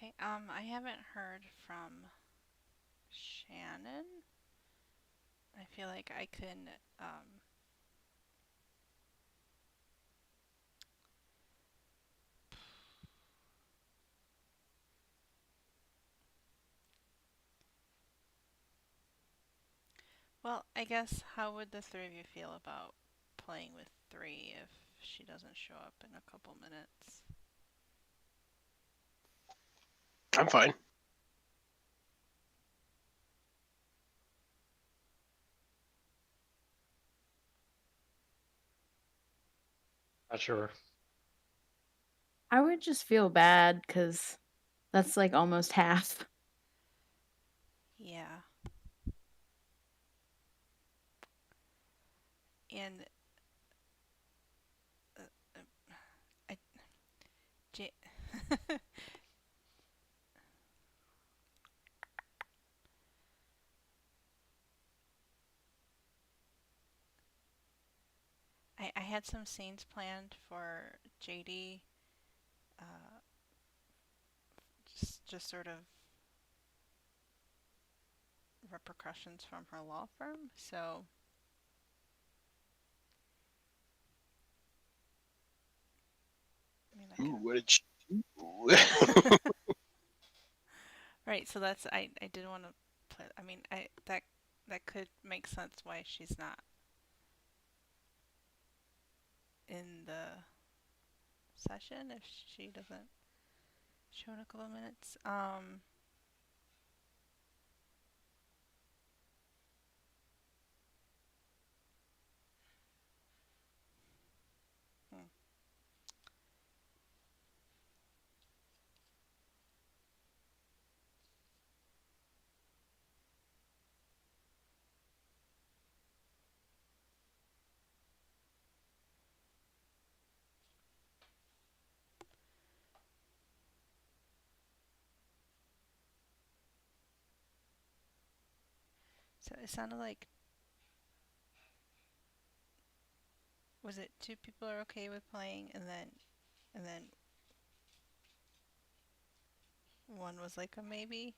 Okay, I haven't heard from Shannon. I feel like I can, um, well, I guess how would the three of you feel about playing with three if she doesn't show up in a couple minutes? I'm fine. Not sure. I would just feel bad because that's like almost half. Yeah, and uh, I, J- I had some scenes planned for JD, uh, just sort of repercussions from her law firm. So, I mean, I Ooh, can. what did she do? Right, so that's I did want to play. I mean, I that could make sense why she's not in the session if she doesn't show in a couple of minutes. Hmm. So it sounded like, was it two people are okay with playing, and then one was like a maybe,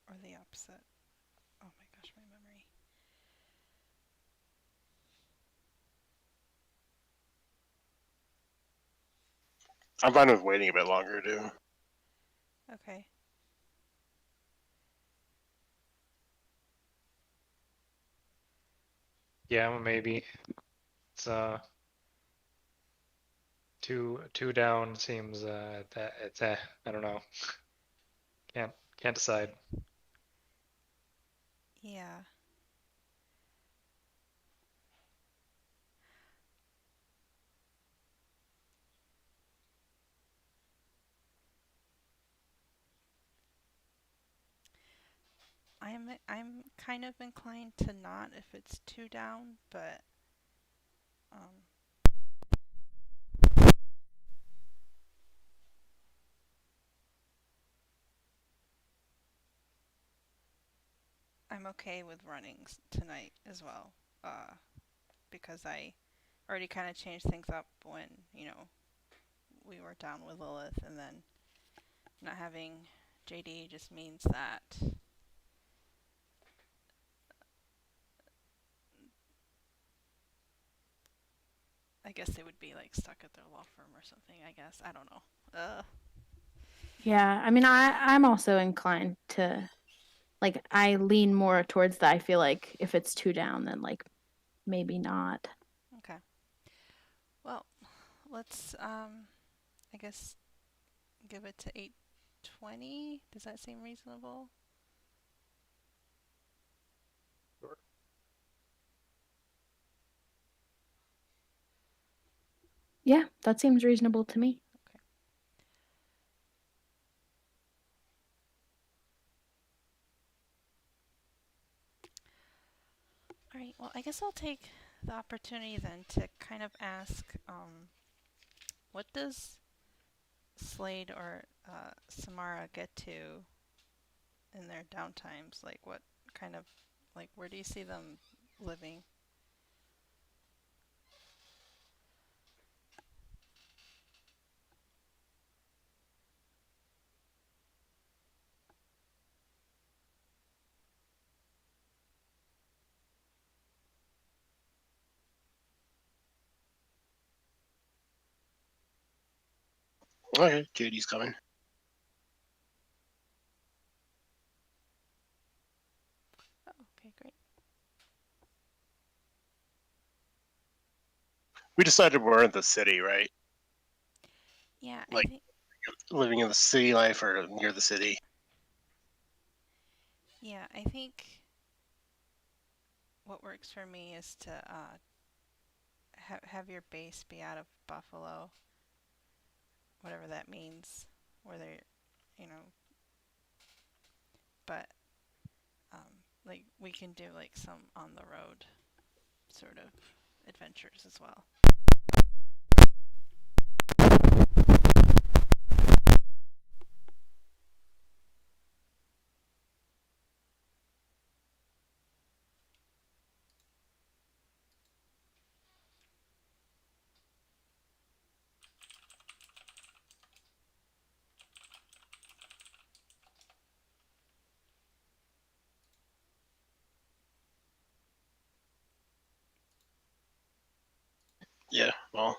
or the opposite. Oh my gosh, my memory. I'm fine with waiting a bit longer too. Okay. Yeah, maybe. It's two down seems that it's I don't know. Can't decide. Yeah. I'm kind of inclined to not if it's two down, but um I'm okay with running tonight as well. Because I already kind of changed things up when, we were down with Lilith, and then not having JD just means that I guess they would be like stuck at their law firm or something, I guess. I don't know. Yeah, I mean, I'm also inclined to like I lean more towards that. I feel like if it's two down, then like maybe not. Okay. Well, let's I guess give it to 8:20. Does that seem reasonable? Sure. Yeah, that seems reasonable to me. Okay. All right. Well, I guess I'll take the opportunity then to kind of ask, what does Slade or Samara get to in their downtimes? Like, what kind of, like, where do you see them living? Okay, Katie's coming. Oh, okay, great. We decided we're in the city, right? Yeah, I Like- think. Living in the city life or near the city. Yeah, I think what works for me is to have your base be out of Buffalo, whatever that means, whether you know. But like we can do like some on the road sort of adventures as well. Yeah, well,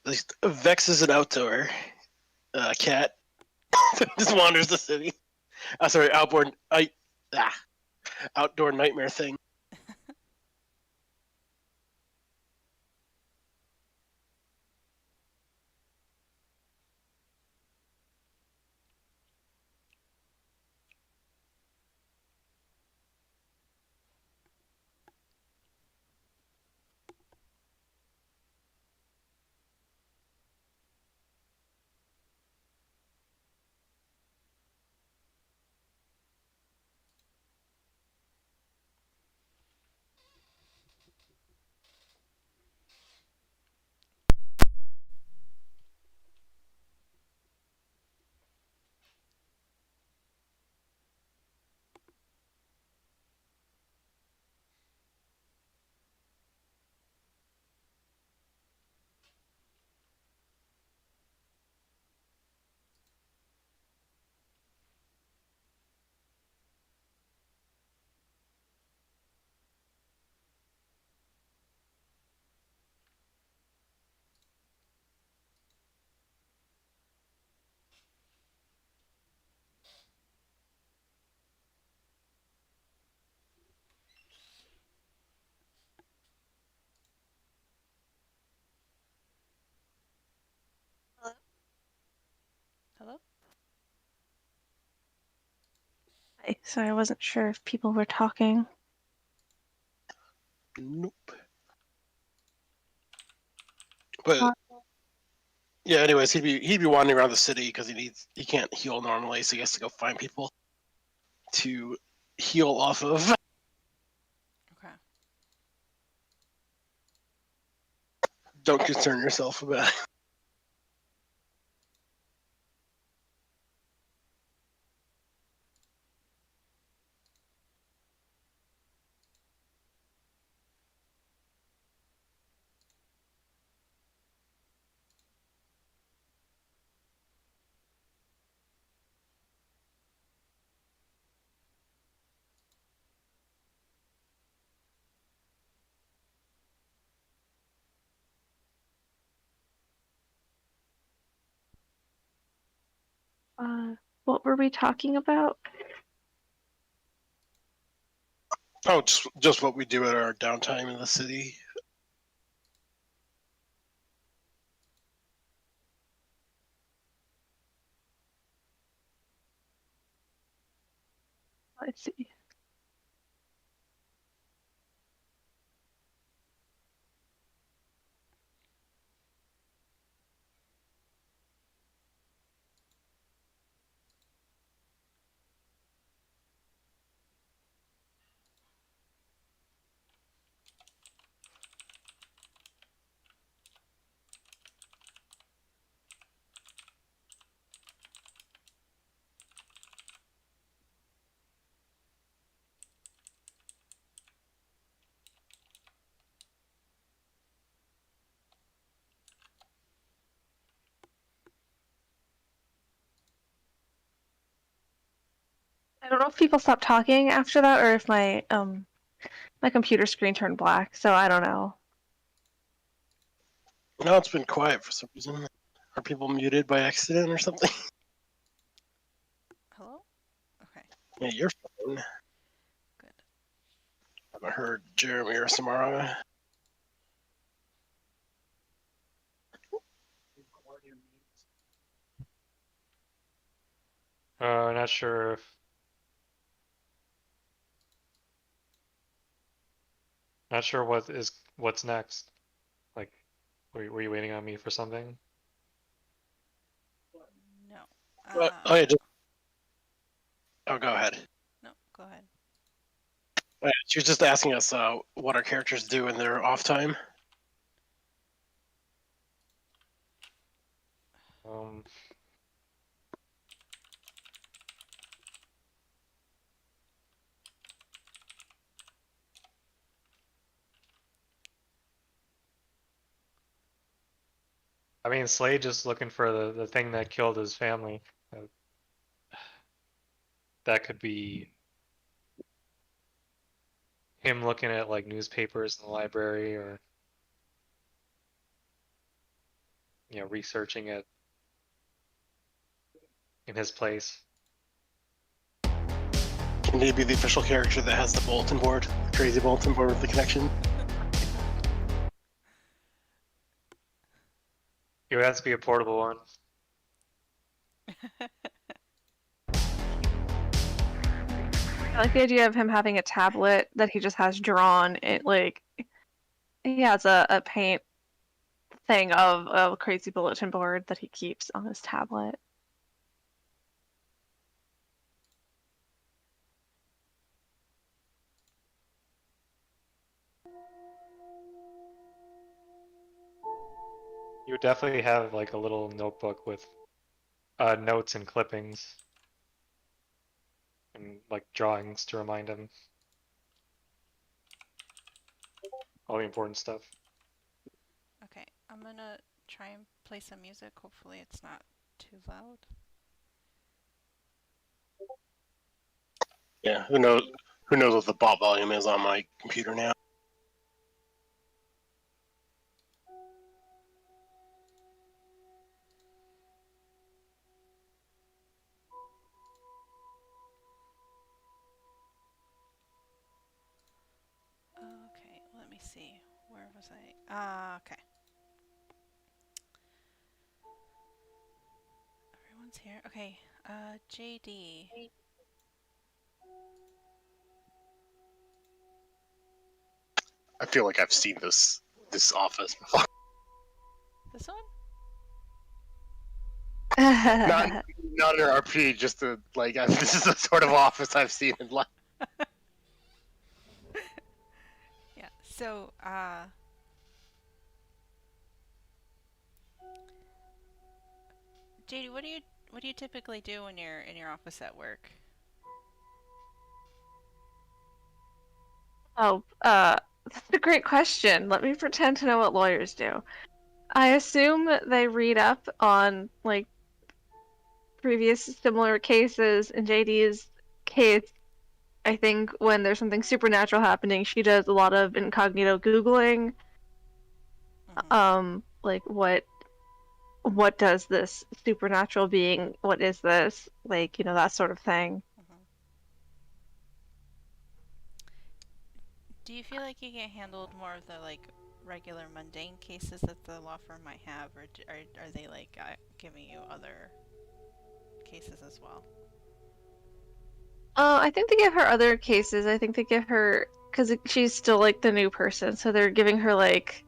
at least Vex is an outdoor cat. Just wanders the city. Sorry, outdoor nightmare thing. Hello? Hi. So I wasn't sure if people were talking. Nope. But Uh, yeah, anyways, he'd be wandering around the city because he can't heal normally, so he has to go find people to heal off of. Okay. Don't concern yourself about it. what were we talking about? Oh, just what we do at our downtime in the city. Let's see. I don't know if people stopped talking after that or if my computer screen turned black, so I don't know. No, it's been quiet for some reason. Are people muted by accident or something? Hello? Okay, Yeah, you're fine. good. I haven't heard Jeremy or Samara. Not sure if not sure what's next. Like, were you waiting on me for something? No. Oh yeah, oh go ahead. No, go ahead. Oh, yeah, she was just asking us what our characters do in their off time. Um, I mean, Slade just looking for the thing that killed his family. Uh, That could be him looking at like newspapers in the library, or researching it in his place. Can he be the official character that has the bulletin board, the crazy bulletin board with the connection? It would have to be a portable one. I like the idea of him having a tablet that he just has drawn. It like he has a paint thing of a crazy bulletin board that he keeps on his tablet. You would definitely have like a little notebook with notes and clippings and like drawings to remind him all the important stuff. Okay, I'm gonna try and play some music. Hopefully it's not too loud. Yeah, who knows? Who knows what the bot volume is on my computer now? Okay, let me see. Where was I? Ah, okay. Everyone's here. Okay, JD. I feel like I've seen this office before. This one? Not not an RP, just a like. This is the sort of office I've seen in life. Yeah. So, JD, what do you typically do when you're in your office at work? Oh, that's a great question. Let me pretend to know what lawyers do. I assume that they read up on like previous similar cases. In JD's case, I think when there's something supernatural happening, she does a lot of incognito Googling. Like what does this supernatural being, what is this? Like, that sort of thing. Do you feel like you get handled more of the like regular mundane cases that the law firm might have, or are they like giving you other cases as well? I think they give her other cases. I think they give her because she's still like the new person, so they're giving her like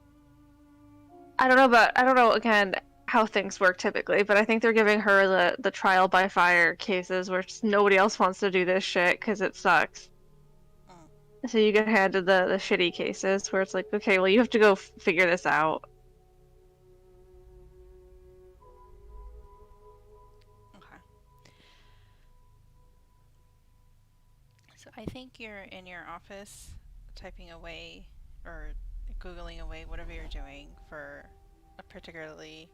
I don't know again how things work typically, but I think they're giving her the trial by fire cases where just nobody else wants to do this shit because it sucks. So you get handed the shitty cases where it's like, okay, well you have to go figure this out. Okay. So I think you're in your office typing away or Googling away whatever you're doing for a particularly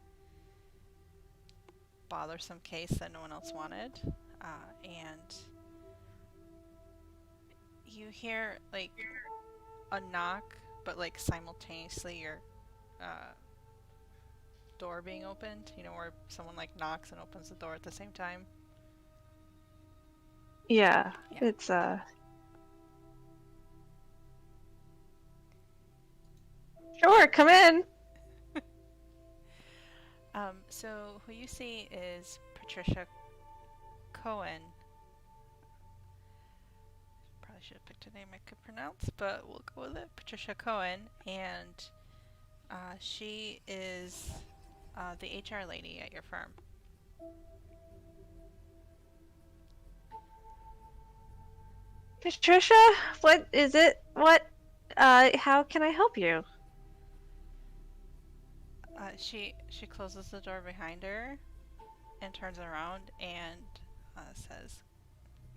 bothersome case that no one else wanted. And you hear like a knock, but like simultaneously uh, door being opened. You know, where someone like knocks and opens the door at the same time. Yeah, Yeah. it's Sure, come in. So who you see is Patricia Cohen. Probably should have picked a name I could pronounce, but we'll go with it. Patricia Cohen, and she is the HR lady at your firm. Patricia, what is it? How can I help you? She closes the door behind her and turns around and says,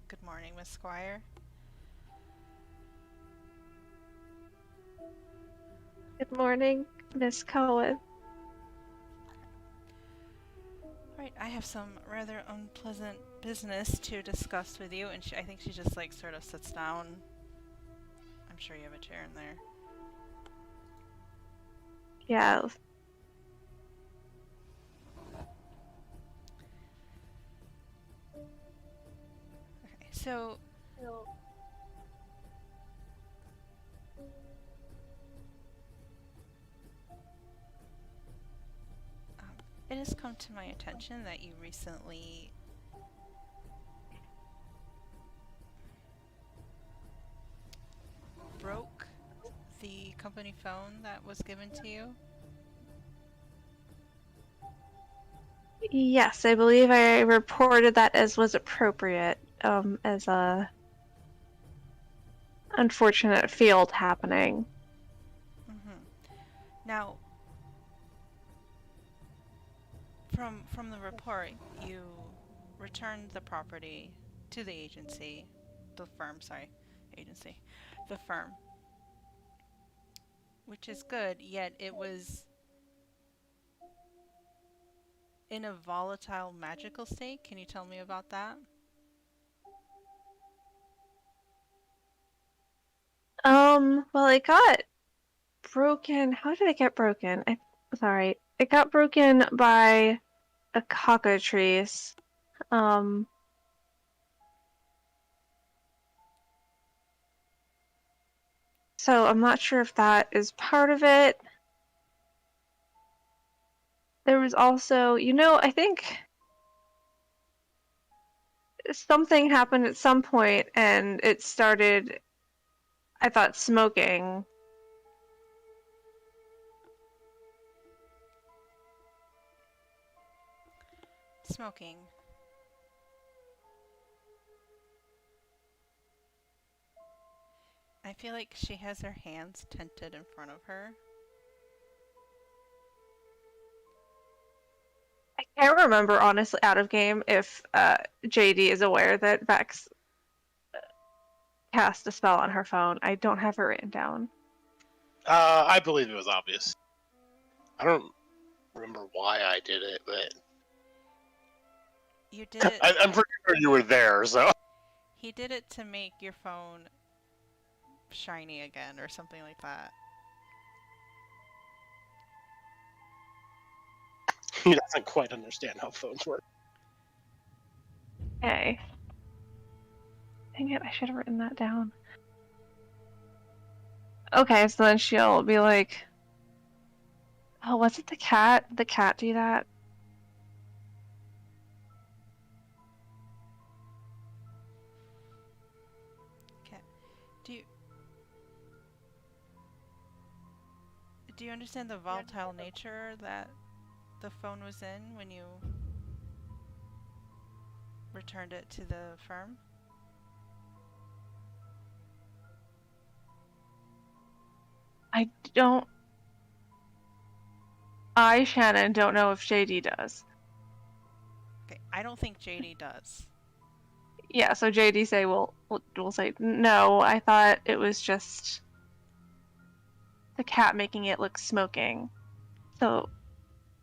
"Good morning, Miss Squire." Good morning, Miss Cohen. Right, I have some rather unpleasant business to discuss with you, and I think she just like sort of sits down. I'm sure you have a chair in there. Yeah. Okay, so it has come to my attention that you recently broke the company phone that was given to you. Yes, I believe I reported that as was appropriate, as a unfortunate field happening. Now, from the report, you returned the property to the agency, the firm. Sorry, agency, the firm, which is good. Yet it was in a volatile magical state. Can you tell me about that? Well, it got broken. How did it get broken? Sorry. It got broken by a cockatrice. Um, so I'm not sure if that is part of it. There was also, I think something happened at some point and it started, I thought, smoking. Smoking. I feel like she has her hands tented in front of her. I can't remember, honestly, out of game, if JD is aware that Vex cast a spell on her phone. I don't have it written down. I believe it was obvious. I don't remember why I did it, but You did it. I'm pretty sure you were there. So He did it to make your phone shiny again or something like that. he doesn't quite understand how phones work. Okay. Dang it, I should have written that down. Okay, so then she'll be like, oh, was it the cat? Did the cat do that? Okay. Do you understand the volatile nature that the phone was in when you returned it to the firm? Shannon, don't know if JD does. Okay, I don't think JD does. Yeah, so JD will say, no, I thought it was just the cat making it look smoking. So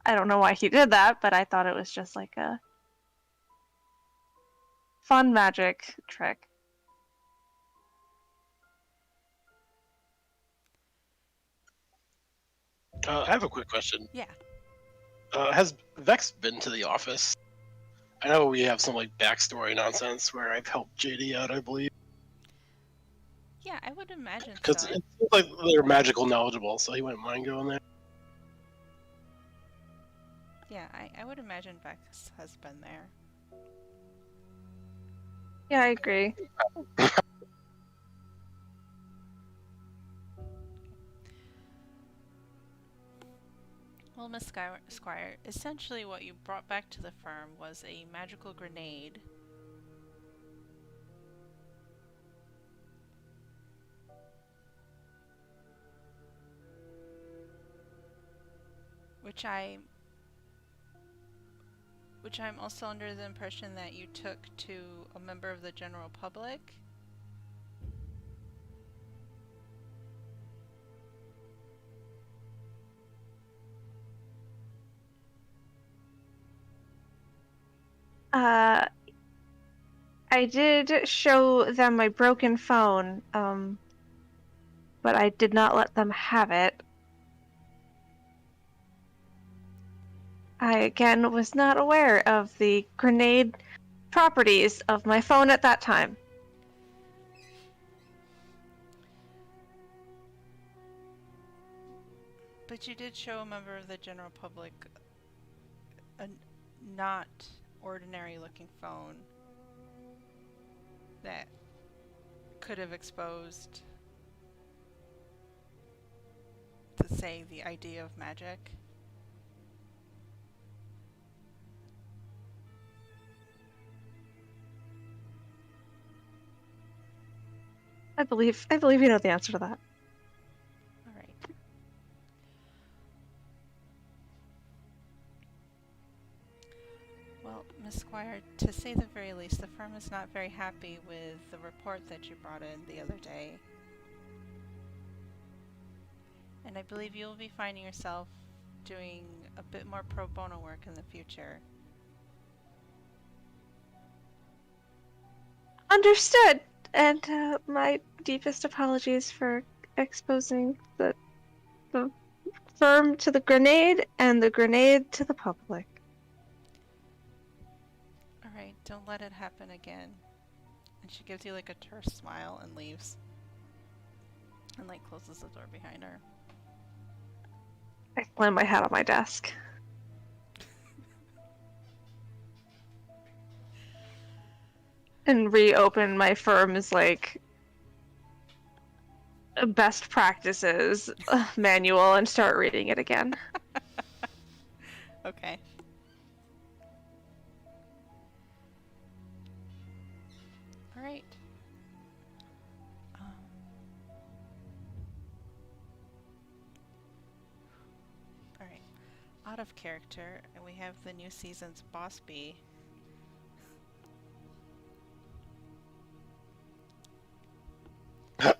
I don't know why he did that, but I thought it was just like a fun magic trick. I have a quick question. Yeah. Has Vex been to the office? I know we have some like backstory nonsense where I've helped JD out, I believe, Yeah, I would imagine because so. it seems like they're magical knowledgeable, so he wouldn't mind going there. Yeah, I would imagine Vex has been there. Yeah, I agree. Well, Miss Squire, essentially what you brought back to the firm was a magical grenade. Which I'm also under the impression that you took to a member of the general public. I did show them my broken phone, but I did not let them have it. I again was not aware of the grenade properties of my phone at that time. But you did show a member of the general public a not ordinary looking phone that could have exposed, to say, the idea of magic. I believe you know the answer to that. All right. Well, Miss Squire, to say the very least, the firm is not very happy with the report that you brought in the other day. And I believe you'll be finding yourself doing a bit more pro bono work in the future. Understood. And my deepest apologies for exposing the firm to the grenade and the grenade to the public. Alright, don't let it happen again. And she gives you like a terse smile and leaves. And like closes the door behind her. I slam my hat on my desk. And reopen my firm's like best practices manual and start reading it again. Okay. Alright. Alright. Out of character, and we have the new season's boss bee.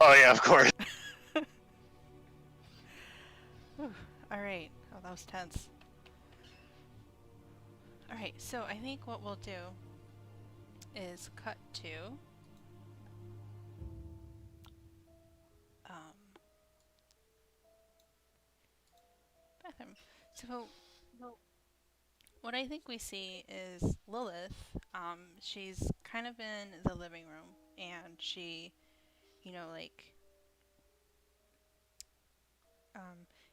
Oh yeah, of course. Alright. Oh, that was tense. Alright, so I think what we'll do is cut to bathroom. So what I think we see is Lilith. She's kind of in the living room, and she, you know, like,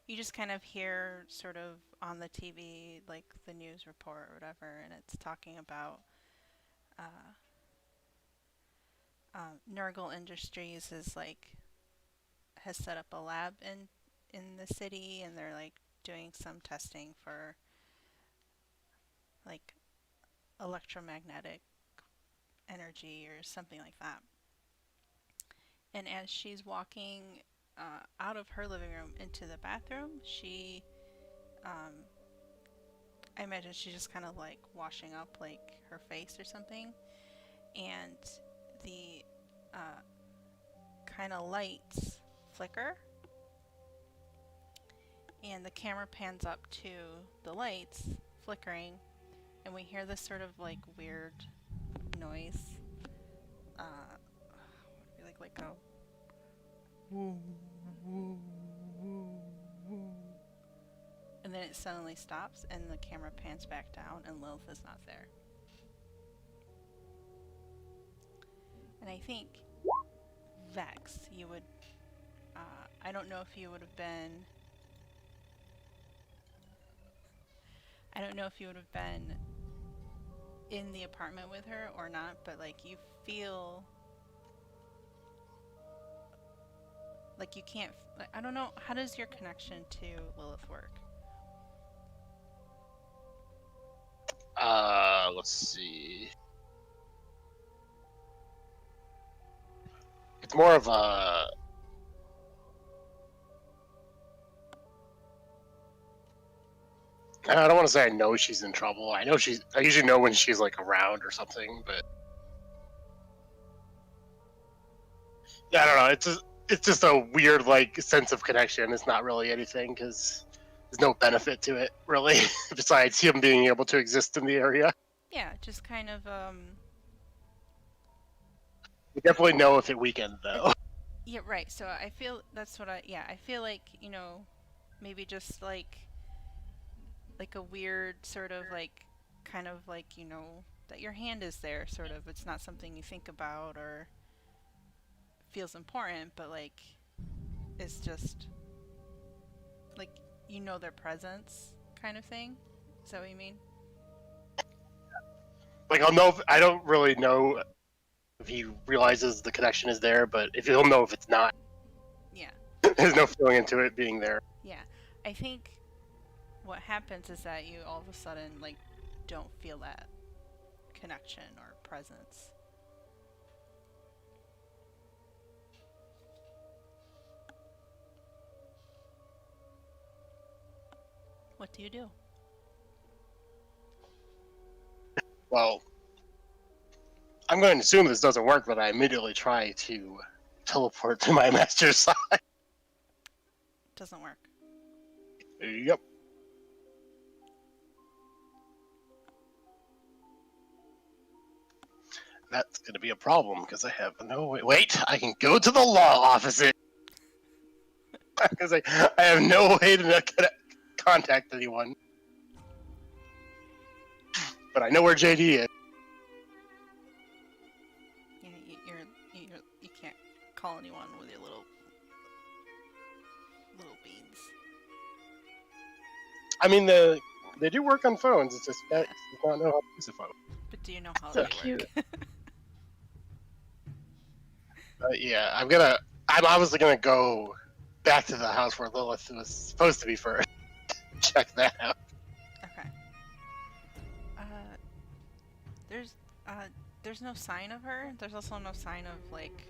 you just kind of hear sort of on the TV, like the news report or whatever, and it's talking about Nurgle Industries has set up a lab in the city, and they're like doing some testing for like electromagnetic energy or something like that. And as she's walking out of her living room into the bathroom, she, I imagine she's just kind of like washing up like her face or something, and the kind of lights flicker, and the camera pans up to the lights flickering, and we hear this sort of like weird noise. Like a and then it suddenly stops, and the camera pans back down, and Lilith is not there. And I think Vex, you would. I don't know if you would have been. I don't know if you would have been in the apartment with her or not, but like you feel like you can't. Like, I don't know. How does your connection to Lilith work? Let's see. It's more of a. I don't want to say I know she's in trouble. I usually know when she's like around or something, but yeah, I don't know. It's just a weird like sense of connection. It's not really anything because there's no benefit to it really, besides him being able to exist in the area. Yeah, just kind of We definitely know if it weakened though. Yeah, right. So I feel that's what I feel like, maybe just like a weird sort of like kind of like, that your hand is there sort of. It's not something you think about or feels important, but like it's just like their presence kind of thing. Is that what you mean? Like I'll know. I don't really know if he realizes the connection is there, but if he'll know if it's not. Yeah. There's no feeling into it being there. Yeah. I think what happens is that you all of a sudden like don't feel that connection or presence. What do you do? Well, I'm going to assume this doesn't work, but I immediately try to teleport to my master's side. Doesn't work. Yep. That's going to be a problem because I have no way. Wait, I can go to the law office because I have no way to contact anyone. But I know where JD is. Yeah, you can't call anyone with your little beans. I mean, they do work on phones. It's just that does not know how to use a phone. But do you know how So they cute. work? Yeah, I'm obviously gonna go back to the house where Lilith was supposed to be first. Check that out. Okay. There's no sign of her. There's also no sign of like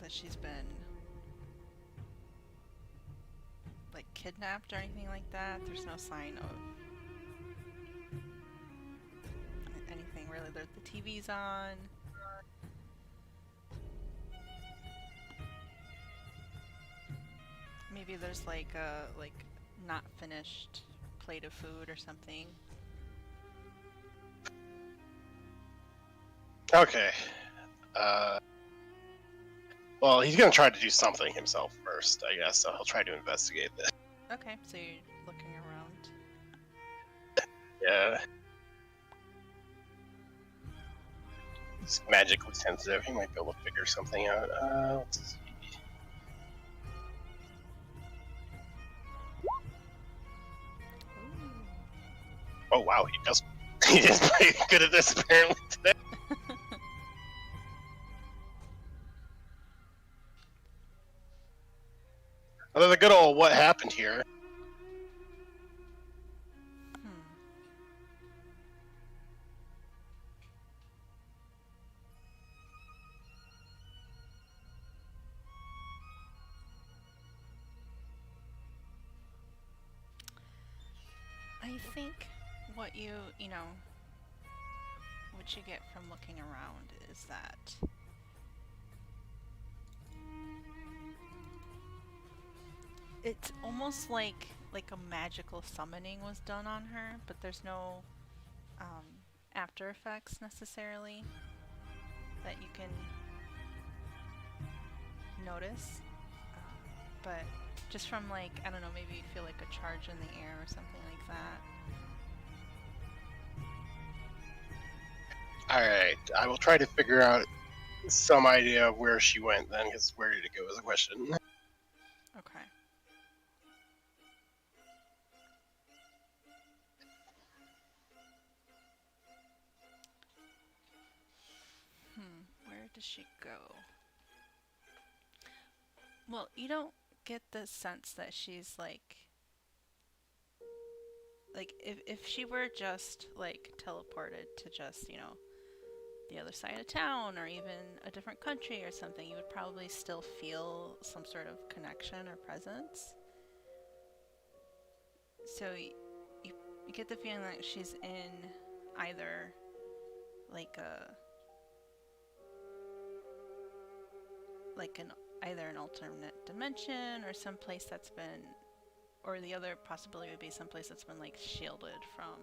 that she's been like kidnapped or anything like that. There's no sign of anything really. The TV's on. Maybe there's like a not finished plate of food or something. Okay. Well, he's gonna try to do something himself first, I guess. So he'll try to investigate this. Okay, so you're looking around. Yeah. He's magically sensitive. He might be able to figure something out. Let's see. Ooh. Oh wow, he does. He is pretty good at this apparently today. Well, there's a good old what happened here. Hmm. I think what what you get from looking around is that it's almost like a magical summoning was done on her, but there's no after effects necessarily that you can notice. But Just from like, I don't know, maybe you feel like a charge in the air or something like that. Alright, I will try to figure out some idea of where she went then, because where did it go is a question. Okay. Where does she go? Well, you don't get the sense that she's like if she were just like teleported to just, you know, the other side of town or even a different country or something, you would probably still feel some sort of connection or presence. So you get the feeling that she's in either like either an alternate dimension or someplace that's been, or the other possibility would be someplace that's been like shielded from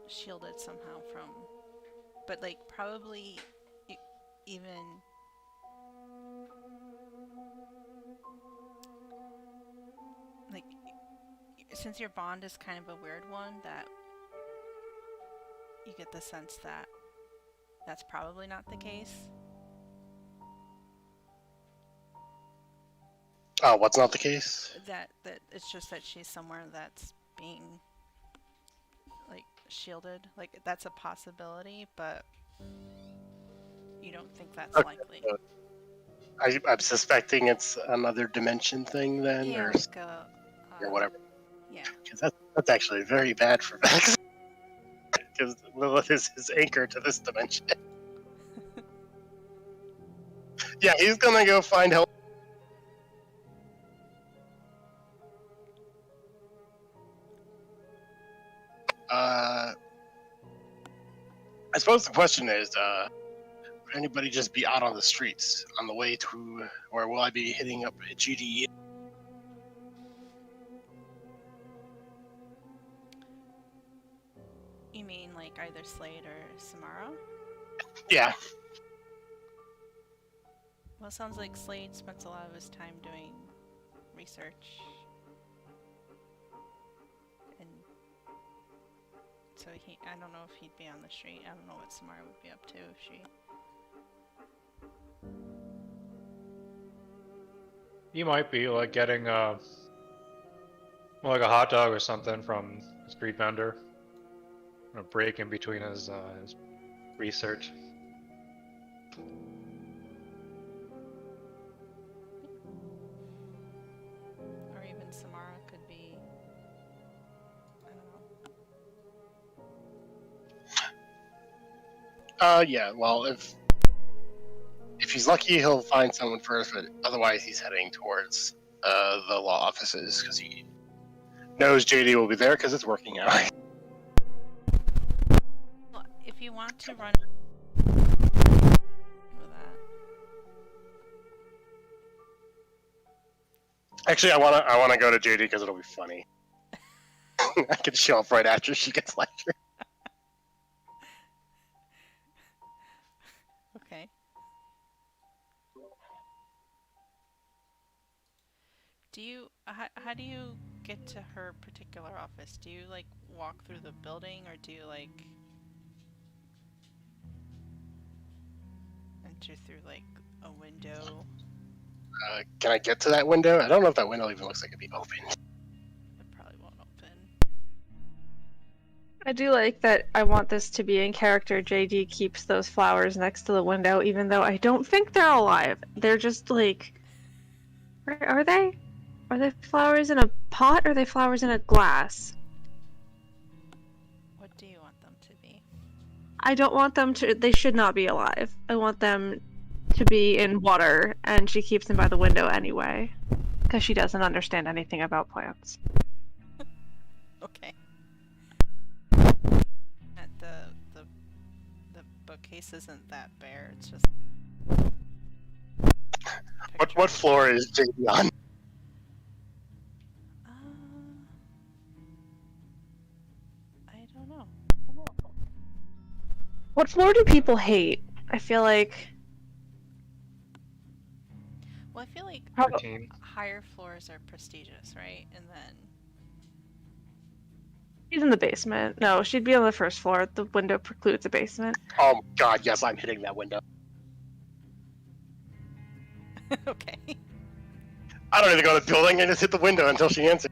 shielded somehow from, but like probably even like, since your bond is kind of a weird one, that you get the sense that that's probably not the case. What's not the case? That it's just that she's somewhere that's being like shielded. Like that's a possibility, but you don't think that's Okay. likely. I'm suspecting it's another dimension thing then, Yeah, or, like or whatever. Yeah. Because that's actually very bad for Vex. Because Lilith is his anchor to this dimension. Yeah, he's gonna go find help. I suppose the question is, would anybody just be out on the streets on the way to, or will I be hitting up GDE? You mean like either Slade or Samara? Yeah. Well, it sounds like Slade spends a lot of his time doing research. And so I don't know if he'd be on the street. I don't know what Samara would be up to if she... He might be like getting like a hot dog or something from a street vendor. A break in between his research. Or even Samara could be... I don't know. Yeah, well, if he's lucky, he'll find someone first, but otherwise he's heading towards the law offices, because he knows JD will be there, because it's working out. Well, if you want to run with that... Actually, I wanna go to JD because it'll be funny. I can show up right after she gets lectured. Okay. Do you... How do you get to her particular office? Do you, like, walk through the building, or do you, like... enter through, like, a window? Can I get to that window? I don't know if that window even looks like it'd be open. It probably won't open. I do like that. I want this to be in character. JD keeps those flowers next to the window, even though I don't think they're alive. They're just like, are they? Are they flowers in a pot, or are they flowers in a glass? What do you want them to be? I don't want them to. They should not be alive. I want them to be in water, and she keeps them by the window anyway, because she doesn't understand anything about plants. Okay. The bookcase isn't that bare. It's just. What floor is JD on? I don't know. What floor do people hate? I feel like Well, I feel like Prob- 13. higher floors are prestigious, right? And then She's in the basement. No, she'd be on the first floor. The window precludes the basement. Oh God, yes, I'm hitting that window. okay. I don't even go to the building. I just hit the window until she answers.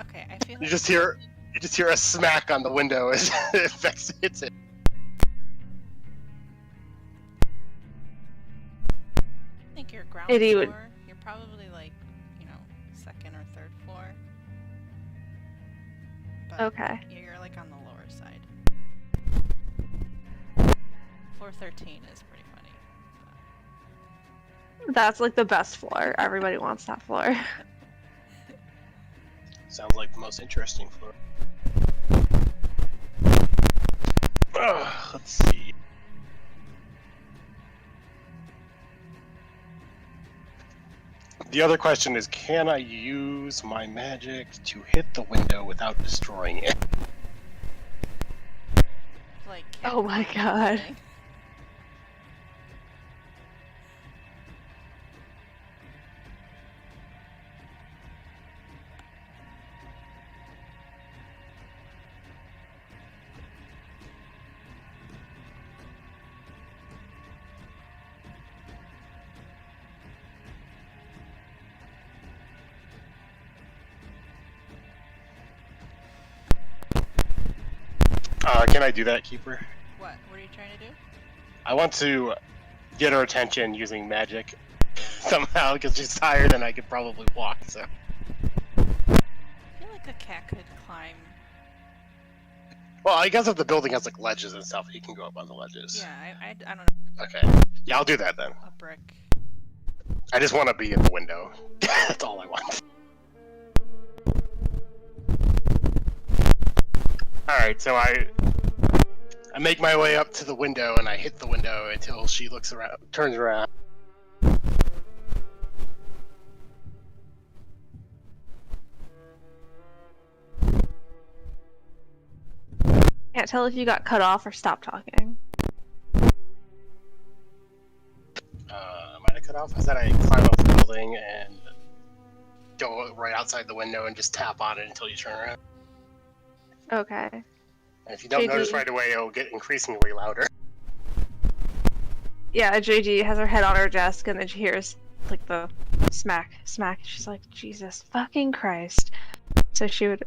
Okay, I feel like You just hear a smack on the window as Vex hits it. I think your ground Eddie floor. would- You're probably like, second or third floor. But Okay. you're like on the lower side. Floor 13 is pretty funny. That's like the best floor. Everybody wants that floor. Sounds like the most interesting floor. Let's see. The other question is, can I use my magic to hit the window without destroying it? Like. Oh my Catwoman God. thing. Can I do that, Keeper? What? What are you trying to do? I want to get her attention using magic somehow because she's tired and I could probably walk. So I feel like a cat could climb. well, I guess if the building has like ledges and stuff, you can go up on the ledges. Yeah, I don't know. Okay. Yeah, I'll do that then. A brick. I just want to be in the window. That's all I want. Alright, so I make my way up to the window and I hit the window until she looks around, turns around. Can't tell if you got cut off or stopped talking. Might have cut off. I said I climb up the building and go right outside the window and just tap on it until you turn around. Okay. And if you don't JD. notice right away, it'll get increasingly louder. Yeah, JG has her head on her desk and then she hears like the smack. She's like, Jesus fucking Christ. So she would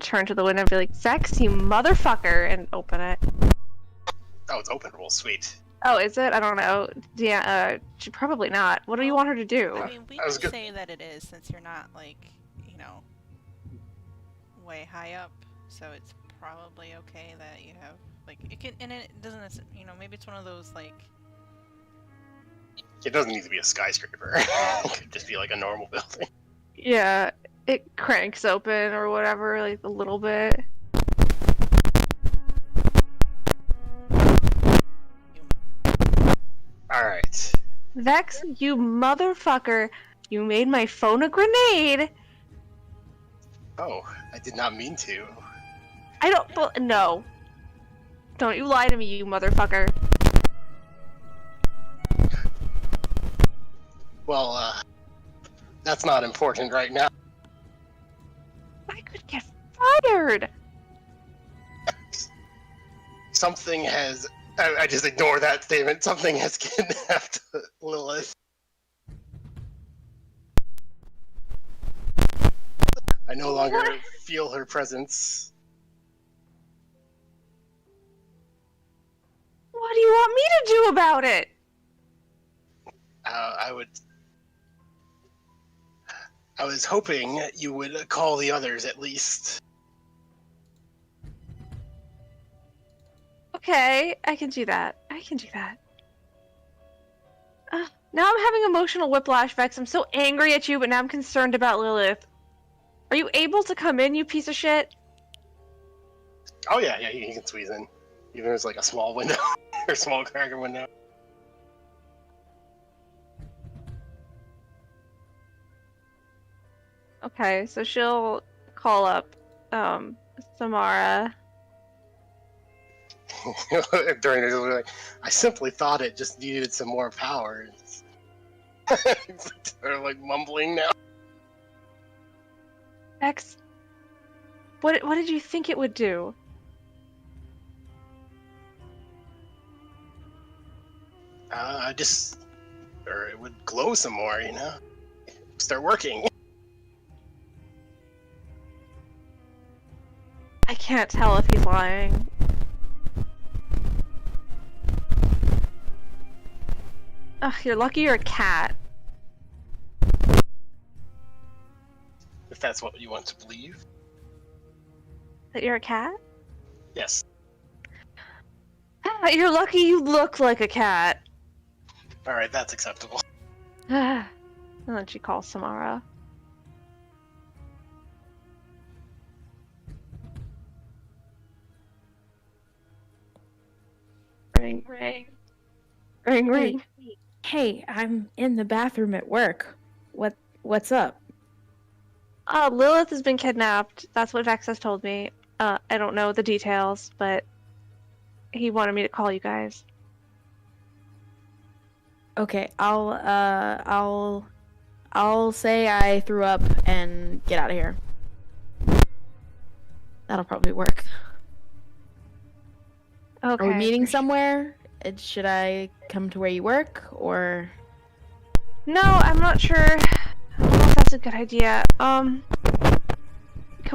turn to the window and be like, Vex, you motherfucker, and open it. Oh, it's open real sweet. Oh, is it? I don't know. Yeah, she probably not. What do you want her to do? I mean, we I was can go- say that it is since you're not like, way high up. So it's probably okay that you have like it can, and it doesn't. Maybe it's one of those like. It doesn't need to be a skyscraper. It could just be like a normal building. Yeah, it cranks open or whatever, like a little bit. Alright. Vex, you motherfucker, you made my phone a grenade. Oh, I did not mean to. I don't. No. Don't you lie to me, you motherfucker. Well, that's not important right now. I could get fired. Something has. I just ignore that statement. Something has kidnapped Lilith. I no longer What? feel her presence. What do you want me to do about it? I was hoping you would call the others at least. Okay, I can do that. Now I'm having emotional whiplash, Vex. I'm so angry at you, but now I'm concerned about Lilith. Are you able to come in, you piece of shit? Oh yeah, he can squeeze in. Even if it's like a small window or small cracker window. Okay, so she'll call up, Samara. during it. Like, I simply thought it just needed some more power. They're like mumbling now. Vex, what did you think it would do? Or it would glow some more, you know? Start working. I can't tell if he's lying. Ugh, you're lucky you're a cat. If that's what you want to believe. That you're a cat? Yes. Ah, you're lucky you look like a cat. Alright, that's acceptable. And then she calls Samara. Ring, ring. Ring, ring. Hey, I'm in the bathroom at work. What's up? Lilith has been kidnapped. That's what Vex has told me. I don't know the details, but he wanted me to call you guys. Okay, I'll say I threw up and get out of here. That'll probably work. Okay. Are we meeting somewhere? Should I come to where you work, or? No, I'm not sure. I don't know if that's a good idea. Can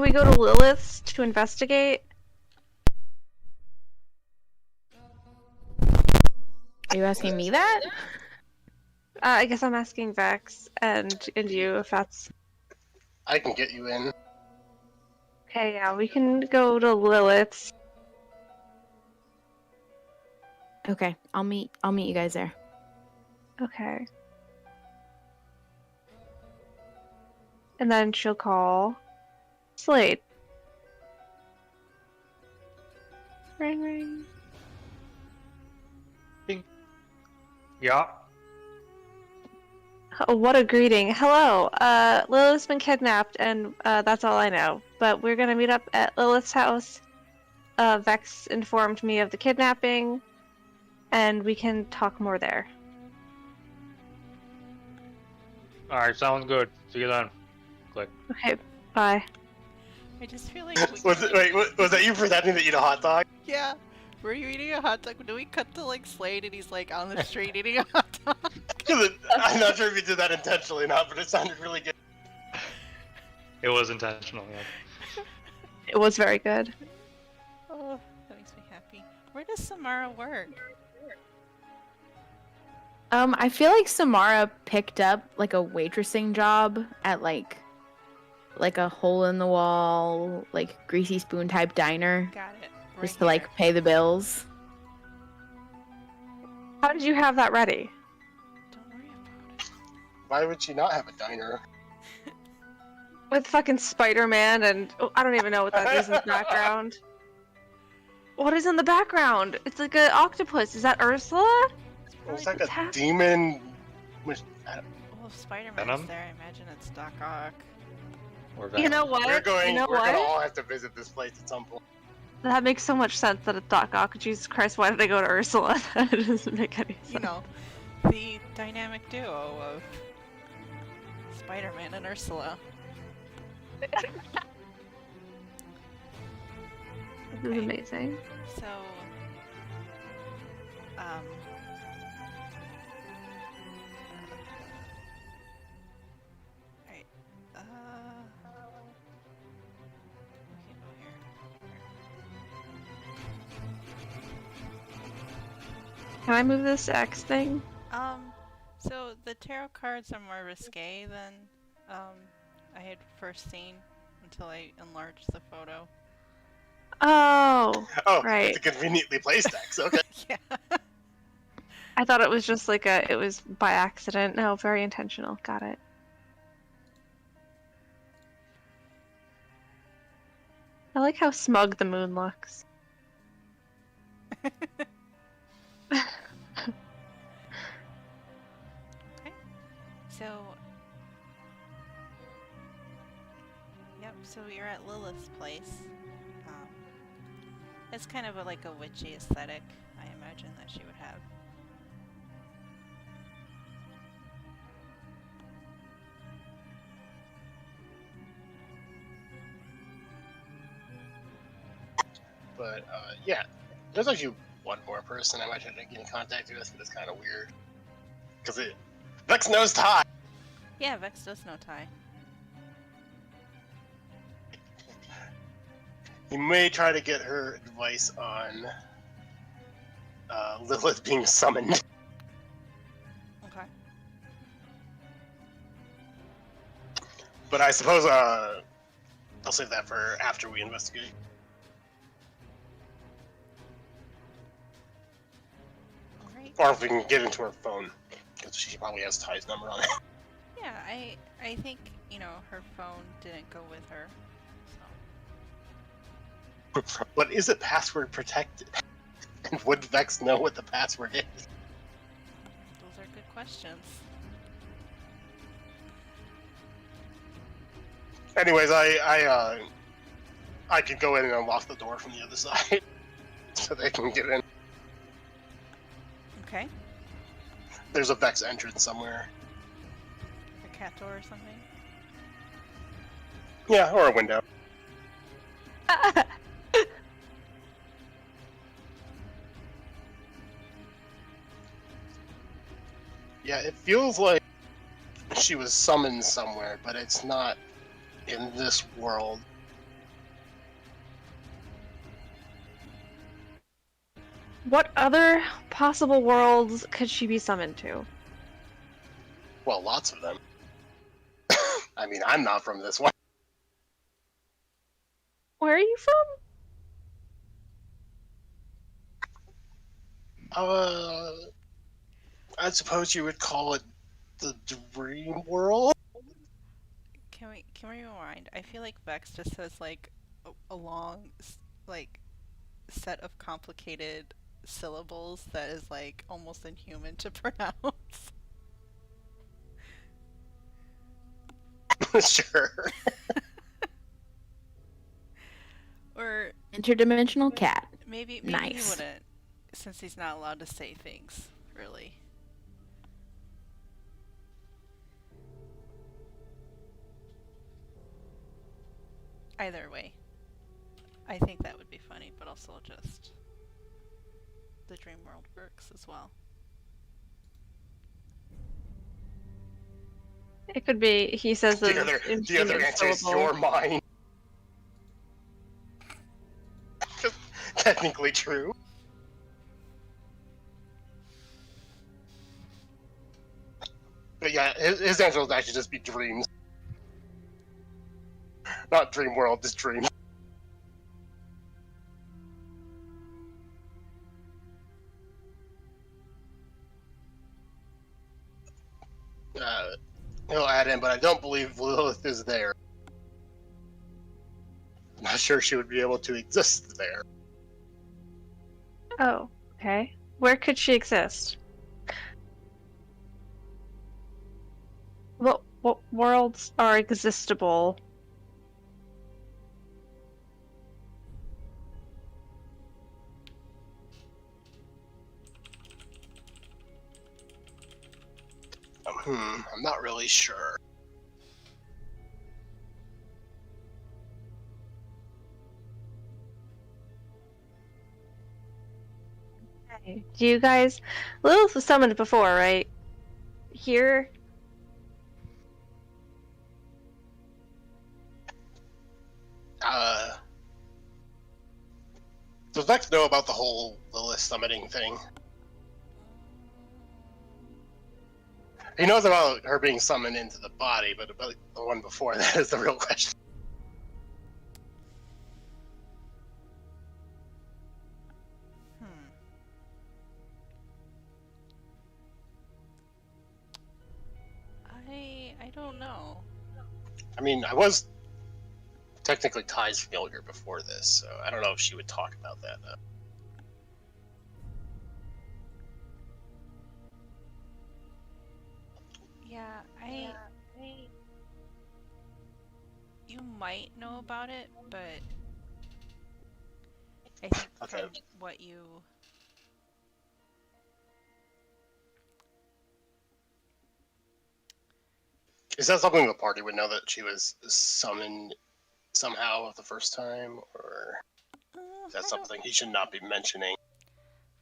we go to Lilith's to investigate? Are you asking me that? I guess I'm asking Vex and you if that's I can get you in. okay. Yeah, we can go to Lilith's. Okay, I'll meet you guys there. Okay. And then she'll call Slade. Ring, ring. Yeah. Oh, what a greeting. Hello. Lilith's been kidnapped, and that's all I know. But we're gonna meet up at Lilith's house. Vex informed me of the kidnapping, and we can talk more there. Alright, sounds good. See you then. Click. Okay, bye. I just feel like Was that you pretending to eat a hot dog? yeah. Were you eating a hot dog? Do we cut to like Slade and he's like on the street eating a hot dog? I'm not sure if you did that intentionally or not, but it sounded really good. It was intentional, yeah. It was very good. Oh, that makes me happy. Where does Samara work? I feel like Samara picked up like a waitressing job at like a hole in the wall, like greasy spoon type diner, Got it. just to like pay the bills. How did you have that ready? Don't worry about it. Why would she not have a diner? With fucking Spider-Man and I don't even know what that is in the background. What is in the background? It's like an octopus. Is that Ursula? It's like a happening? demon. Well, if Spider-Man's Venom? there, I imagine it's Doc Ock. Or You know Venom. what? We're going. You know we're what? gonna all have to visit this place at some point. That makes so much sense that it's Doc Ock. Jesus Christ, why did I go to Ursula? That doesn't make any sense. You know, the dynamic duo of Spider-Man and Ursula. This is Okay. amazing. So, right, we can go here. Can I move this X thing? So the tarot cards are more risque than, I had first seen until I enlarged the photo. Oh, Oh, Right. it's a conveniently placed X. Okay. Yeah. I thought it was just like it was by accident. No, very intentional. Got it. I like how smug the moon looks. So, yep, so you're at Lilith's place. It's kind of like a witchy aesthetic, I imagine that she would have. But yeah, there's actually one more person I might try to get in contact with, but it's kind of weird because Vex knows Ty. Yeah, Vex does know Ty. You may try to get her advice on Lilith being summoned. Okay. But I suppose I'll save that for after we investigate. Alright. Or if we can get into her phone, because she probably has Ty's number on it. Yeah, I think, you know, her phone didn't go with her. So But is it password protected? And would Vex know what the password is? those are good questions. Anyways, I can go in and unlock the door from the other side, so they can get in. Okay. There's a Vex entrance somewhere. A cat door or something. Yeah, or a window. Yeah, it feels like she was summoned somewhere, but it's not in this world. What other possible worlds could she be summoned to? Well, lots of them. I mean, I'm not from this one. Where are you from? I suppose you would call it the dream world? Can we rewind? I feel like Vex just has like a long like set of complicated syllables that is like almost inhuman to pronounce. Sure. Or Interdimensional cat. maybe he Nice. wouldn't, since he's not allowed to say things, really. Either way, I think that would be funny, but also just the dream world works as well. It could be, he says The other answer is your mind. Technically true. But yeah, his answer will actually just be dreams. Not dream world, just dreams. He'll add in, but I don't believe Lilith is there. I'm not sure she would be able to exist there. Oh, okay. Where could she exist? What worlds are existable? I'm not really sure. Do you guys... Lilith was summoned before, right? Here? Does Vex know about the whole Lilith summoning thing? He knows about her being summoned into the body, but about the one before that is the real question. I don't know. I mean, I was technically Ty's familiar before this, so I don't know if she would talk about that. Yeah, you might know about it, but I think Okay. from what you. Is that something the party would know that she was summoned somehow the first time, or is that something he should not be mentioning?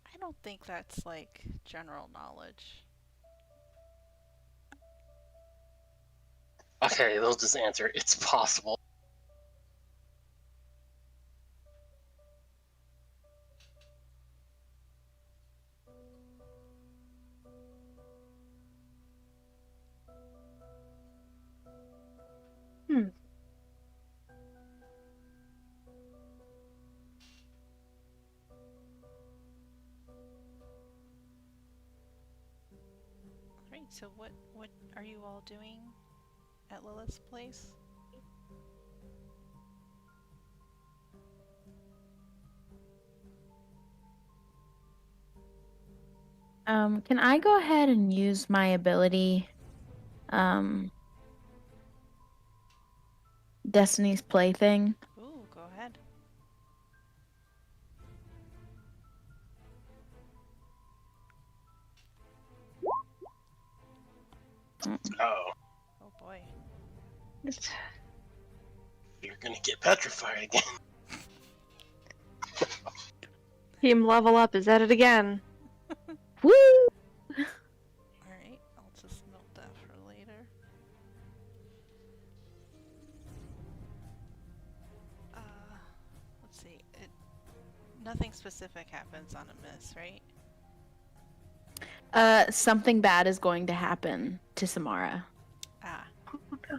I don't think that's like general knowledge. Okay, they'll just answer. It's possible. Right. So what are you all doing at Lilith's place? Can I go ahead and use my ability, Destiny's Plaything? Ooh, go ahead. Oh, Oh boy. you're gonna get petrified again. Team level up is at it again. Woo! Alright, I'll just note that for later. Let's see. Nothing specific happens on a miss, right? Something bad is going to happen to Samara. Ah. Okay.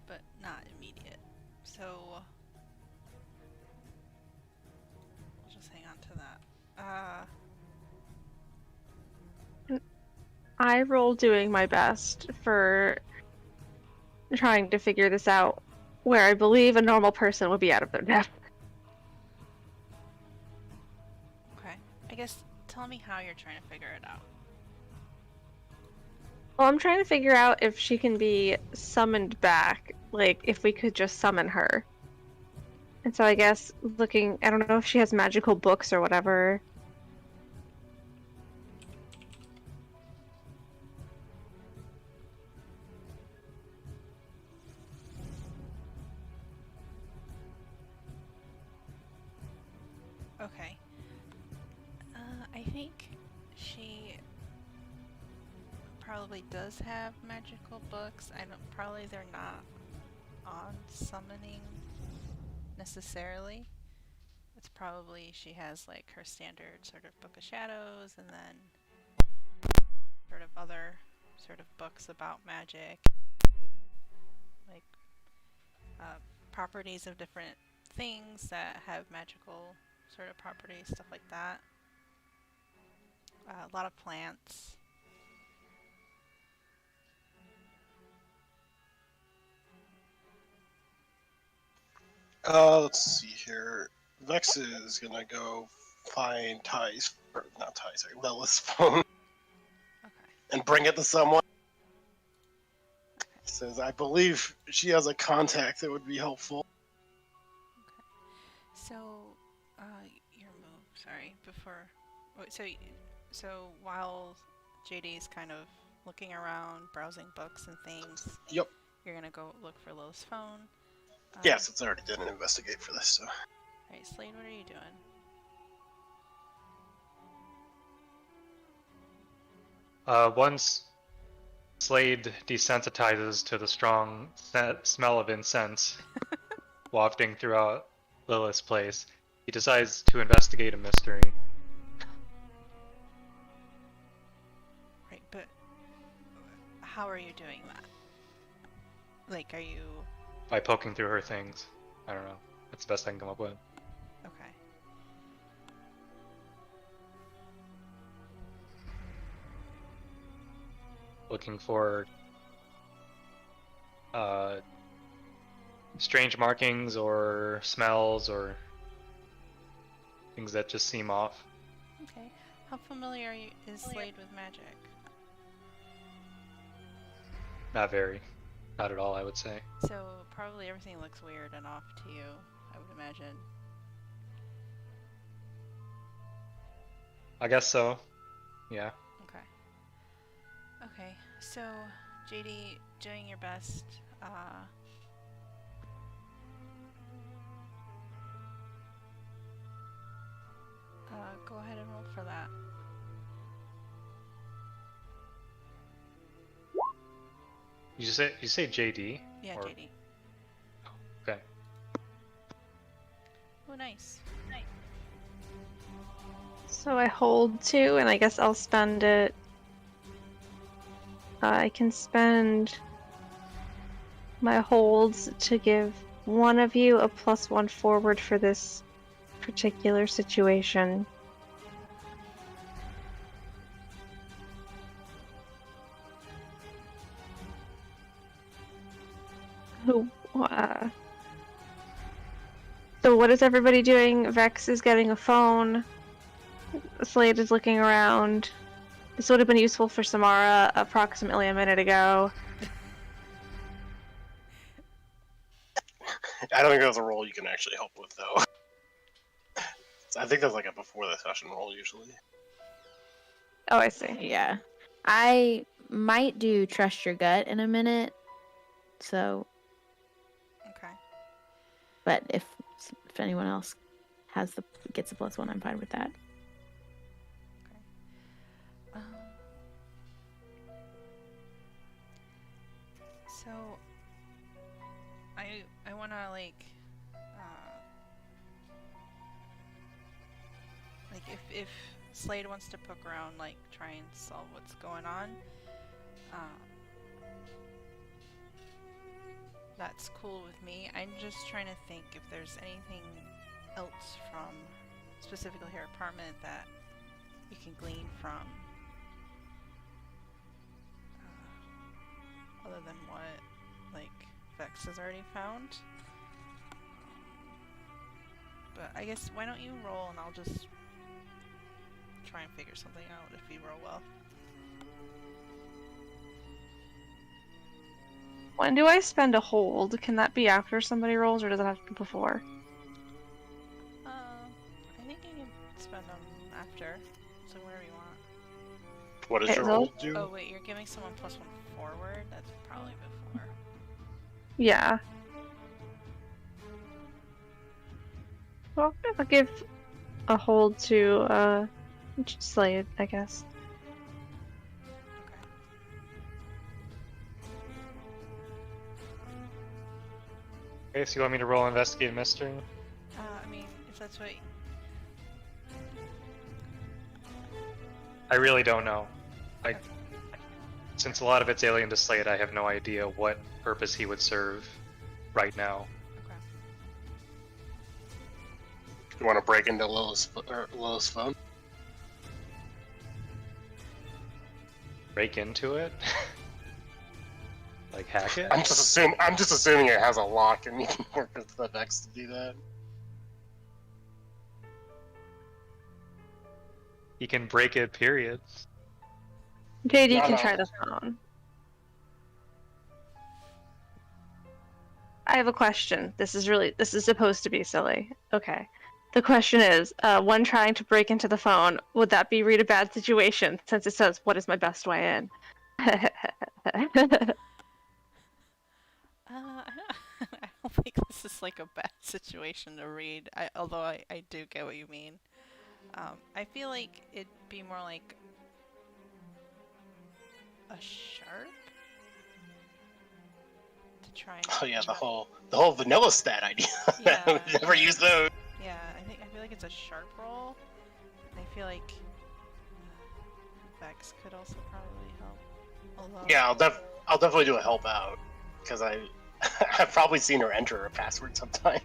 But not immediate. So we'll just hang on to that. I roll doing my best for trying to figure this out, where I believe a normal person would be out of their depth. Okay. I guess tell me how you're trying to figure it out. Well, I'm trying to figure out if she can be summoned back, like if we could just summon her. And so I guess looking, I don't know if she has magical books or whatever. Okay. I think she probably does have magical books. Probably they're not on summoning necessarily. It's probably she has like her standard sort of Book of Shadows and then sort of other sort of books about magic. Like properties of different things that have magical sort of properties, stuff like that. A lot of plants. Let's see here. Vex is gonna go find Ty's, or not Ty's, sorry, Lilith's phone Okay. and bring it to someone. Says, I believe she has a contact that would be helpful. So, your move. Sorry, before. So while JD's kind of looking around, browsing books and things. Yep. You're gonna go look for Lilith's phone. Yes, it's already did an investigate for this, so. Alright, Slade, what are you doing? Once Slade desensitizes to the strong smell of incense wafting throughout Lilith's place, he decides to investigate a mystery. Right, but how are you doing that? Like, are you... By poking through her things. I don't know. That's the best I can come up with. Okay. Looking for strange markings or smells or things that just seem off. Okay. How familiar is Slade with magic? Not very. Not at all, I would say. So probably everything looks weird and off to you, I would imagine. I guess so. Yeah. Okay. Okay, so JD, doing your best. Go ahead and roll for that. You say JD? Yeah, Or- JD. Okay. Oh, nice. So I hold 2, and I guess I'll spend it. I can spend my holds to give one of you a +1 forward for this particular situation. Who? So what is everybody doing? Vex is getting a phone. Slade is looking around. This would have been useful for Samara approximately a minute ago. I don't think that's a role you can actually help with, though. I think that's like a before the session role usually. Oh, I see. Yeah. I might do trust your gut in a minute. So, Okay. but if anyone else gets a +1, I'm fine with that. Um, so I wanna like if Slade wants to poke around, like try and solve what's going on, that's cool with me. I'm just trying to think if there's anything else from specifically her apartment that you can glean from other than what like Vex has already found. But I guess why don't you roll and I'll just try and figure something out if you roll well. When do I spend a hold? Can that be after somebody rolls, or does it have to be before? I think you can spend them after, so whatever you want. What does Okay, your so- role do? Oh wait, you're giving someone +1 forward? That's probably before. Yeah. Well, I'll give a hold to Slade, I guess. Okay. Okay, so you want me to roll investigate mystery? I mean, if that's what... I really don't know. Since a lot of it's alien to Slade, I have no idea what purpose he would serve right now. Okay. You want to break into Lilith's phone? Break into it? Like hack it? I'm just assuming it has a lock, and you can work with the Vex to do that. He can break it, period. JD can No. try the phone. I have a question. This is supposed to be silly. Okay. The question is, when trying to break into the phone, would that be read a bad situation since it says, what is my best way in? I don't think this is like a bad situation to read. Although I do get what you mean. I feel like it'd be more like a sharp to try and. Oh yeah, the whole vanilla stat idea. Yeah. We never use those. Yeah, I feel like it's a sharp roll. And I feel like Vex could also probably help. Although. Yeah, I'll definitely do a help out because I've probably seen her enter a password sometime.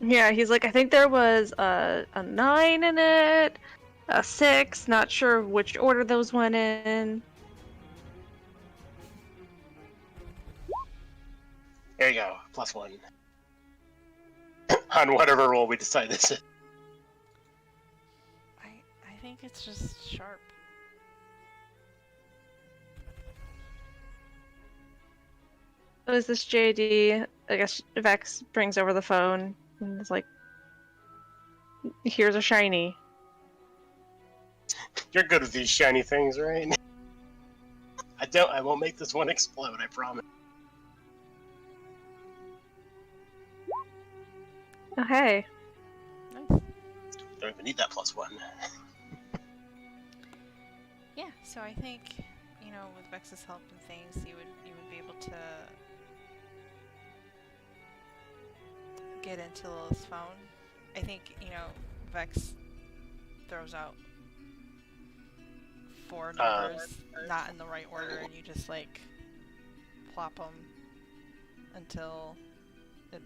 Yeah, he's like, I think there was a 9 in it, a 6, not sure which order those went in. There you go, +1 on whatever roll we decide this is. I think it's just sharp. is this JD? I guess Vex brings over the phone and is like, here's a shiny. You're good with these shiny things, right? I won't make this one explode, I promise. Oh, hey. Nice. Don't even need that +1. Yeah, so I think, you know, with Vex's help and things, you would be able to get into Lilith's phone. I think, you know, Vex throws out 4 numbers not in the right order, and you just like plop them until it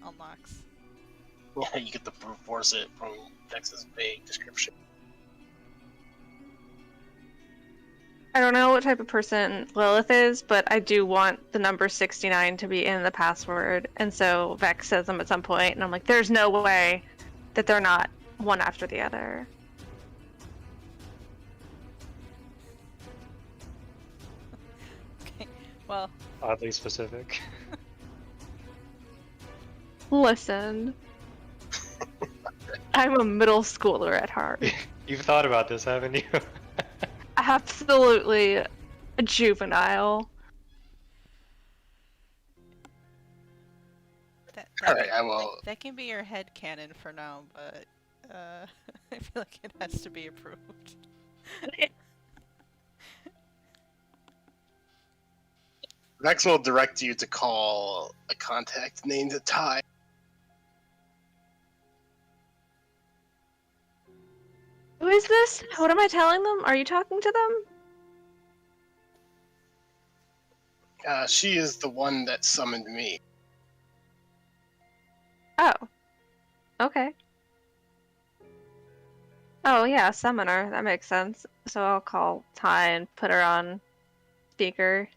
unlocks. Yeah, you get to brute force it from Vex's vague description. I don't know what type of person Lilith is, but I do want the number 69 to be in the password. And so Vex says them at some point, and I'm like, there's no way that they're not one after the other. Okay, well, Oddly specific. Listen. I'm a middle schooler at heart. You've thought about this, haven't you? Absolutely a juvenile. Alright, I will. That can be your head canon for now, but I feel like it has to be approved. Vex will direct you to call a contact named Ty. Who is this? What am I telling them? Are you talking to them? She is the one that summoned me. Oh. Okay. Oh yeah, summoner. That makes sense. So I'll call Ty and put her on speaker.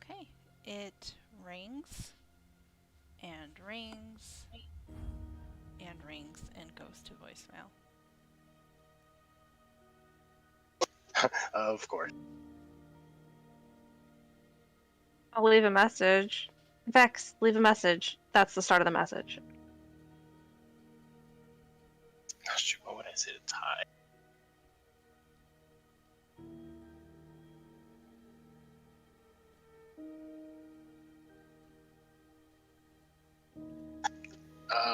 Okay, it rings and rings and rings and goes to voicemail. Of course. I'll leave a message. Vex, leave a message. That's the start of the message. Oh, shoot, what would I say to Ty?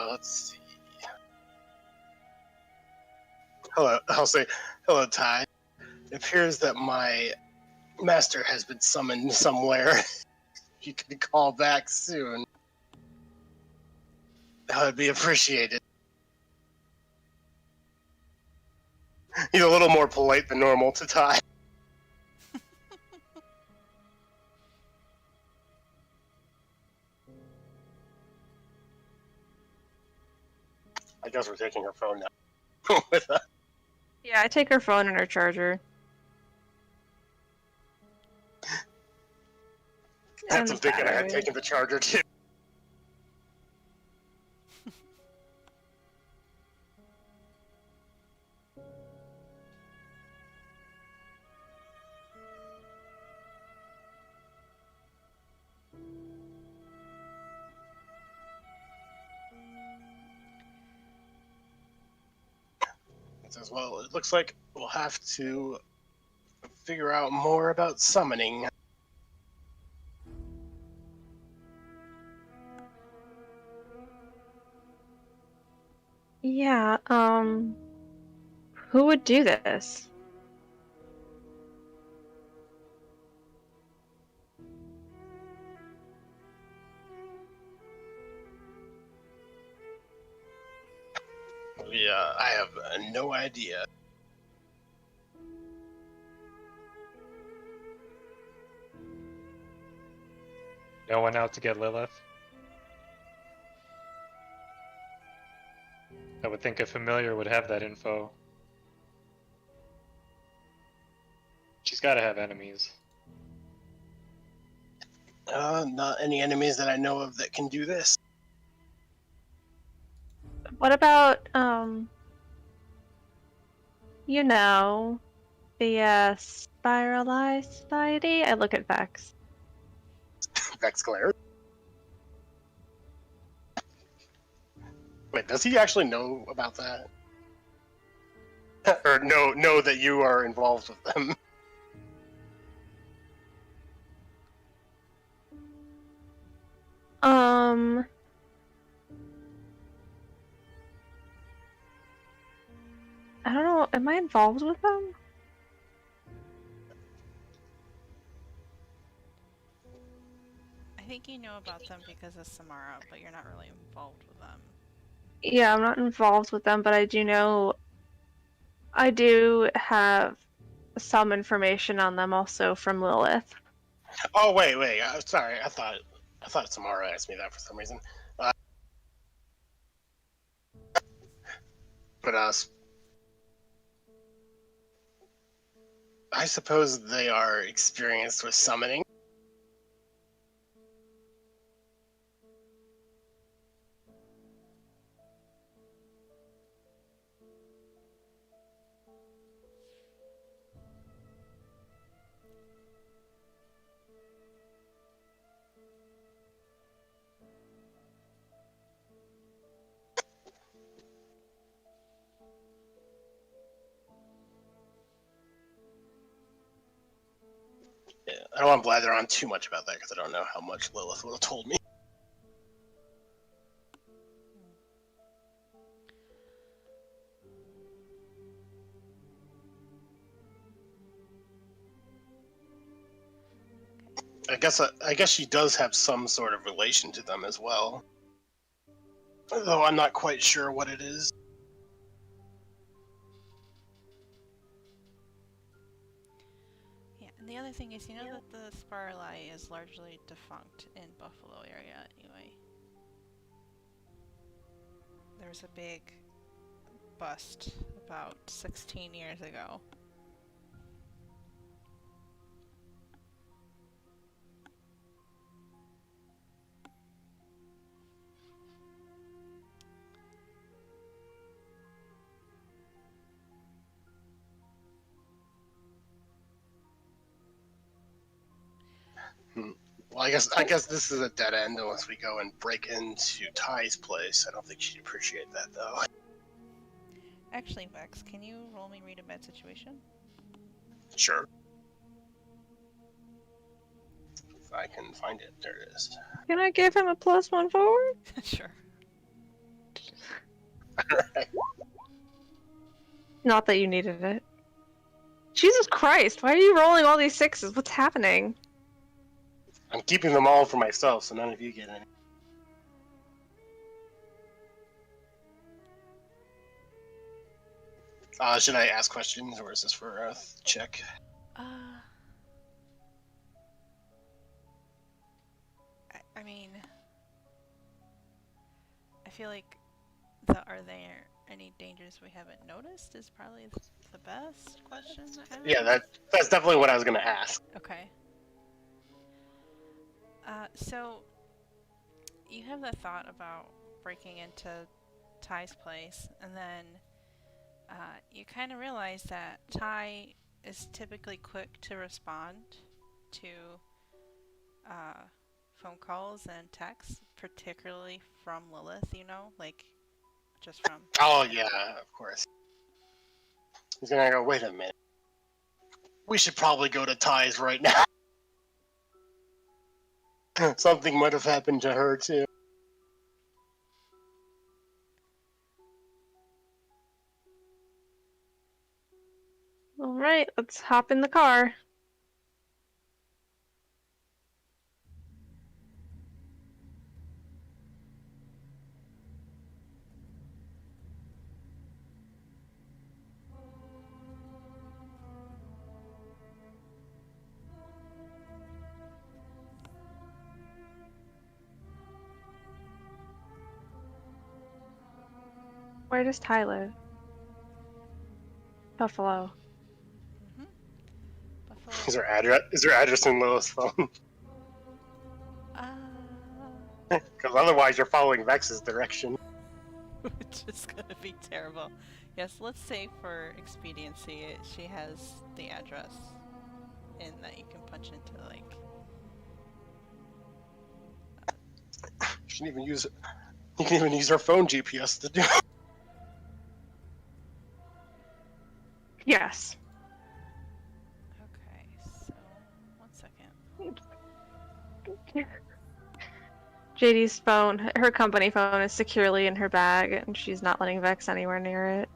Let's see. Hello, I'll say, hello, Ty. It appears that my master has been summoned somewhere. You can call back soon. That would be appreciated. He's a little more polite than normal to Ty. I guess we're taking her phone now. With us. Yeah, I take her phone and her charger. That's And I'm thinking I had battery. taken the charger too. It says, well, it looks like we'll have to figure out more about summoning. Yeah, who would do this? Yeah, I have no idea. No one out to get Lilith? I would think a familiar would have that info. She's gotta have enemies. Not any enemies that I know of that can do this. What about, you know, the Spiralized Society? I look at Vex. Vex glares. Wait, does he actually know about that? Or know that you are involved with them? I don't know. Am I involved with them? I think you know about them because of Samara, but you're not really involved with them. Yeah, I'm not involved with them, but I do know. I do have some information on them also from Lilith. Oh wait. Sorry, I thought Samara asked me that for some reason. But I suppose they are experienced with summoning. Yeah, I don't want to blather on too much about that because I don't know how much Lilith would have told me. I guess she does have some sort of relation to them as well. Though I'm not quite sure what it is. Yeah, and the other thing is, you know that the Spirali is largely defunct in Buffalo area anyway. There was a big bust about 16 years ago. Well, I guess this is a dead end unless we go and break into Ty's place. I don't think she'd appreciate that though. Actually, Vex, can you roll me read a bad situation? Sure. If I can find it, there it is. Can I give him a +1 forward? Sure. Alright. Not that you needed it. Jesus Christ, why are you rolling all these sixes? What's happening? I'm keeping them all for myself, so none of you get any. Should I ask questions, or is this for a check? I mean, I feel like are there any dangers we haven't noticed is probably the best question to ask. Yeah, that's definitely what I was gonna ask. Okay. So you have the thought about breaking into Ty's place, and then you kind of realize that Ty is typically quick to respond to phone calls and texts, particularly from Lilith, you know, like just from... Oh yeah, of course. He's gonna go, wait a minute. We should probably go to Ty's right now. Something might have happened to her too. Alright, let's hop in the car. Where does Ty live? Buffalo. Buffalo. Is there address in Lilith's phone? Because otherwise you're following Vex's direction. Which is gonna be terrible. Yes, let's say for expediency, she has the address in that you can punch into, like. You can even use our phone GPS to do it. Yes. Okay, so 1 second. JD's phone, her company phone, is securely in her bag, and she's not letting Vex anywhere near it.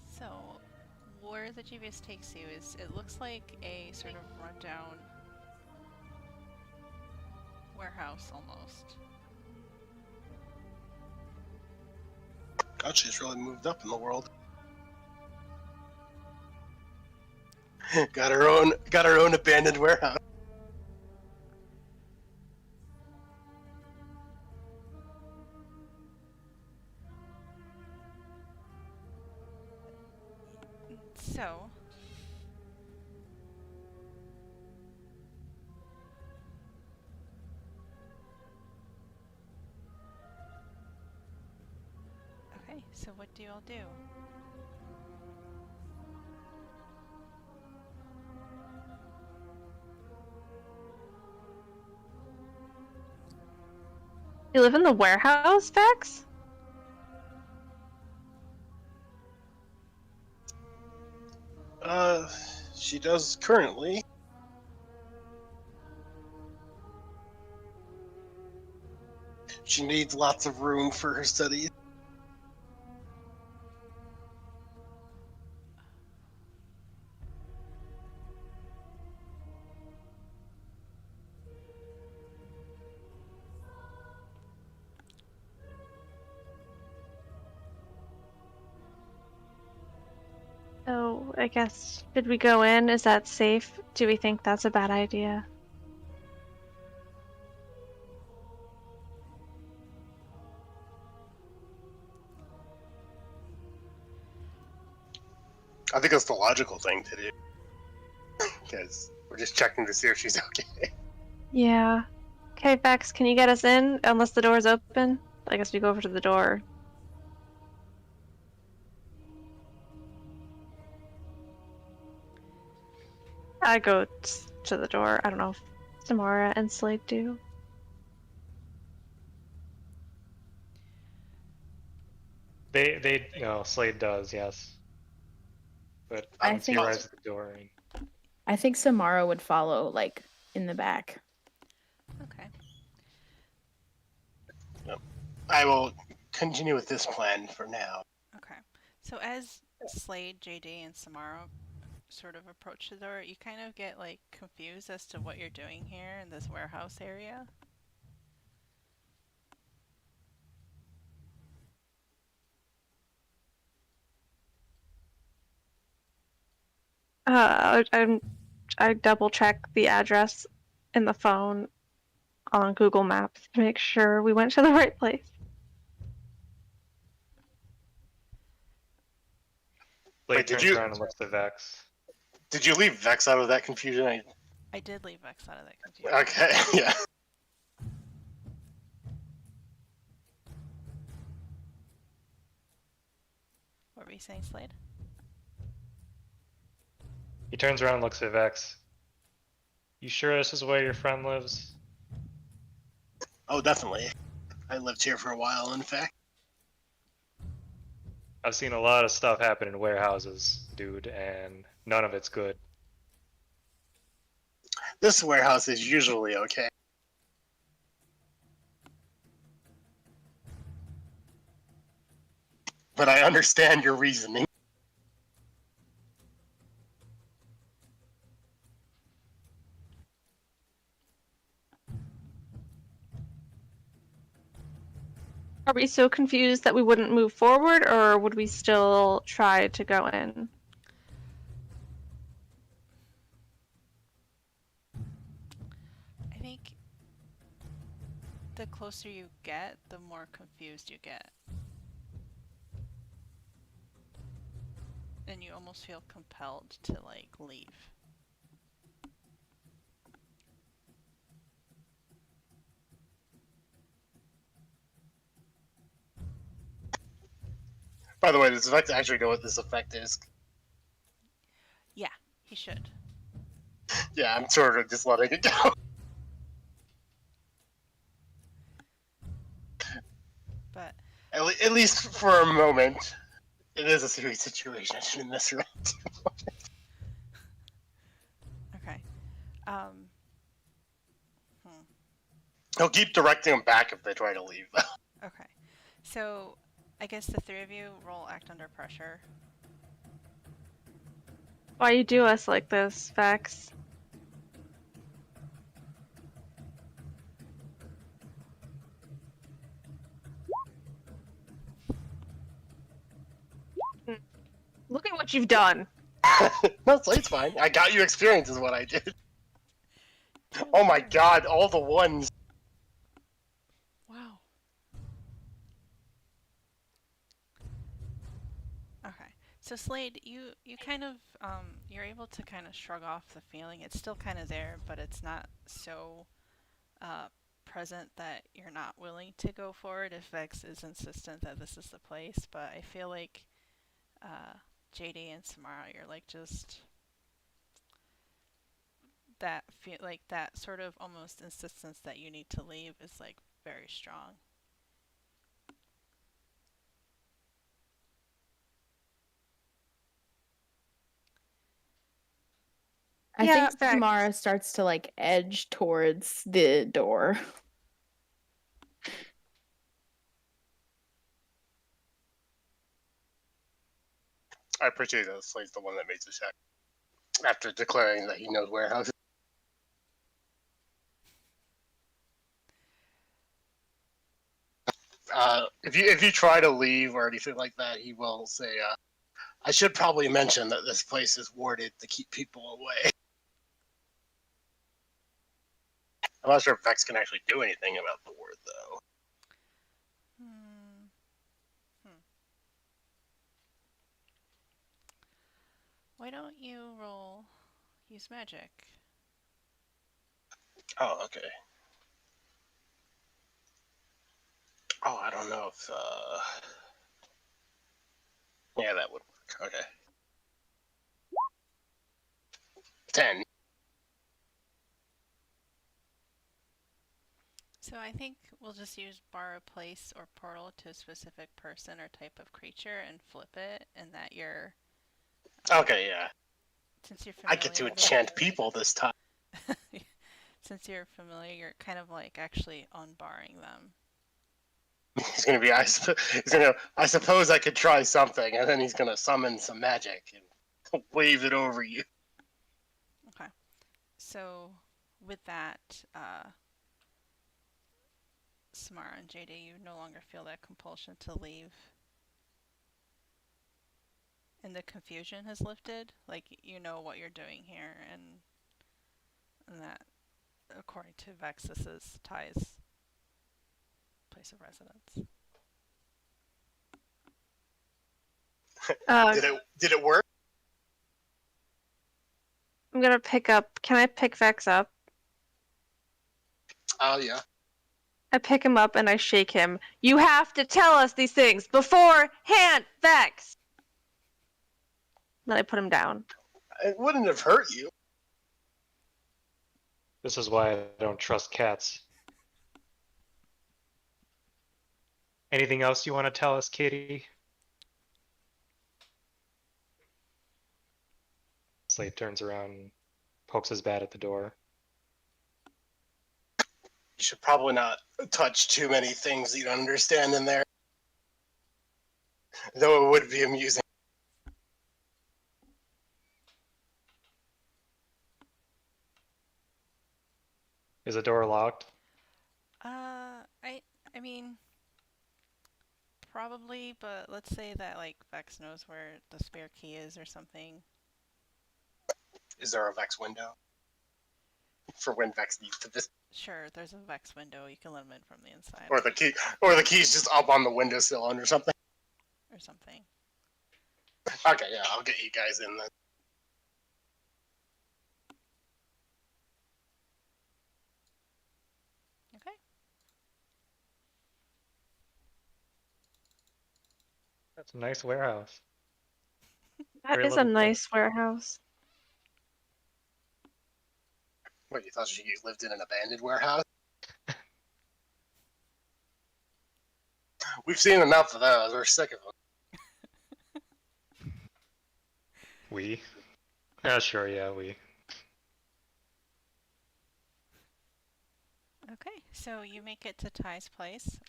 So, where the GPS takes you is, it looks like a sort of rundown warehouse almost. God, she's really moved up in the world. got her own abandoned warehouse. So, okay, so what do you all do? You live in the warehouse, Vex? She does currently. She needs lots of room for her studies. So, I guess, should we go in? Is that safe? Do we think that's a bad idea? I think that's the logical thing to do. Because we're just checking to see if she's okay. Yeah. Okay, Vex, can you get us in? Unless the door's open? I guess we go over to the door. I go to the door. I don't know if Samara and Slade do. They Slade does, yes. But I once he think- arrives at the door, I think Samara would follow, like, in the back. Okay. I will continue with this plan for now. Okay. So as Slade, JD, and Samara sort of approach the door, you kind of get like confused as to what you're doing here in this warehouse area. I double check the address in the phone on Google Maps to make sure we went to the right place. Slade Wait, did turns you- around and looks at Vex. Did you leave Vex out of that confusion? I did leave Vex out of that confusion. Okay, yeah. What were you saying, Slade? He turns around and looks at Vex. You sure this is where your friend lives? Oh, definitely. I lived here for a while, in fact. I've seen a lot of stuff happen in warehouses, dude, and none of it's good. This warehouse is usually okay. But I understand your reasoning. Are we so confused that we wouldn't move forward, or would we still try to go in? I think the closer you get, the more confused you get. And you almost feel compelled to like leave. By the way, does Vex actually know what this effect is? Yeah, he should. Yeah, I'm sort of just letting it go. But At least for a moment. It is a serious situation in this room. okay. Um. Hmm. He'll keep directing them back if they try to leave. Okay. So, I guess the three of you roll act under pressure. Why you do us like this, Vex? Look at what you've done. No, it's fine. I got you experience is what I did. Oh my god, all the ones. Wow. Okay. So Slade, you kind of you're able to kind of shrug off the feeling. It's still kind of there, but it's not so present that you're not willing to go forward if Vex is insistent that this is the place. But I feel like JD and Samara, you're like just that feel like that sort of almost insistence that you need to leave is like very strong. I Yeah, think Vex. Samara starts to like edge towards the door. I appreciate that Slade's the one that makes the check. After declaring that he knows warehouses. If you try to leave or anything like that, he will say, I should probably mention that this place is warded to keep people away. I'm not sure if Vex can actually do anything about the ward, though. Why don't you use magic? Oh, okay. Oh, I don't know if, yeah, that would work. Okay. 10. So I think we'll just use borrow place or portal to a specific person or type of creature and flip it, and that you're Okay, yeah. since you're I get to familiar enchant people this time. since you're familiar, you're kind of like actually unbarring them. He's gonna be, I suppose I could try something, and then he's gonna summon some magic and wave it over you. Okay. So with that, Samara and JD, you no longer feel that compulsion to leave. And the confusion has lifted. Like you know what you're doing here, and that according to Vex, this is Ty's place of residence. Did it work? I'm gonna pick up. Can I pick Vex up? Oh yeah. I pick him up and I shake him. You have to tell us these things beforehand, Vex! Then I put him down. It wouldn't have hurt you. This is why I don't trust cats. Anything else you want to tell us, Katie? Slade turns around, pokes his bat at the door. You should probably not touch too many things you don't understand in there. Though it would be amusing. Is the door locked? I mean, probably, but let's say that like Vex knows where the spare key is or something. Is there a Vex window? For when Vex needs to visit. Sure, there's a Vex window. You can let him in from the inside Or the key's just up on the windowsill or something. or something. Okay, yeah, I'll get you guys in then. Okay. That's a nice warehouse. That Very is a level set. nice warehouse. What, you thought you lived in an abandoned warehouse? We've seen enough of those. We're sick of them. We? Yeah, sure, yeah, we. Okay, so you make it to Ty's place,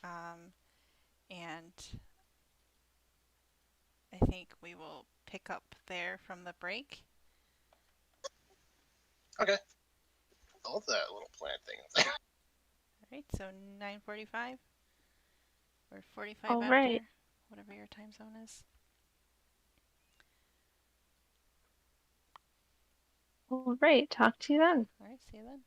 and I think we will pick up there from the break. Okay. I love that little plant thing. All right, so 9:45 or 45 All after, right. whatever your time zone is. All right. Talk to you then. All right, see you then.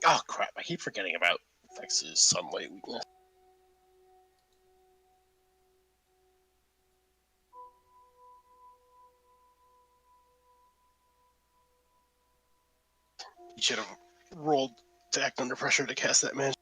Oh crap! I keep forgetting about Vex's sunlight weakness. You should have rolled to act under pressure to cast that man.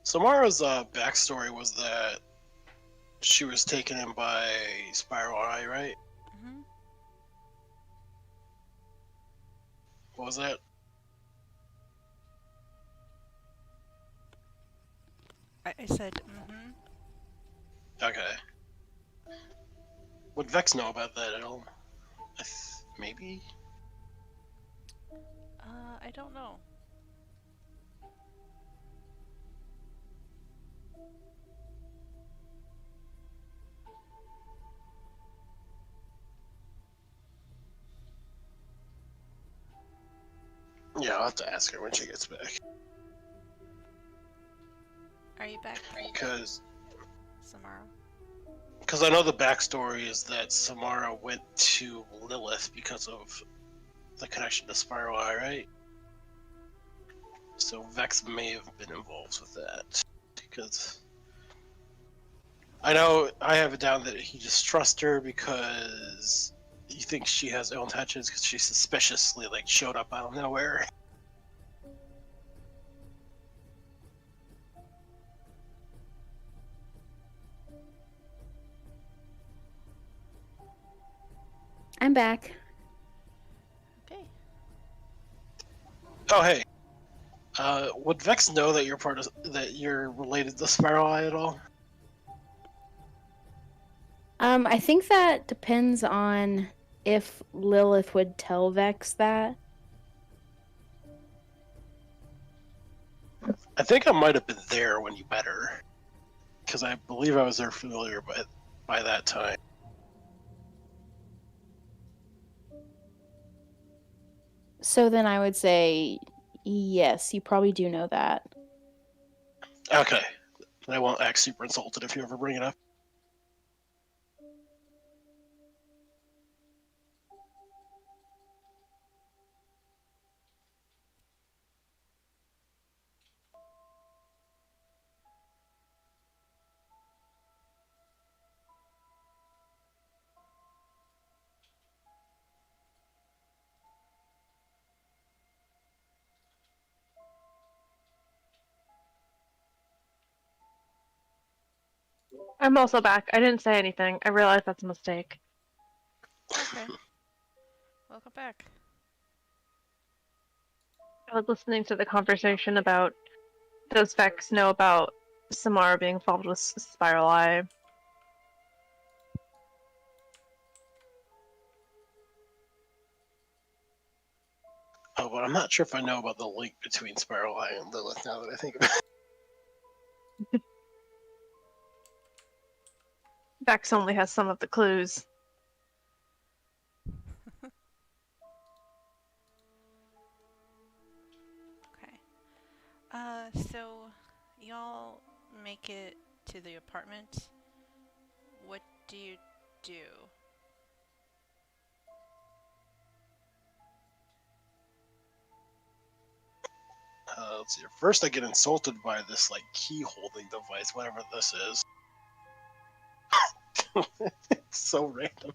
Samara's backstory was that she was taken in by Spiral Eye, right? Hmm. What was that? I said, mm-hmm. Okay. Would Vex know about that at all? Maybe? I don't know. Yeah, I'll have to ask her when she gets back. Are you back, Because Samara? I know the backstory is that Samara went to Lilith because of the connection to Spiral Eye, right? So Vex may have been involved with that. Because I know I have it down that he distrusts her because he thinks she has ill intentions because she suspiciously showed up out of nowhere. I'm back. Okay. Oh hey, would Vex know that you're related to Spiral Eye at all? I think that depends on if Lilith would tell Vex that. I think I might have been there when you met her, because I believe I was there familiar by that time. So then I would say yes, you probably do know that. Okay, I won't act super insulted if you ever bring it up. I'm also back. I didn't say anything. I realized that's a mistake. Okay. Welcome back. I was listening to the conversation about does Vex know about Samara being involved with Spiral Eye? Oh, but I'm not sure if I know about the link between Spiral Eye and Lilith now that I think about it. Vex only has some of the clues. Okay. So y'all make it to the apartment. What do you do? Let's see. First, I get insulted by this like key holding device, whatever this is. It's so random.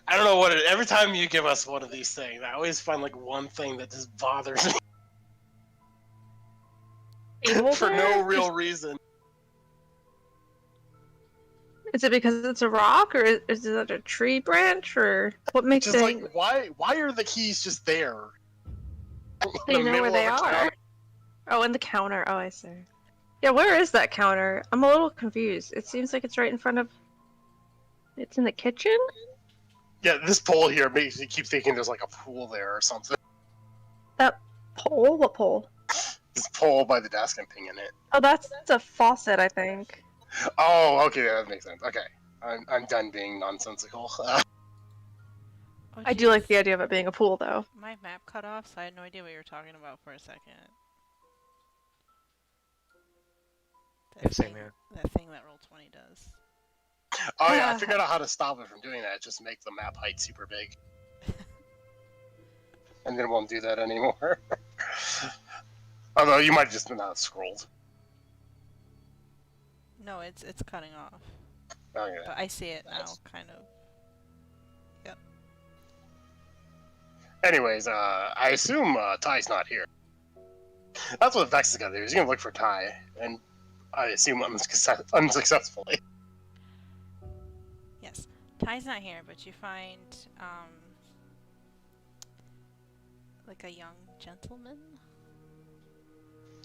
I don't know what it. Every time you give us one of these things, I always find like one thing that just bothers me for no real reason. Is it because it's a rock, or is it a tree branch, or what makes Just it? like why are the keys just there? So In you the know where middle they of a are. counter? Oh, in the counter. Oh, I see. Yeah, where is that counter? I'm a little confused. It seems like it's right in front of. It's in the kitchen. Yeah, this pole here makes me keep thinking there's like a pool there or something. That pole? What pole? This pole by the desk and pinging it. Oh, that's a faucet, I think. Oh, okay, that makes sense. Okay, I'm done being nonsensical. Oh, I do like jeez. the idea of it being a pool, though. My map cut off, so I had no idea what you were talking about for a second. Yeah, same here. That thing that Roll20 does. Oh yeah, I figured out how to stop it from doing that. Just make the map height super big, and then it won't do that anymore. Although you might just not have scrolled. No, it's cutting off. Oh yeah. But I see it now, kind of. Anyways, I assume Ty's not here. That's what Vex is gonna do. He's gonna look for Ty, and I assume unsuccessfully. Yes. Ty's not here, but you find, like a young gentleman?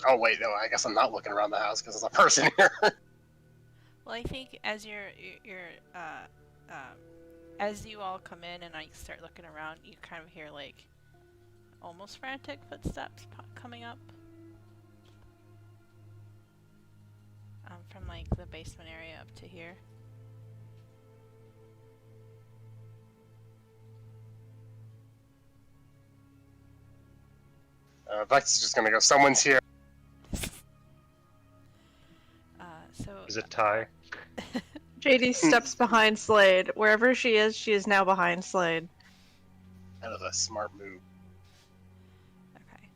Oh wait, no, I guess I'm not looking around the house because there's a person here. Well, I think as as you all come in and I start looking around, you kind of hear like almost frantic footsteps coming up from like the basement area up to here. Vex is just gonna go. Someone's here. So Is it Ty? JD steps behind Slade. Wherever she is now behind Slade. That is a smart move. okay.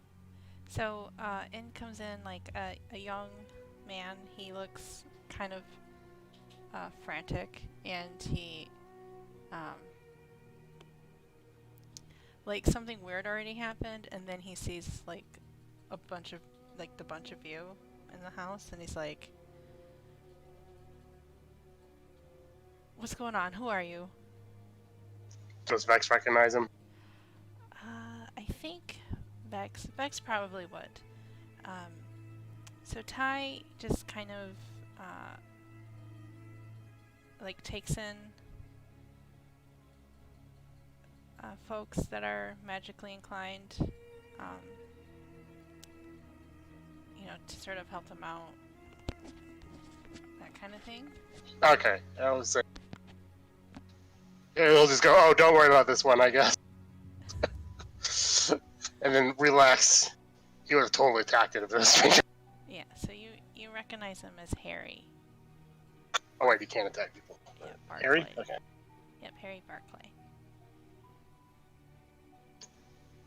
So in comes in like a young man. He looks kind of frantic, and he like something weird already happened, and then he sees like the bunch of you in the house, and he's like, "What's going on? Who are you?" Does Vex recognize him? I think Vex probably would. So Ty just kind of like takes in folks that are magically inclined, to sort of help them out, that kind of thing. Okay, I was saying. He'll just go, oh, don't worry about this one, I guess. And then relax. He would have totally attacked it if it was me. Yeah, so you recognize him as Harry. Oh, wait, he can't attack people. Yeah, Harry? Barclay. Okay. Yep, Harry Barclay.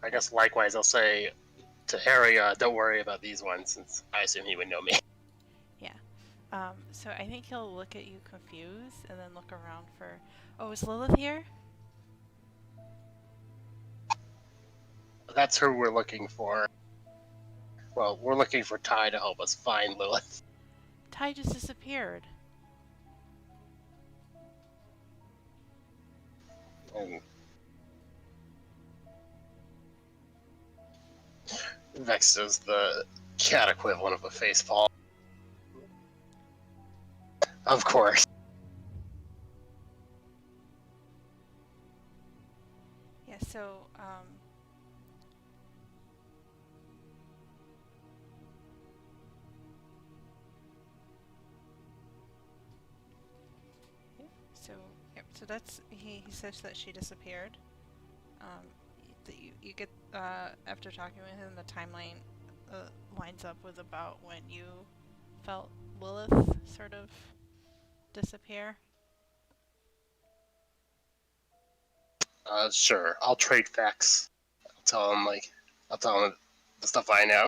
I guess likewise I'll say to Harry, don't worry about these ones, since I assume he would know me. So I think he'll look at you confused and then look around for, oh, is Lilith here? That's who we're looking for. Well, we're looking for Ty to help us find Lilith. Ty just disappeared. And Vex is the cat equivalent of a facepalm. Of course. Yeah, so, So, yep, so that's, he says that she disappeared. That you get, after talking with him, the timeline lines up with about when you felt Lilith sort of disappear. Sure. I'll trade Vex. I'll tell him the stuff I know.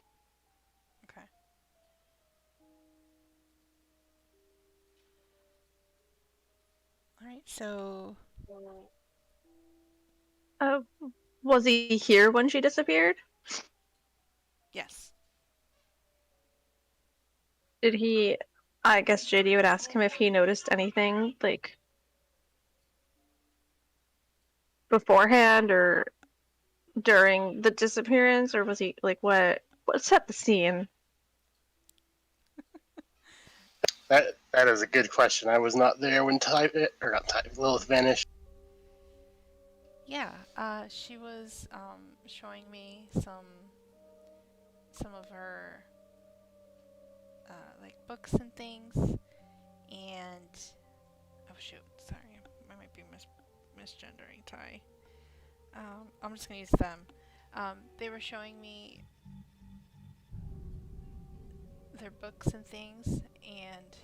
Okay. Alright, so Was he here when she disappeared? yes. Did he? I guess JD would ask him if he noticed anything like beforehand or during the disappearance, or was he like what set the scene? That is a good question. I was not there when Lilith vanished. Yeah, she was showing me some of her like books and things, and oh shoot, sorry, I might be misgendering Ty. I'm just gonna use them. They were showing me their books and things, and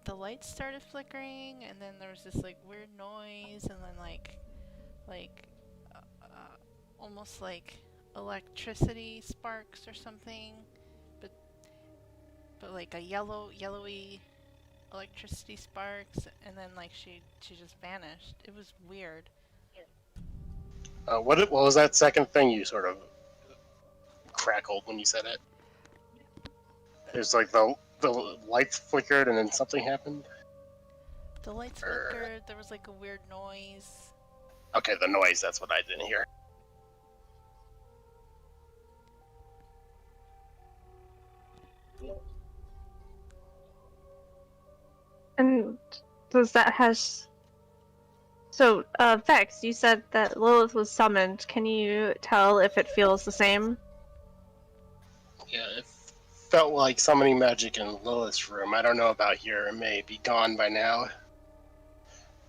the lights started flickering, and then there was this like weird noise, and then like almost like electricity sparks or something, but like a yellowy electricity sparks, and then like she just vanished. It was weird. What was that second thing you sort of crackled when you said it? There's like the lights flickered and then something happened? The lights flickered, there was like a weird noise. Okay, the noise, that's what I didn't hear. And does that has so Vex, you said that Lilith was summoned. Can you tell if it feels the same? Yeah, it felt like summoning magic in Lilith's room. I don't know about here. It may be gone by now.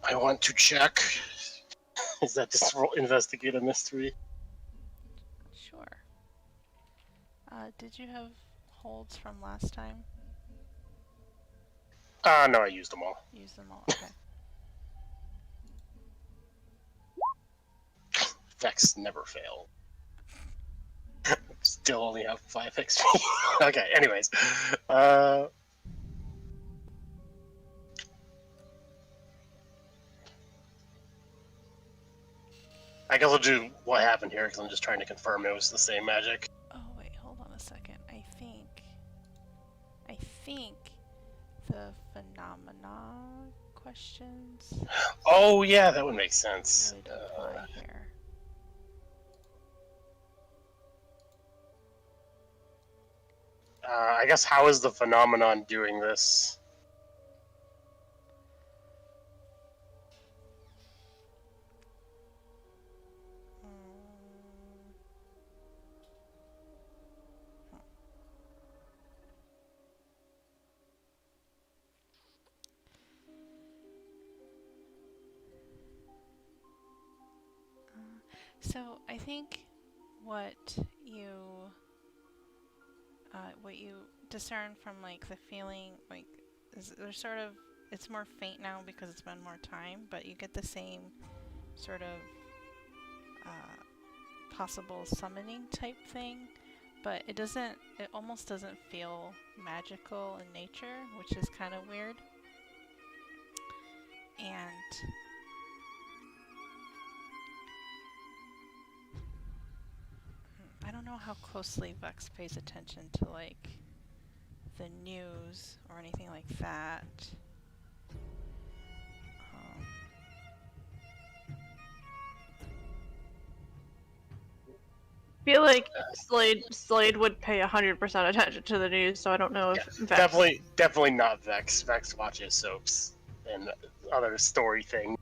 I want to check. Is that just investigate a mystery? Sure. Did you have holds from last time? No, I used them all. Use them all. Okay. Vex never fail. Still only have 5 XP. Okay, anyways. I guess I'll do what happened here because I'm just trying to confirm it was the same magic. Oh wait, hold on a second. I think the phenomena questions Oh yeah, that would make sense. would apply here. I guess how is the phenomenon doing this? So I think what you discern from like the feeling like is there's sort of it's more faint now because it's been more time, but you get the same sort of possible summoning type thing, but it almost doesn't feel magical in nature, which is kind of weird. And I don't know how closely Vex pays attention to like the news or anything like that. Um, I feel like Slade would pay 100% attention to the news, so I don't know if Yeah, Vex. definitely not Vex. Vex watches soaps and other story things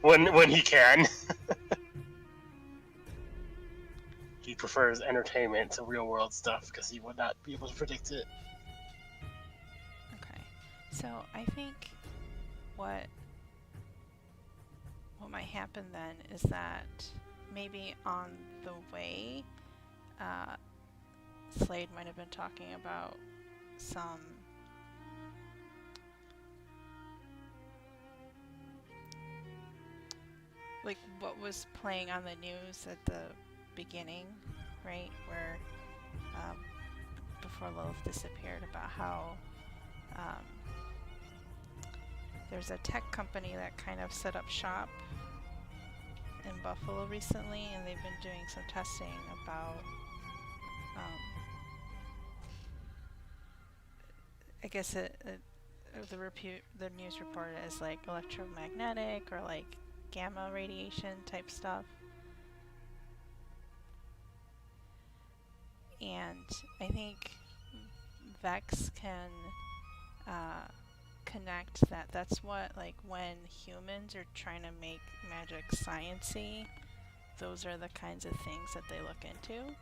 when he can. He prefers entertainment to real world stuff because he would not be able to predict it. okay, so I think what might happen then is that maybe on the way, Slade might have been talking about some like what was playing on the news at the beginning, right? Where before Lilith disappeared, about how there's a tech company that kind of set up shop in Buffalo recently, and they've been doing some testing about I guess the news report is like electromagnetic or like gamma radiation type stuff. And I think Vex can connect that. That's what, like, when humans are trying to make magic science-y, those are the kinds of things that they look into.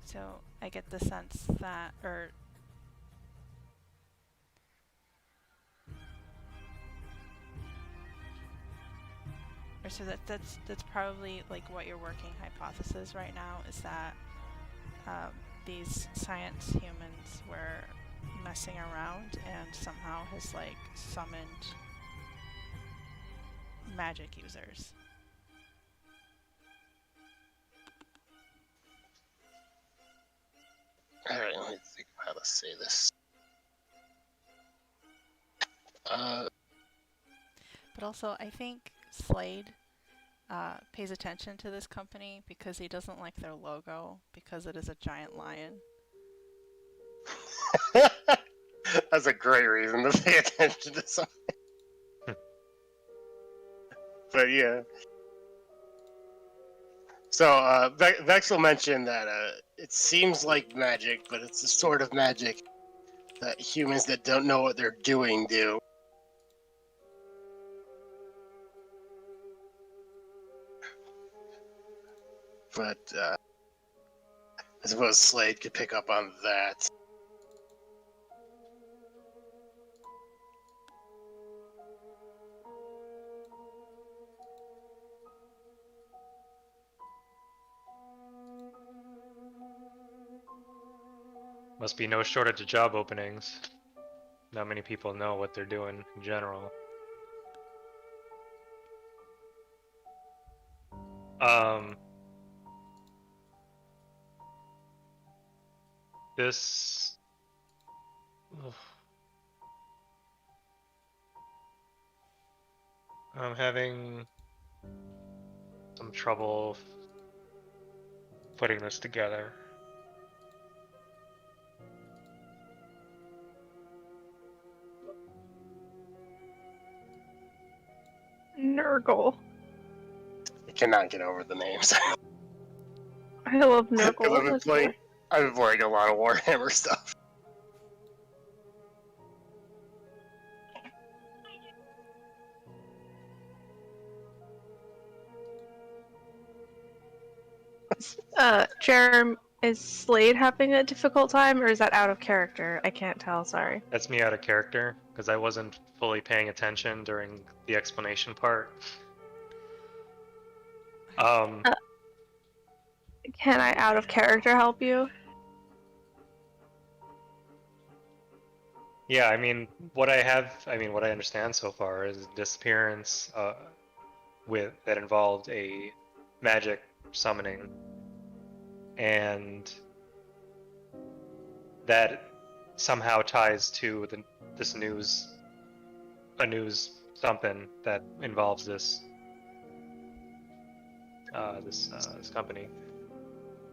So I get the sense that, so that's probably like what your working hypothesis right now is, that these science humans were messing around and somehow has like summoned magic users. Alright, let me think of how to say this. But also, I think Slade pays attention to this company because he doesn't like their logo because it is a giant lion. That's a great reason to pay attention to something. But yeah. So, Vex will mention that it seems like magic, but it's the sort of magic that humans that don't know what they're doing do. But I suppose Slade could pick up on that. Must be no shortage of job openings. Not many people know what they're doing in general. This... Ugh. I'm having some trouble putting this together. Nurgle. I cannot get over the names. I love I've been Nurgle. playing. I've been playing a lot of Warhammer stuff. Jerem, is Slade having a difficult time, or is that out of character? I can't tell, sorry. That's me out of character, because I wasn't fully paying attention during the explanation part. Can I out of character help you? Yeah, I mean, what I understand so far is disappearance that involved a magic summoning, and that somehow ties to this news, a news something that involves this this company.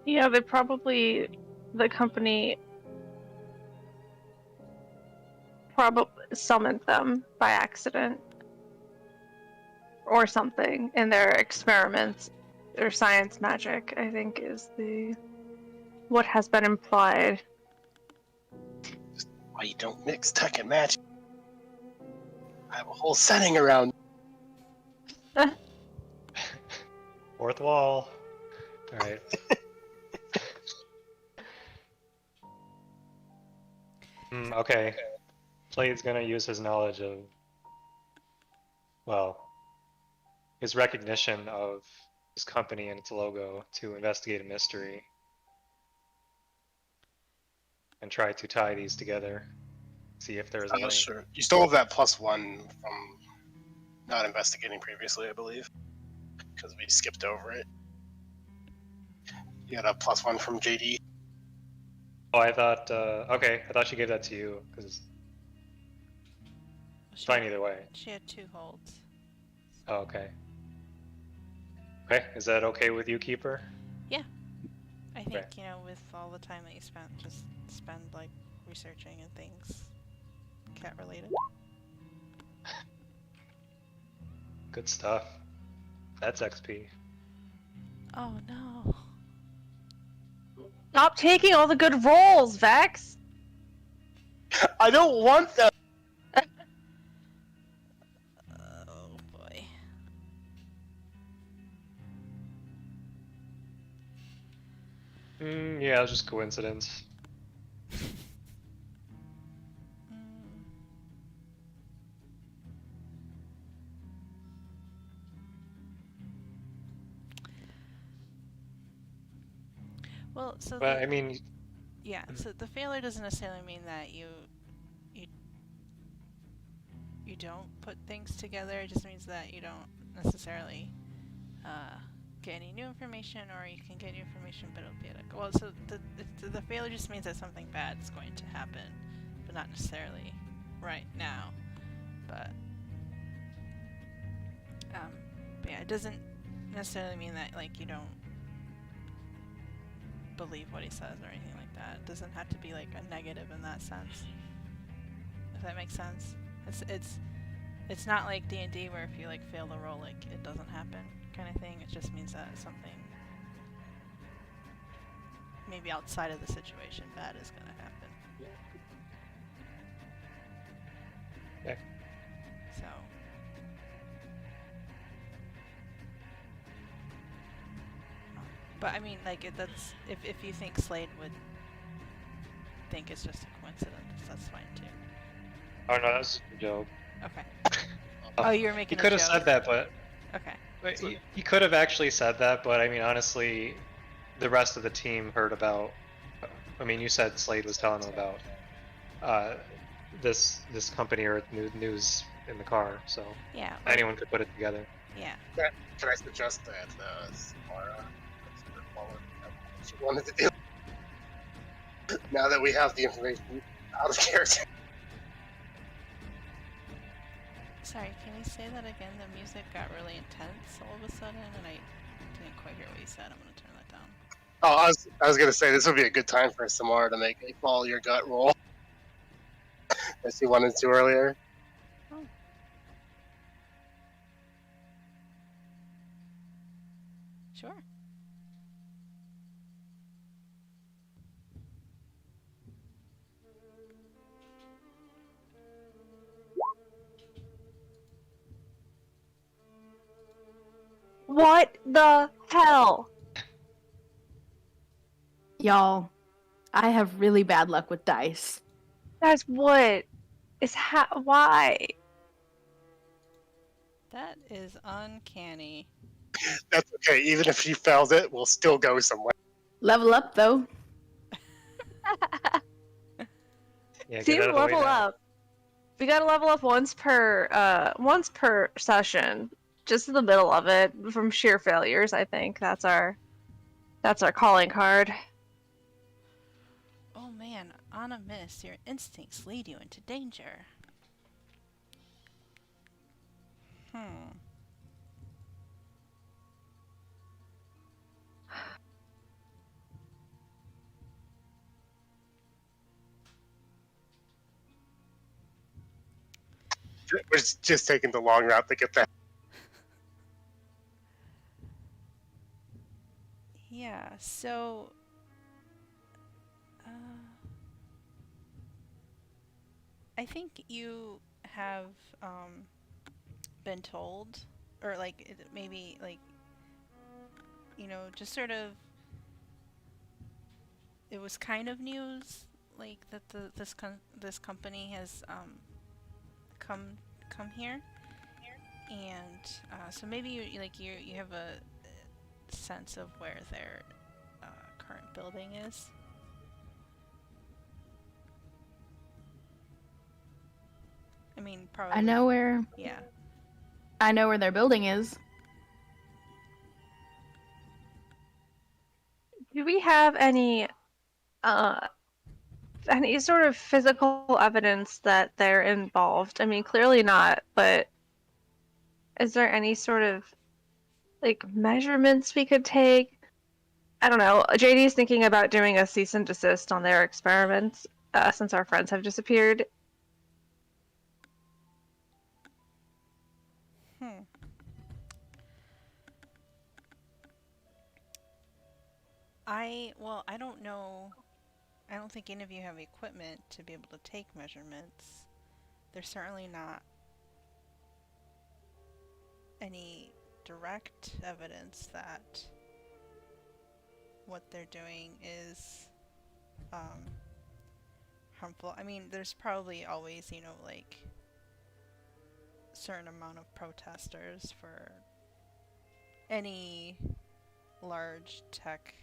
Yeah, they probably the company probably summoned them by accident or something in their experiments or science magic, I think is what has been implied. Why you don't mix tech and magic? I have a whole setting around. Fourth wall. All right. Okay. Slade's gonna use his knowledge of, well, his recognition of his company and its logo to investigate a mystery and try to tie these together. See if there's a link. Sure. You still have that +1 from not investigating previously, I believe, because we skipped over it. You had a +1 from JD. Oh, I thought. Okay, I thought she gave that to you because it's fine either way. She had 2 holds. Oh, okay. Okay, is that okay with you, Keeper? I think, Okay. you know, with all the time that you spent, just spend, like, researching and things cat related. Good stuff. That's XP. Oh no. Stop taking all the good rolls, Vex! I don't want that. Oh boy. Yeah, it was just coincidence. Mm. Well, so But I mean, yeah, so the failure doesn't necessarily mean that you don't put things together. It just means that you don't necessarily get any new information, or you can get new information, but it'll be like, well, so the failure just means that something bad is going to happen, but not necessarily right now. But yeah, it doesn't necessarily mean that like you don't believe what he says or anything like that. It doesn't have to be like a negative in that sense. If that makes sense. It's not like D&D where if you like fail the roll, like it doesn't happen kind of thing. It just means that something maybe outside of the situation bad is gonna happen. Okay. So but I mean, like that's if you think Slade would think it's just a coincidence, that's fine too. oh no, that's a joke. Okay. Oh, you were He making. could a have joke. said that, but Okay. he could have actually said that. But I mean, honestly, the rest of the team heard about. I mean, you said Slade was telling them about this company or news in the car, so Yeah. Like, anyone could put it together. yeah. Can I suggest that Samara she wanted to do? Now that we have the information out of character. Sorry, can you say that again? The music got really intense all of a sudden, and I didn't quite hear what you said. I'm gonna turn that down. Oh, I was gonna say this would be a good time for Samara to make a follow your gut roll, as she wanted to earlier. Sure. What the hell? Y'all, I have really bad luck with dice. Guys, what is why? That is uncanny. That's okay. Even if she fails it, we'll still go somewhere. Level up though. Yeah, Team get out of the way level now. up. We gotta level up once per session. Just in the middle of it, from sheer failures, I think. That's our calling card. Oh man, on a miss, your instincts lead you into danger. We're just taking the long route to get there. Yeah, so I think you have been told, or like maybe like, just sort of, it was kind of news like that this company has come here, and so maybe you have a sense of where their current building is. I mean, probably. I know where Yeah. their building is. Do we have any sort of physical evidence that they're involved? I mean, clearly not, but is there any sort of like measurements we could take? I don't know. JD's thinking about doing a cease and desist on their experiments since our friends have disappeared. I don't know. I don't think any of you have equipment to be able to take measurements. There's certainly not any direct evidence that what they're doing is harmful. I mean, there's probably always, like certain amount of protesters for any large tech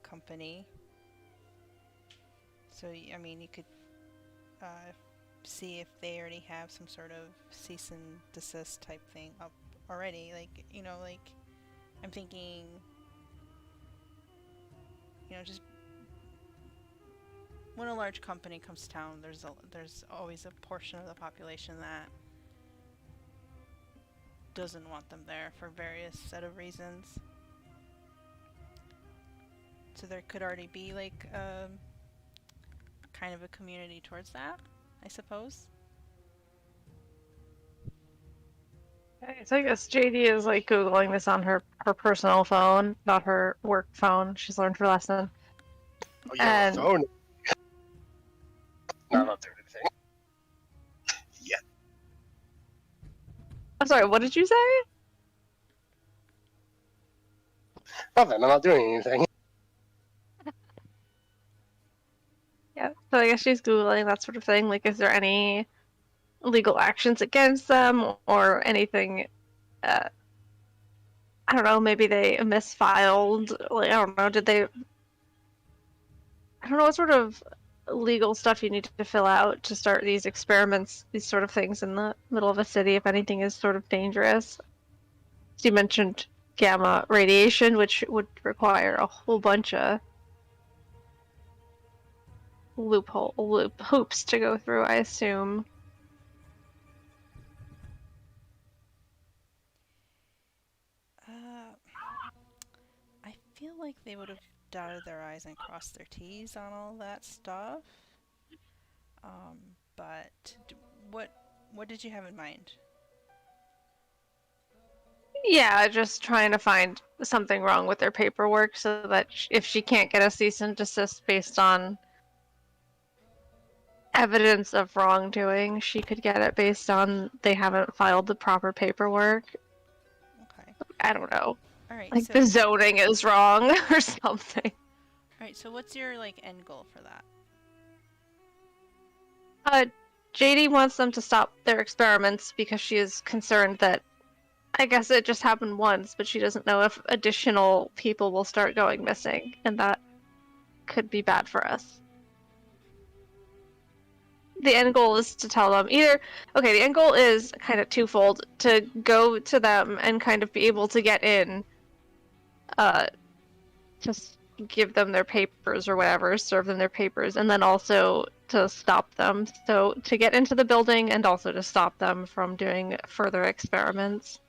company. So, I mean, you could see if they already have some sort of cease and desist type thing up already. Like, I'm thinking, just when a large company comes to town, there's always a portion of the population that doesn't want them there for various set of reasons. So there could already be like kind of a community towards that, I suppose. Okay, so I guess JD is like Googling this on her personal phone, not her work phone. She's learned her lesson. Oh, yeah, And- phone. No, I'm not doing anything. Yeah. I'm sorry, what did you say? Nothing. I'm not doing anything. Yeah, so I guess she's Googling that sort of thing. Like, is there any legal actions against them or anything? I don't know, maybe they misfiled. Like, I don't know, did they. I don't know what sort of legal stuff you need to fill out to start these experiments, these sort of things in the middle of a city if anything is sort of dangerous. So you mentioned gamma radiation, which would require a whole bunch of hoops to go through, I assume. I feel like they would have dotted their I's and crossed their T's on all that stuff. But what did you have in mind? Yeah, just trying to find something wrong with their paperwork so that if she can't get a cease and desist based on evidence of wrongdoing, she could get it based on they haven't filed the proper paperwork. Okay. I don't know. All right. Like So, the zoning is wrong or something. all right. So what's your end goal for that? JD wants them to stop their experiments because she is concerned that I guess it just happened once, but she doesn't know if additional people will start going missing, and that could be bad for us. The end goal is to tell them the end goal is kind of twofold, to go to them and kind of be able to get in, just give them their papers or whatever, serve them their papers, and then also to stop them. So to get into the building and also to stop them from doing further experiments.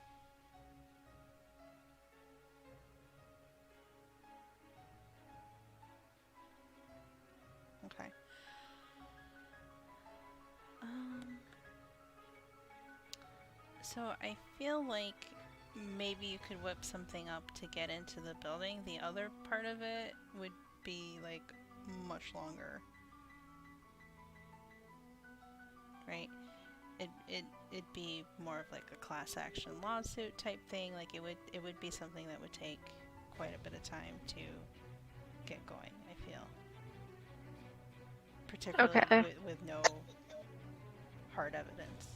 Okay. So I feel like maybe you could whip something up to get into the building. The other part of it would be like much longer. Right? It'd be more of like a class action lawsuit type thing. Like it would be something that would take quite a bit of time to get going, I feel. Particularly Okay. with no hard evidence.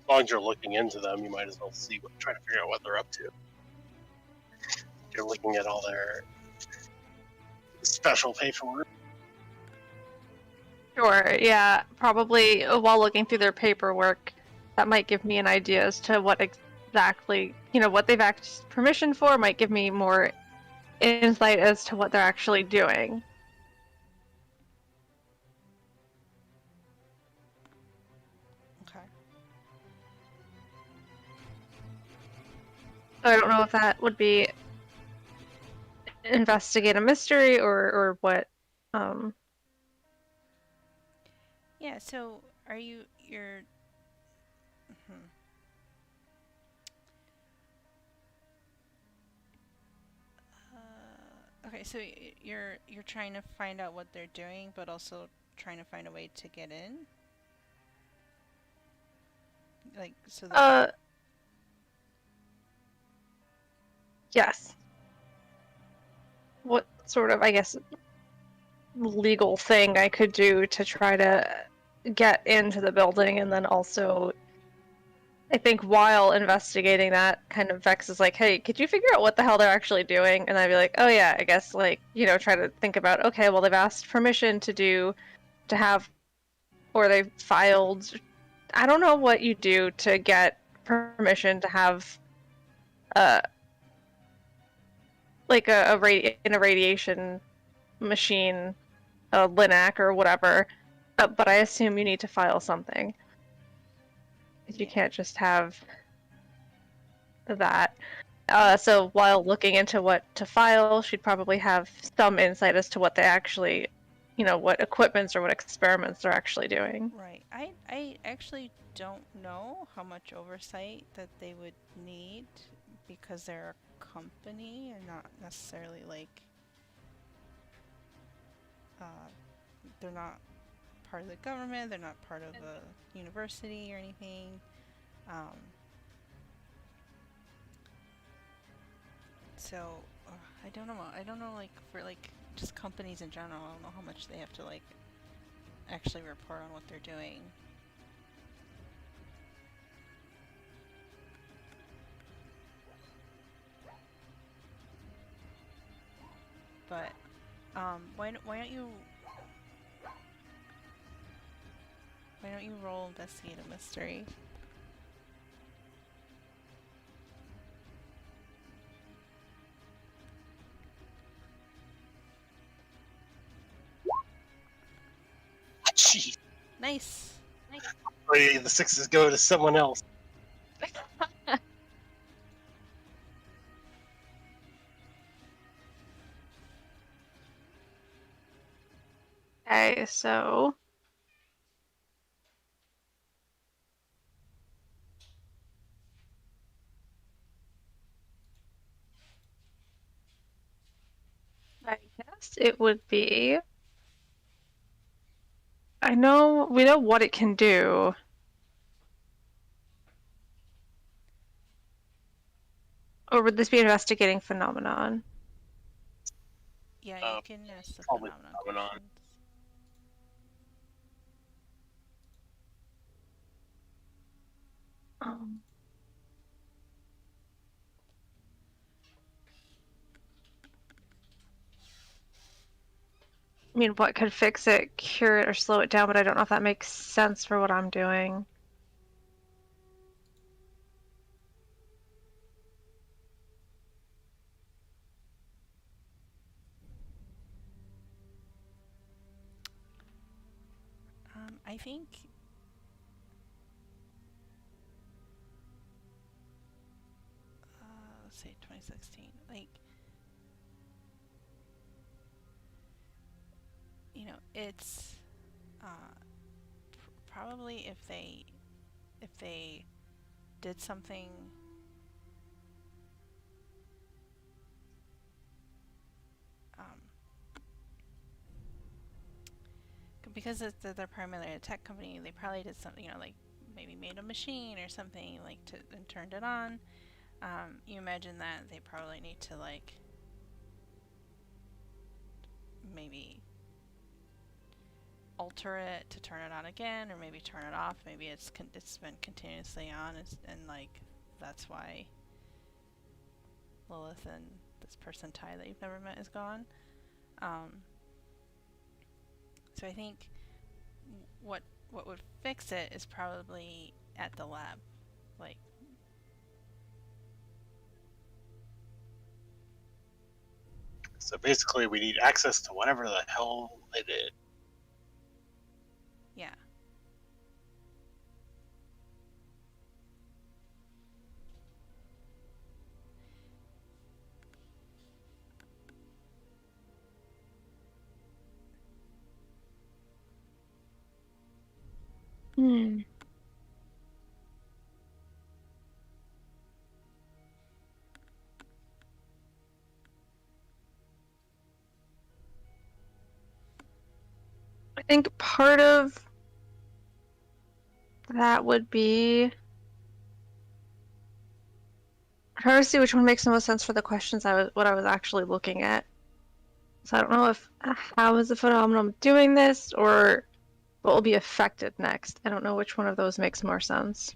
As long as you're looking into them, you might as well try to figure out what they're up to. You're looking at all their special paperwork. Sure, yeah. Probably while looking through their paperwork, that might give me an idea as to what exactly, what they've asked permission for, might give me more insight as to what they're actually doing. Okay. So I don't know if that would be investigate a mystery or what. Yeah, so you're okay, so you're trying to find out what they're doing, but also trying to find a way to get in? Like, so that Yes. What sort of, I guess, legal thing I could do to try to get into the building, and then also I think while investigating that, kind of Vex is like, hey, could you figure out what the hell they're actually doing? And I'd be like, oh yeah, I guess, like, try to think about, okay, well, they've asked permission to have, or they've filed, I don't know what you do to get permission to have, like in a radiation machine, a LINAC or whatever, but I assume you need to file something. You can't just have that. So while looking into what to file, she'd probably have some insight as to what they actually, what equipments or what experiments they're actually doing. right. I actually don't know how much oversight that they would need because they're a company and not necessarily like they're not part of the government, they're not part of a university or anything. So I don't know. I don't know, like for like just companies in general. I don't know how much they have to like actually report on what they're doing. But why don't you roll investigate a mystery? Jeez. Nice. The 6s go to someone else. Okay, so I guess it would be. We know what it can do. Or would this be investigating phenomenon? Yeah, you can ask the probably phenomenon phenomenon. questions. I mean, what could fix it, cure it, or slow it down, but I don't know if that makes sense for what I'm doing. think let's say 2016. Like, you know, it's probably if they did something because they're primarily a tech company, they probably did something, you know, like maybe made a machine or something like and turned it on. You imagine that they probably need to like maybe alter it to turn it on again, or maybe turn it off. Maybe it's been continuously on, and like that's why Lilith and this person Ty that you've never met is gone. So I think what would fix it is probably at the lab, like. So basically, we need access to whatever the hell they did. Yeah. Hmm. I think part of that would be I'm trying to see which one makes the most sense for the questions what I was actually looking at. So I don't know if how is the phenomenon doing this or what will be affected next. I don't know which one of those makes more sense.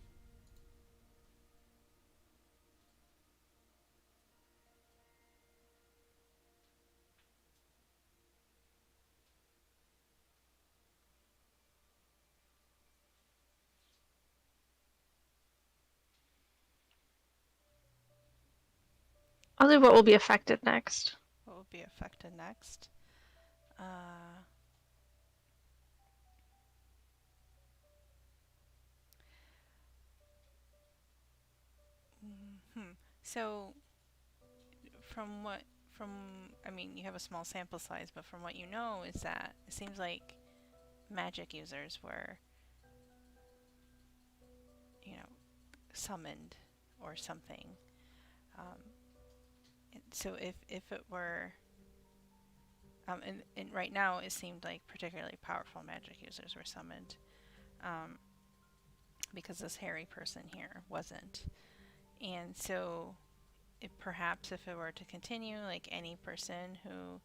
I'll do what will be affected next. What would be affected next? So, I mean, you have a small sample size, but from what you know, is that it seems like magic users were, you know, summoned or something. So if it were, and right now it seemed like particularly powerful magic users were summoned, because this hairy person here wasn't. And so, perhaps if it were to continue, like any person who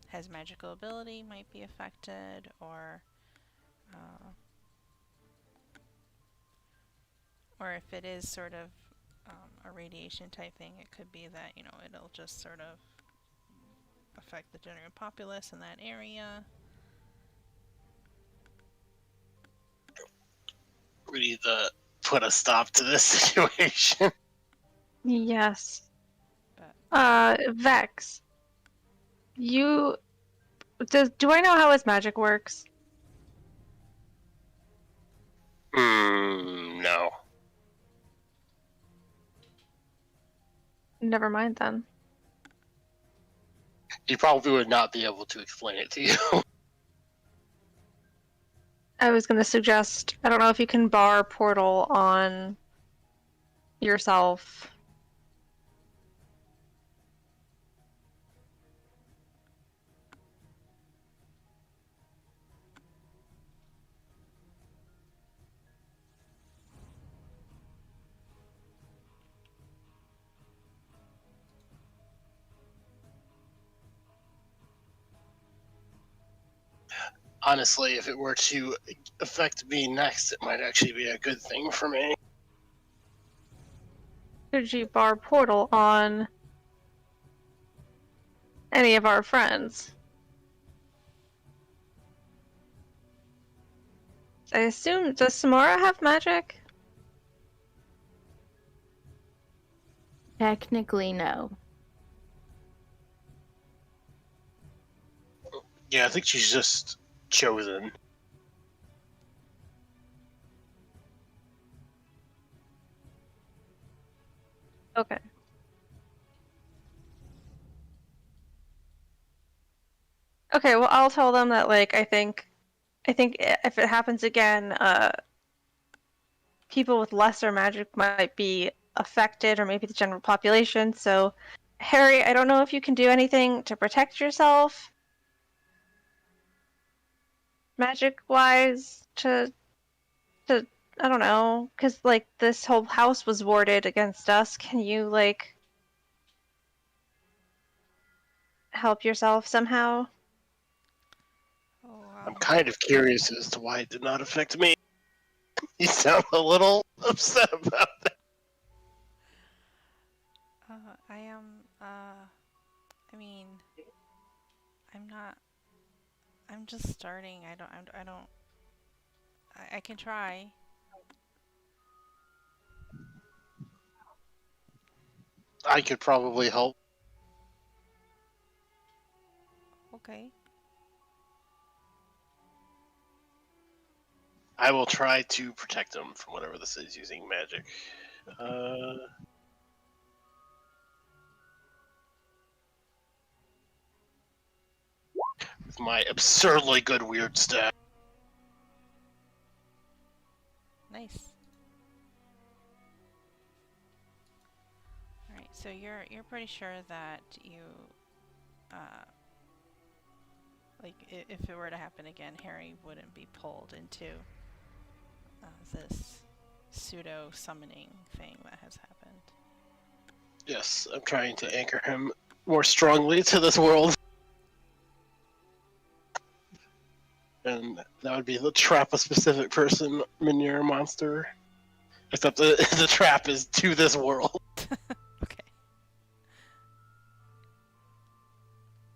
has magical ability might be affected, or if it is sort of a radiation type thing, it could be that, you know, it'll just sort of affect the general populace in that area. We need to put a stop to this situation. Yes. But Vex. Do I know how his magic works? No. Never mind then. He probably would not be able to explain it to you. I was going to suggest, I don't know if you can bar portal on yourself. Honestly, if it were to affect me next, it might actually be a good thing for me. Could you bar portal on any of our friends? I assume, does Samara have magic? Technically, no. Yeah, I think she's just chosen. Okay. Okay, well, I'll tell them that, like, I think if it happens again, people with lesser magic might be affected, or maybe the general population. So, Harry, I don't know if you can do anything to protect yourself, magic-wise, to I don't know, because like this whole house was warded against us. Can you like help yourself somehow? Oh, I'm kind of curious as to why it did not affect me. You sound a little upset about that. I am, I mean, I'm not, I'm just starting. I can try. I could probably help. Okay. I will try to protect him from whatever this is using magic. With my absurdly good weird stat. Nice. Alright, so you're pretty sure that you, like, if it were to happen again, Harry wouldn't be pulled into this pseudo summoning thing that has happened. Yes, I'm trying to anchor him more strongly to this world. And that would be to trap a specific person, Minier monster. Except the trap is to this world. Okay.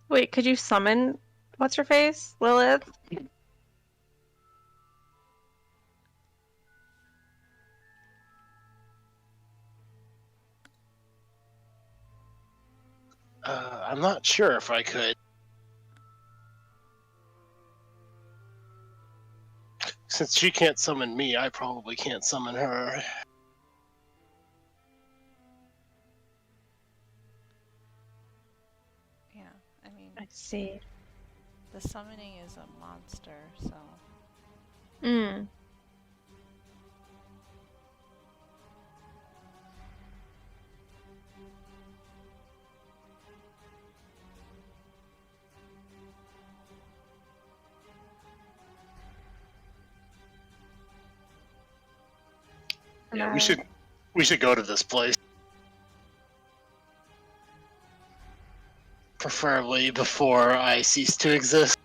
Wait, could you summon what's her face? Lilith? I'm not sure if I could. Since she can't summon me, I probably can't summon her. Yeah, I mean, I see. the summoning is a monster, so. Hmm. Yeah, we should go to this place. Preferably before I cease to exist.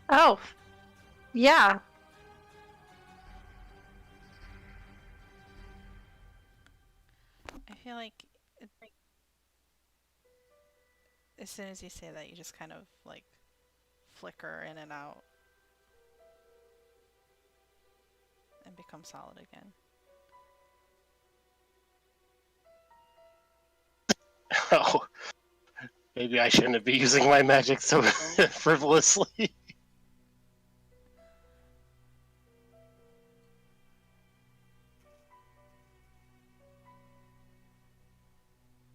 Oh, yeah. I feel like as soon as you say that, you just kind of like flicker in and out and become solid again. Oh, maybe I shouldn't be using my magic so frivolously.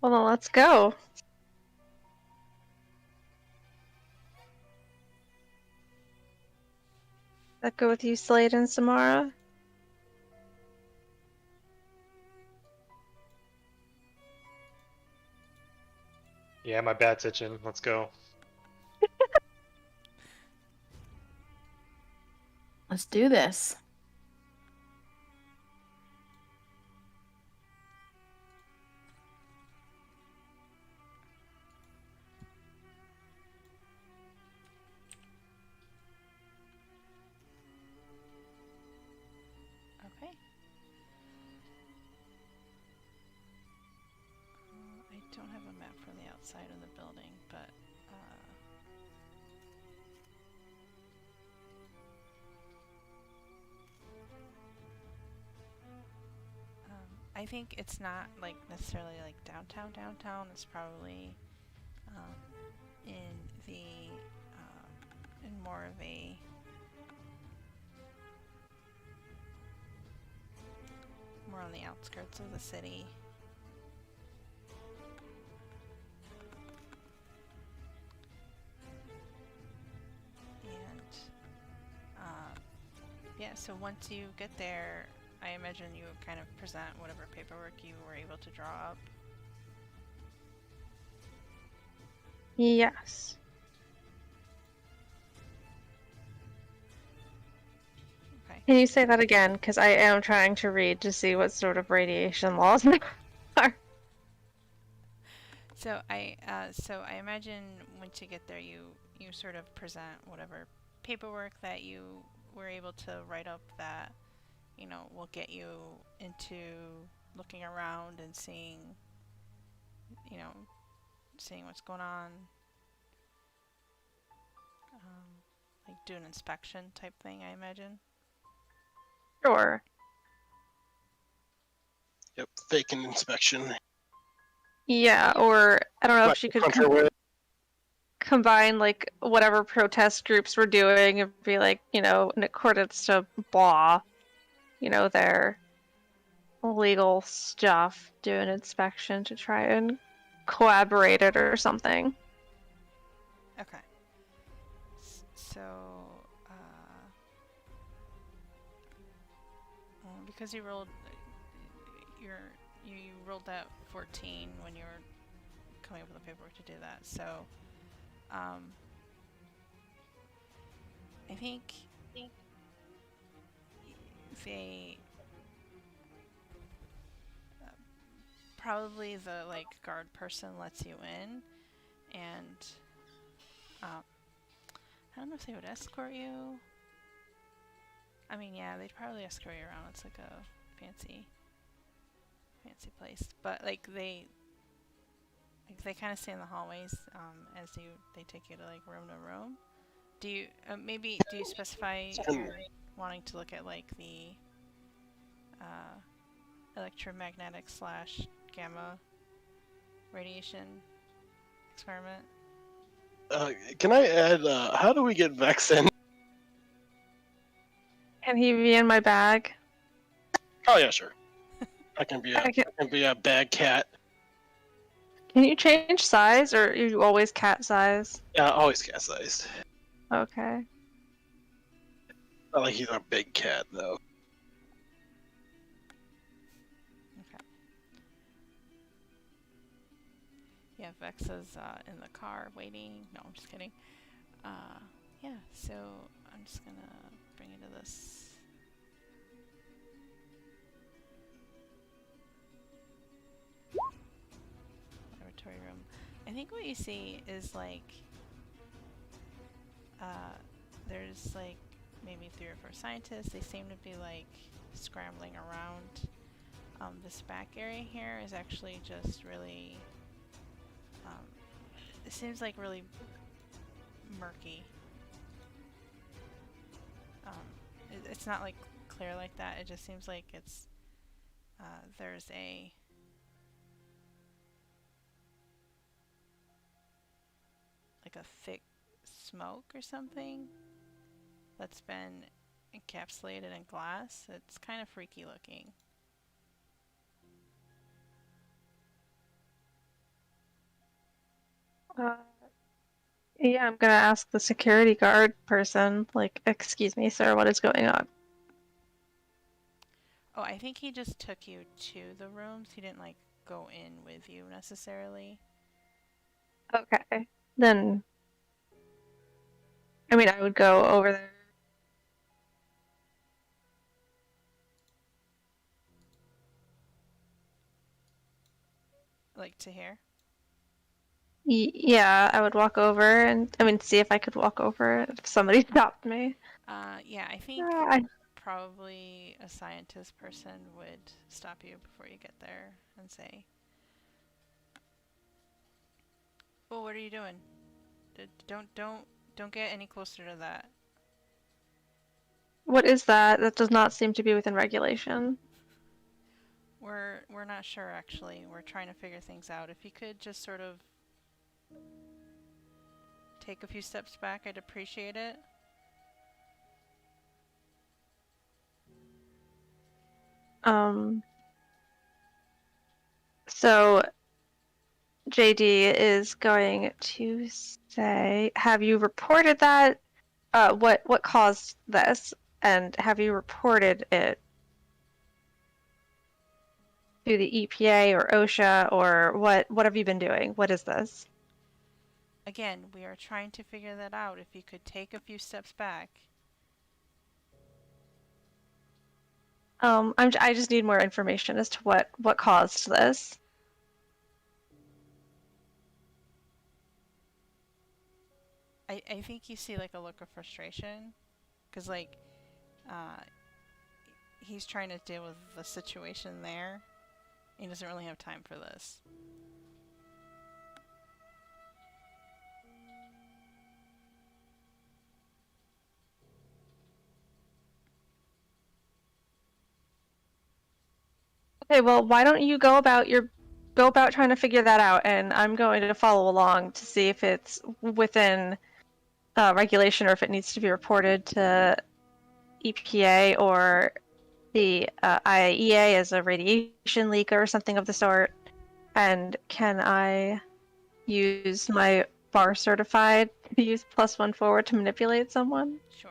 Well, then let's go. That go with you, Slade and Samara? Yeah, my bat's itching. Let's go. Let's do this. Okay. I don't have a map for the outside of the building, but I think it's not like necessarily like downtown. It's probably in the in more of a on the outskirts of the city. And yeah, so once you get there, I imagine you kind of present whatever paperwork you were able to draw up. Yes. Okay. Can you say that again? Because I am trying to read to see what sort of radiation laws there are. So I imagine once you get there, you sort of present whatever paperwork that you were able to write up that, you know, will get you into looking around and seeing, you know, seeing what's going on. Like do an inspection type thing, I imagine. Sure. Yep, fake an inspection. Yeah, or I don't know if she could Hunter with combine like whatever protest groups were doing and be like, you know, in accordance to law, you know, their legal stuff, do an inspection to try and collaborate it or something. Okay. So, well, because you rolled, you rolled that 14 when you were coming up with the paperwork to do that. So, I think they probably the like guard person lets you in, and I don't know if they would escort you. I mean, yeah, they'd probably escort you around. It's like a fancy place, but like they kind of stay in the hallways as they take you to like room to room. Do you do you specify you're wanting to look at like the electromagnetic / gamma radiation experiment? Can I add, how do we get Vex in? Can he be in my bag? Oh yeah, sure. I can be I can- a bad cat. Can you change size, or are you always cat size? Yeah, always cat sized. Okay. Not like he's a big cat though. Okay. Yeah, Vex is in the car waiting. No, I'm just kidding. Yeah, so I'm just gonna bring you to this laboratory room. I think what you see is like there's like maybe 3 or 4 scientists. They seem to be like scrambling around. This back area here is actually just really it seems like really murky. It's not like clear like that. It just seems like it's there's a like a thick smoke or something that's been encapsulated in glass. It's kind of freaky looking. Yeah, I'm gonna ask the security guard person, like, excuse me, sir, what is going on? Oh, I think he just took you to the rooms. He didn't like go in with you necessarily. Okay. Then, I mean, I would go over there. Like to here. Yeah, I would walk over and, I mean, see if I could walk over if somebody stopped me. Yeah, I think I probably a scientist person would stop you before you get there and say, "Well, what are you doing? Don't get any closer to that." What is that? That does not seem to be within regulation. We're not sure actually. We're trying to figure things out. If you could just sort of take a few steps back, I'd appreciate it. So JD is going to say, have you reported that? What caused this? And have you reported it to the EPA or OSHA or what have you been doing? What is this? Again, we are trying to figure that out. If you could take a few steps back. I just need more information as to what caused this. I think you see like a look of frustration, because like, he's trying to deal with the situation there. He doesn't really have time for this. Okay, well, why don't you go about trying to figure that out, and I'm going to follow along to see if it's within regulation or if it needs to be reported to EPA or the IAEA as a radiation leak or something of the sort. And can I use my bar certified to use +1 forward to manipulate someone? Sure.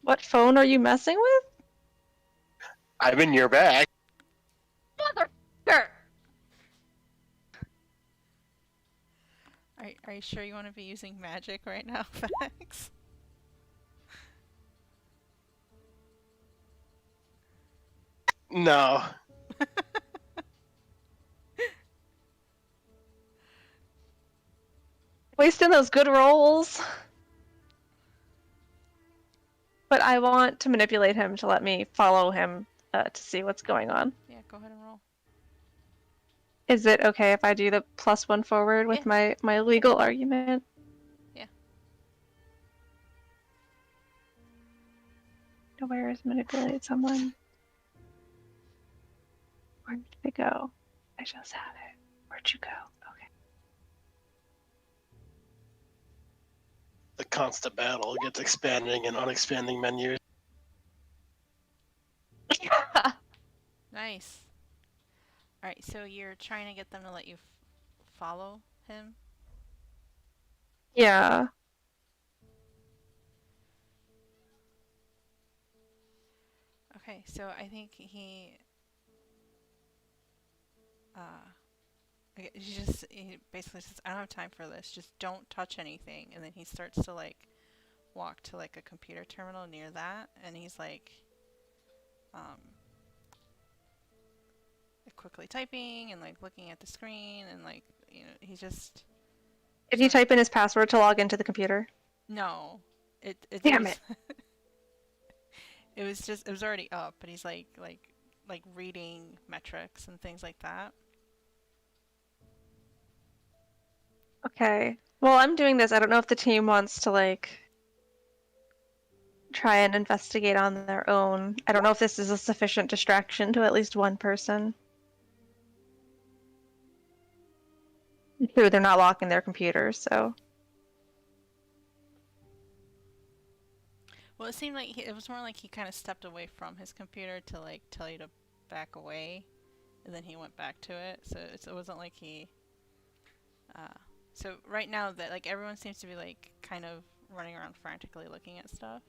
What phone are you messing with? I'm in your bag. Motherfucker! Are you sure you want to be using magic right now, Fax? No. Wasting those good rolls. But I want to manipulate him to let me follow him to see what's going on. Yeah, go ahead and roll. Is it okay if I do the +1 forward with my legal argument? Yeah. Where is manipulate someone? Where did they go? I just had it. Where'd you go? The constant battle against expanding and unexpanding menus. Okay. Nice. Alright, so you're trying to get them to let you follow him? Yeah. Okay, so I think he he basically says, I don't have time for this, just don't touch anything. And then he starts to like walk to like a computer terminal near that, and he's like quickly typing and like looking at the screen, and like, you know, he just Did he type in his password to log into the computer? no. It Damn was, it. it was already up, but he's like reading metrics and things like that. Okay. Well, I'm doing this. I don't know if the team wants to like try and investigate on their own. I don't know if this is a sufficient distraction to at least one person. True, they're not locking their computers, so. Well, it seemed like it was more like he kind of stepped away from his computer to like tell you to back away, and then he went back to it. So it wasn't like he. So right now that like everyone seems to be like kind of running around frantically looking at stuff.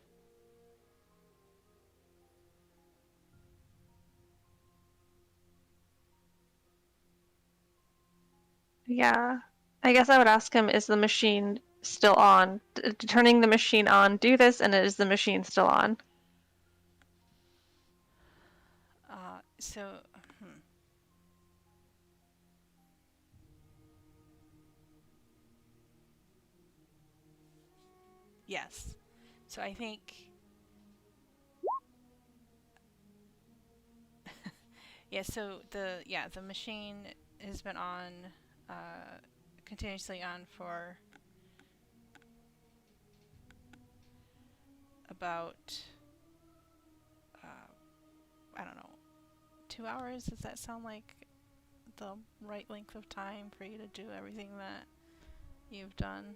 Yeah. I guess I would ask him, is the machine still on? Turning the machine on, do this, and is the machine still on? So, yes. So I think yeah, so the machine has been on continuously on for about I don't know, 2 hours. Does that sound like the right length of time for you to do everything that you've done.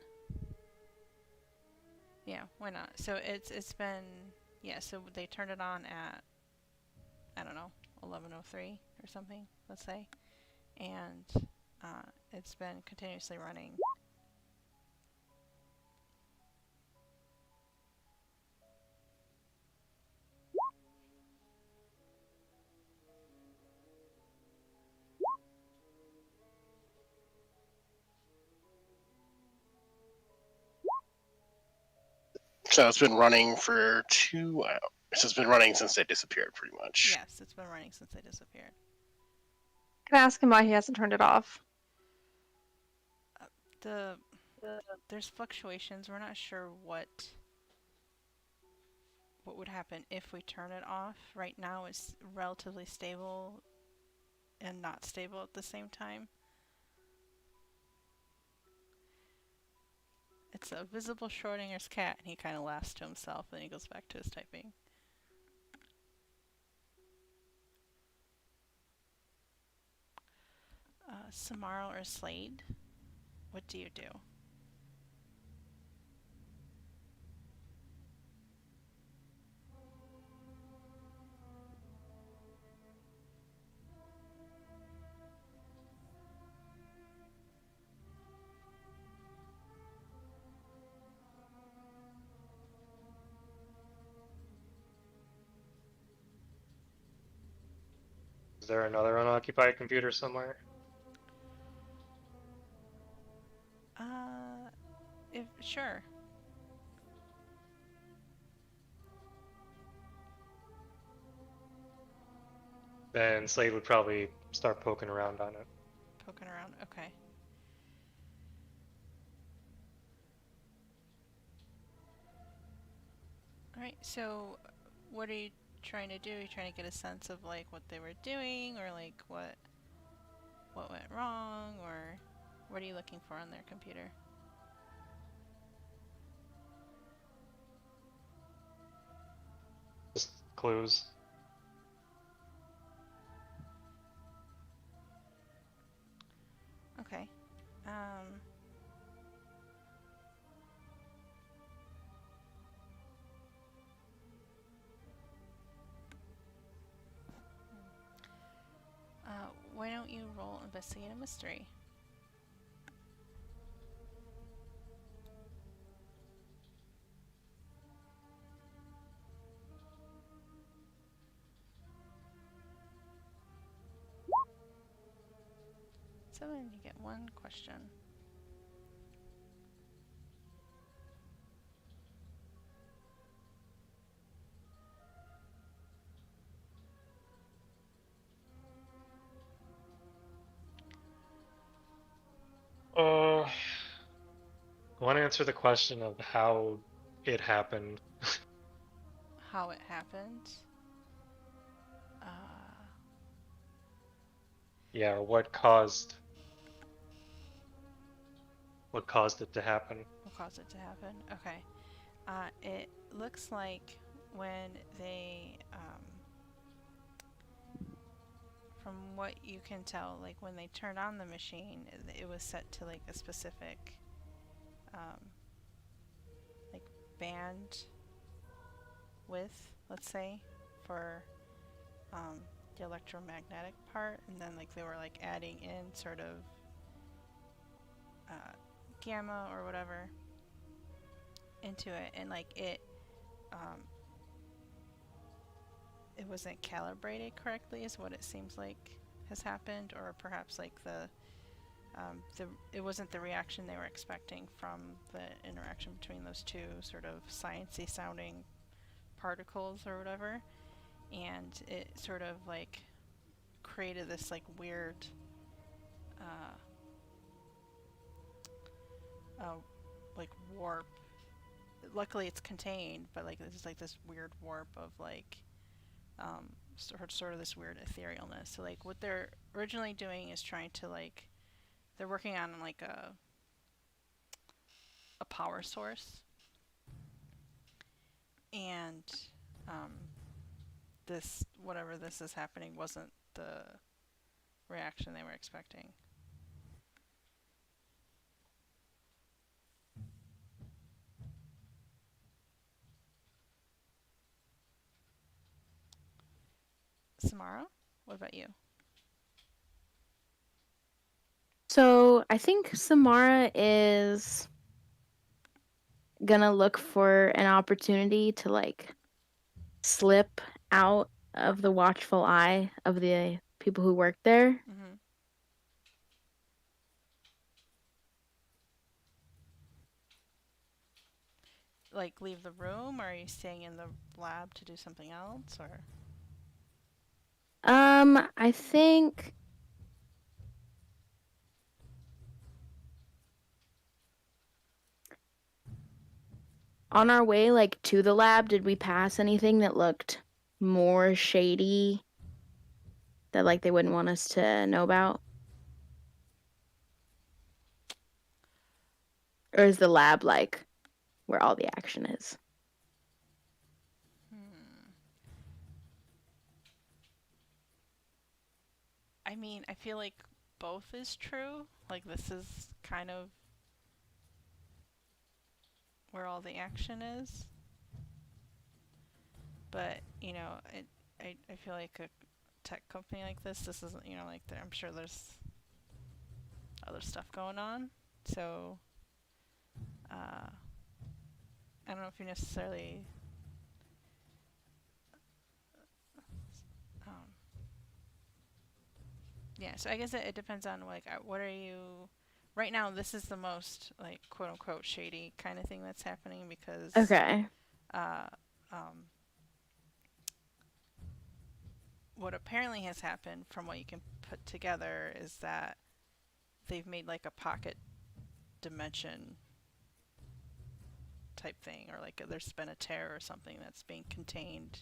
Yeah, why not? So it's been, yeah, so they turned it on at, I don't know, 11:03 or something, let's say. And it's been continuously running. So it's been running for 2 hours. So it's been running since they disappeared, pretty much. Yes, it's been running since they disappeared. Can I ask him why he hasn't turned it off? The there's fluctuations. We're not sure what would happen if we turn it off. Right now it's relatively stable and not stable at the same time. It's a visible Schrodinger's cat, and he kind of laughs to himself, and he goes back to his typing. Samara or Slade, what do you do? Is there another unoccupied computer somewhere? If sure. Then Slade would probably start poking around on it. Poking around, okay. Alright, so what are you trying to do? Are you trying to get a sense of like what they were doing, or like what went wrong, or what are you looking for on their computer? Just clues. Okay. Why don't you roll investigate a mystery? Seven, you get one question. I want to answer the question of how it happened. How it happened? Yeah, or what caused it to happen. What caused it to happen? Okay. It looks like when they, from what you can tell, like when they turned on the machine, it was set to like a specific, like band width, let's say, for the electromagnetic part, and then like they were like adding in sort of gamma or whatever into it, and like it wasn't calibrated correctly is what it seems like has happened, or perhaps like it wasn't the reaction they were expecting from the interaction between those two sort of sciencey sounding particles or whatever, and it sort of like created this like weird like warp. Luckily it's contained, but like it's like this weird warp of like sort of this weird etherealness. So like what they're originally doing is trying to like, they're working on like a power source, and this, whatever this is happening, wasn't the reaction they were expecting. Samara, what about you? So I think Samara is gonna look for an opportunity to like slip out of the watchful eye of the people who work there. Mm-hmm. Like leave the room, or are you staying in the lab to do something else, or? I think on our way like to the lab, did we pass anything that looked more shady that like they wouldn't want us to know about? Or is the lab like where all the action is? I mean, I feel like both is true. Like this is kind of where all the action is. But, you know, I feel like a tech company like this isn't, you know, like I'm sure there's other stuff going on. So, I don't know if you necessarily yeah, so I guess it depends on like what are you right now. This is the most like quote unquote shady kind of thing that's happening because Okay. What apparently has happened from what you can put together is that they've made like a pocket dimension type thing, or like there's been a tear or something that's being contained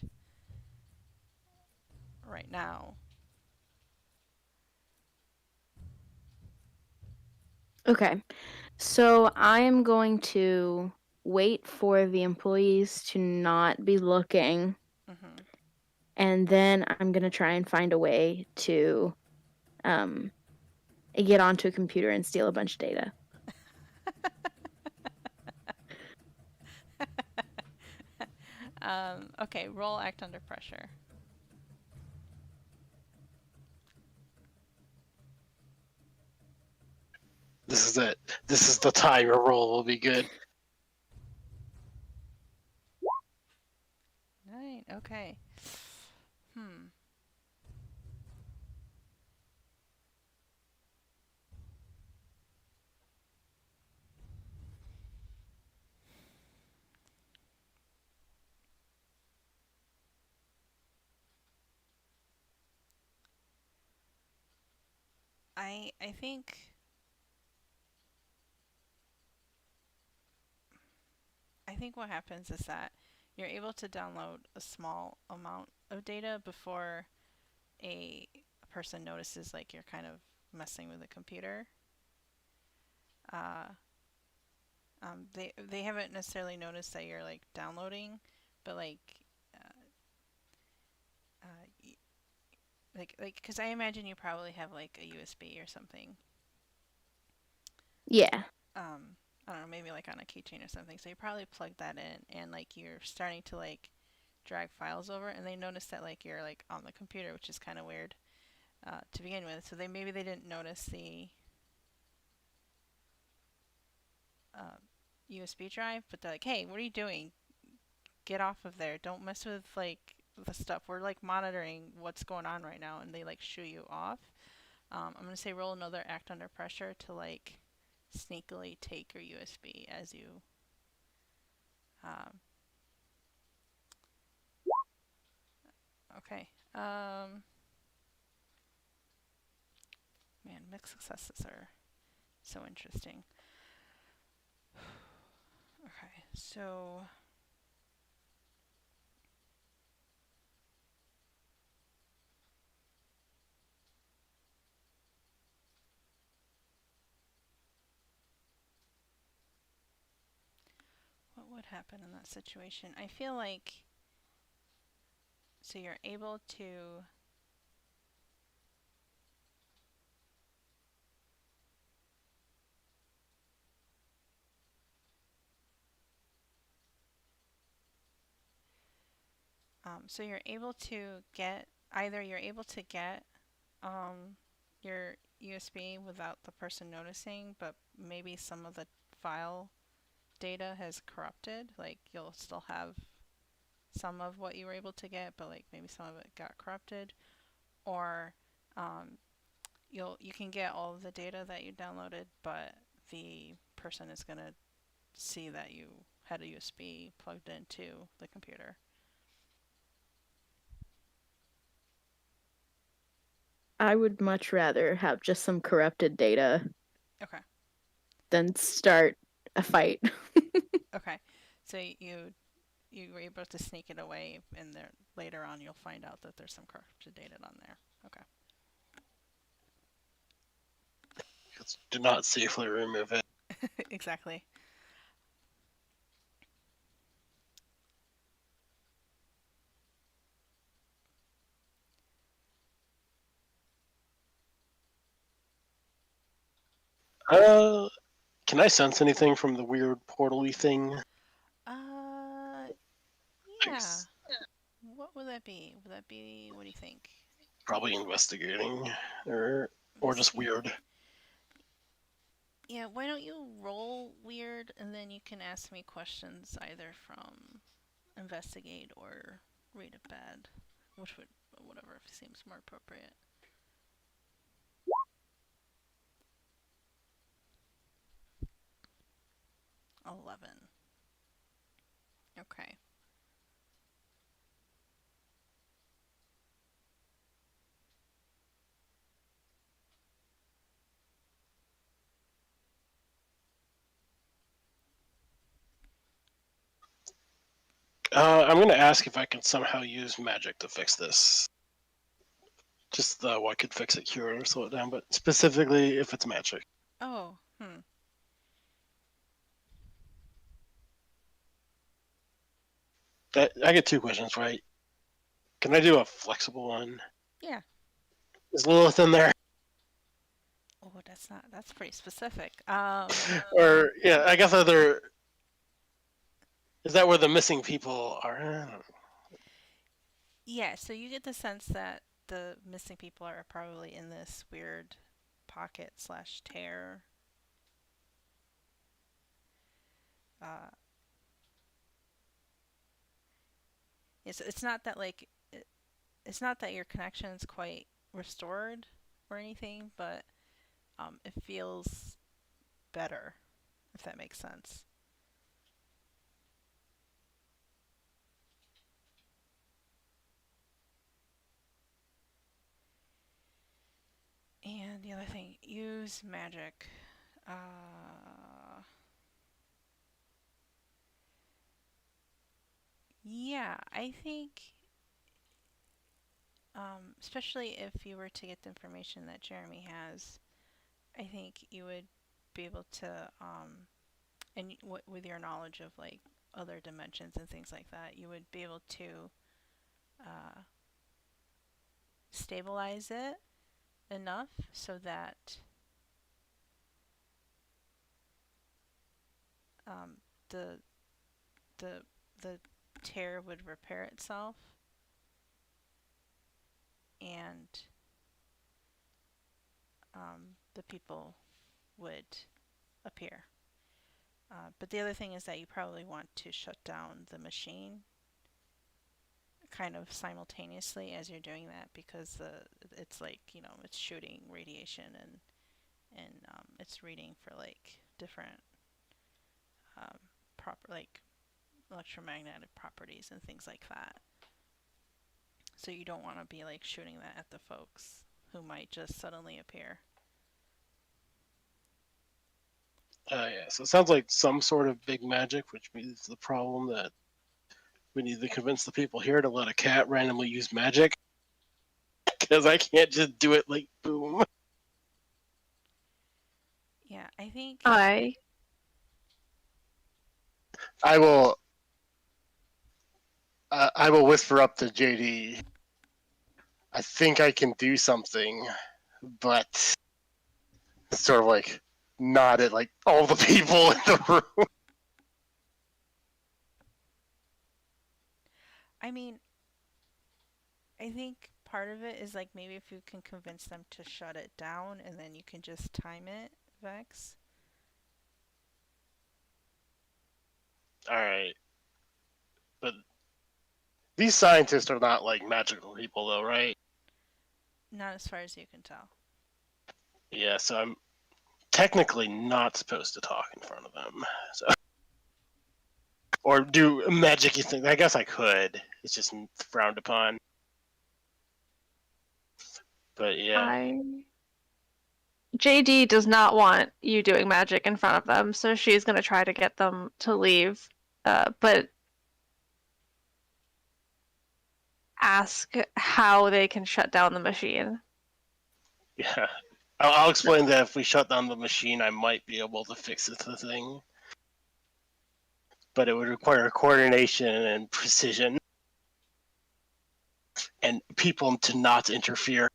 right now. Okay. So I am going to wait for the employees to not be looking, Mm-hmm. and then I'm going to try and find a way to get onto a computer and steal a bunch of data. Okay, roll act under pressure. This is it. This is the time your roll will be good. 9. Okay. I think what happens is that you're able to download a small amount of data before a person notices like you're kind of messing with the computer. They haven't necessarily noticed that you're like downloading, but like because I imagine you probably have like a USB or something. Yeah. I don't know, maybe like on a keychain or something. So you probably plug that in, and like you're starting to like drag files over, and they notice that like you're like on the computer, which is kind of weird to begin with. So maybe they didn't notice the USB drive, but they're like, "Hey, what are you doing? Get off of there! Don't mess with like the stuff. We're like monitoring what's going on right now," and they like shoo you off. I'm gonna say roll another act under pressure to like sneakily take your USB as you. Okay. Man, mixed successes are so interesting. Okay, so what would happen in that situation? I feel like so you're able to So you're able to get either you're able to get your USB without the person noticing, but maybe some of the file data has corrupted. Like you'll still have some of what you were able to get, but like maybe some of it got corrupted, or um, you can get all of the data that you downloaded, but the person is gonna see that you had a USB plugged into the computer. I would much rather have just some corrupted data Okay. than start a fight. Okay. So you were able to sneak it away, and there later on you'll find out that there's some corrupted data on there. Okay. Do not safely remove it. Exactly. Can I sense anything from the weird portal-y thing? Uh, yeah. Thanks. What would that be? Would that be? What do you think? Probably investigating, or just weird. Yeah, why don't you roll weird and then you can ask me questions either from investigate or read a bad, which would whatever seems more appropriate. 11. Okay. I'm gonna ask if I can somehow use magic to fix this. Just what could fix it, cure it, or slow it down, but specifically if it's magic. Oh, I get 2 questions, right? Can I do a flexible one? Yeah. Is Lilith in there? Oh, that's pretty specific. Or yeah, I guess other. Is that where the missing people are? I don't know. Yeah, so you get the sense that the missing people are probably in this weird pocket slash tear. Uh, it's not that like it's not that your connection's quite restored or anything, but it feels better, if that makes sense. And the other thing, use magic. Yeah, I think, especially if you were to get the information that Jeremy has, I think you would be able to, and with your knowledge of like other dimensions and things like that, you would be able to stabilize it enough so that the the the tear would repair itself and the people would appear. But the other thing is that you probably want to shut down the machine kind of simultaneously as you're doing that because it's like it's shooting radiation and it's reading for like different proper like electromagnetic properties and things like that. So you don't want to be like shooting that at the folks who might just suddenly appear. Yeah, so it sounds like some sort of big magic, which means the problem that we need to convince the people here to let a cat randomly use magic. Because I can't just do it like boom. Yeah, I think. I will. I will whisper up to JD. I think I can do something, but sort of like nod at like all the people in the room. I mean, I think part of it is like maybe if you can convince them to shut it down and then you can just time it, Vex. All right, but these scientists are not like magical people, though, right? Not as far as you can tell. Yeah, so I'm technically not supposed to talk in front of them, so or do magicy things. I guess I could. It's just frowned upon. But yeah, JD does not want you doing magic in front of them, so she's gonna try to get them to leave. But ask how they can shut down the machine. yeah. I'll explain that if we shut down the machine, I might be able to fix the thing. But it would require coordination and precision, and people to not interfere.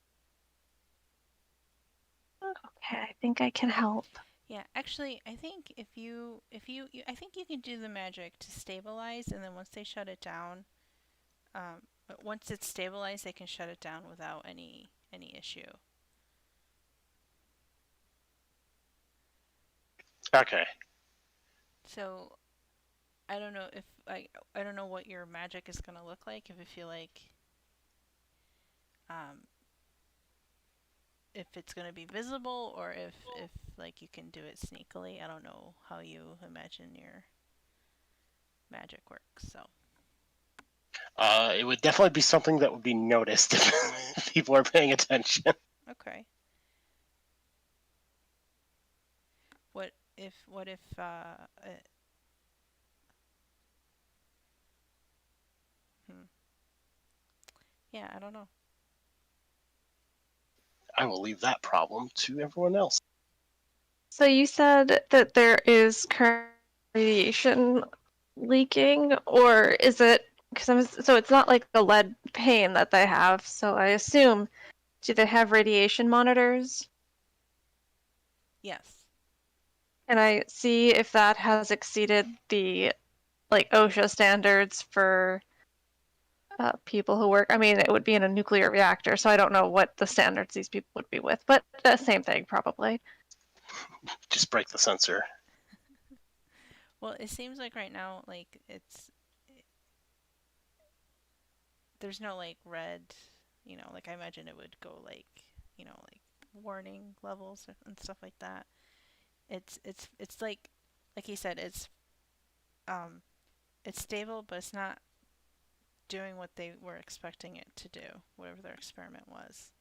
Okay, I think I can help. Yeah, actually, I think I think you can do the magic to stabilize, and then once they shut it down, once it's stabilized, they can shut it down without any issue. Okay. So, I don't know if I don't know what your magic is gonna look like. If you feel like, if it's gonna be visible or if like you can do it sneakily. I don't know how you imagine your magic works. So. It would definitely be something that would be noticed if people are paying attention. Okay. What if yeah, I don't know. I will leave that problem to everyone else. So you said that there is current radiation leaking, or is it so it's not like the lead pane that they have, so I assume, do they have radiation monitors? Yes. Can I see if that has exceeded the like OSHA standards for people who work? I mean, it would be in a nuclear reactor, so I don't know what the standards these people would be with, but the same thing probably. Just break the sensor. Well, it seems like right now, like there's no like red, like I imagine it would go like, like warning levels and stuff like that. It's like you said, it's stable, but it's not doing what they were expecting it to do, whatever their experiment was.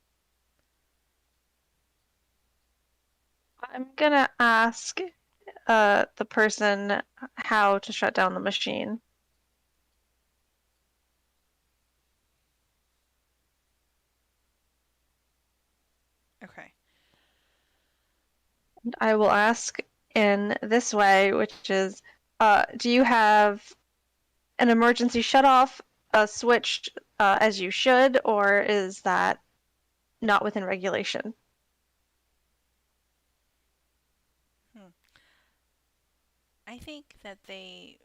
I'm gonna ask the person how to shut down the machine. Okay. I will ask in this way, which is, do you have an emergency shutoff switched as you should, or is that not within regulation? I think that they,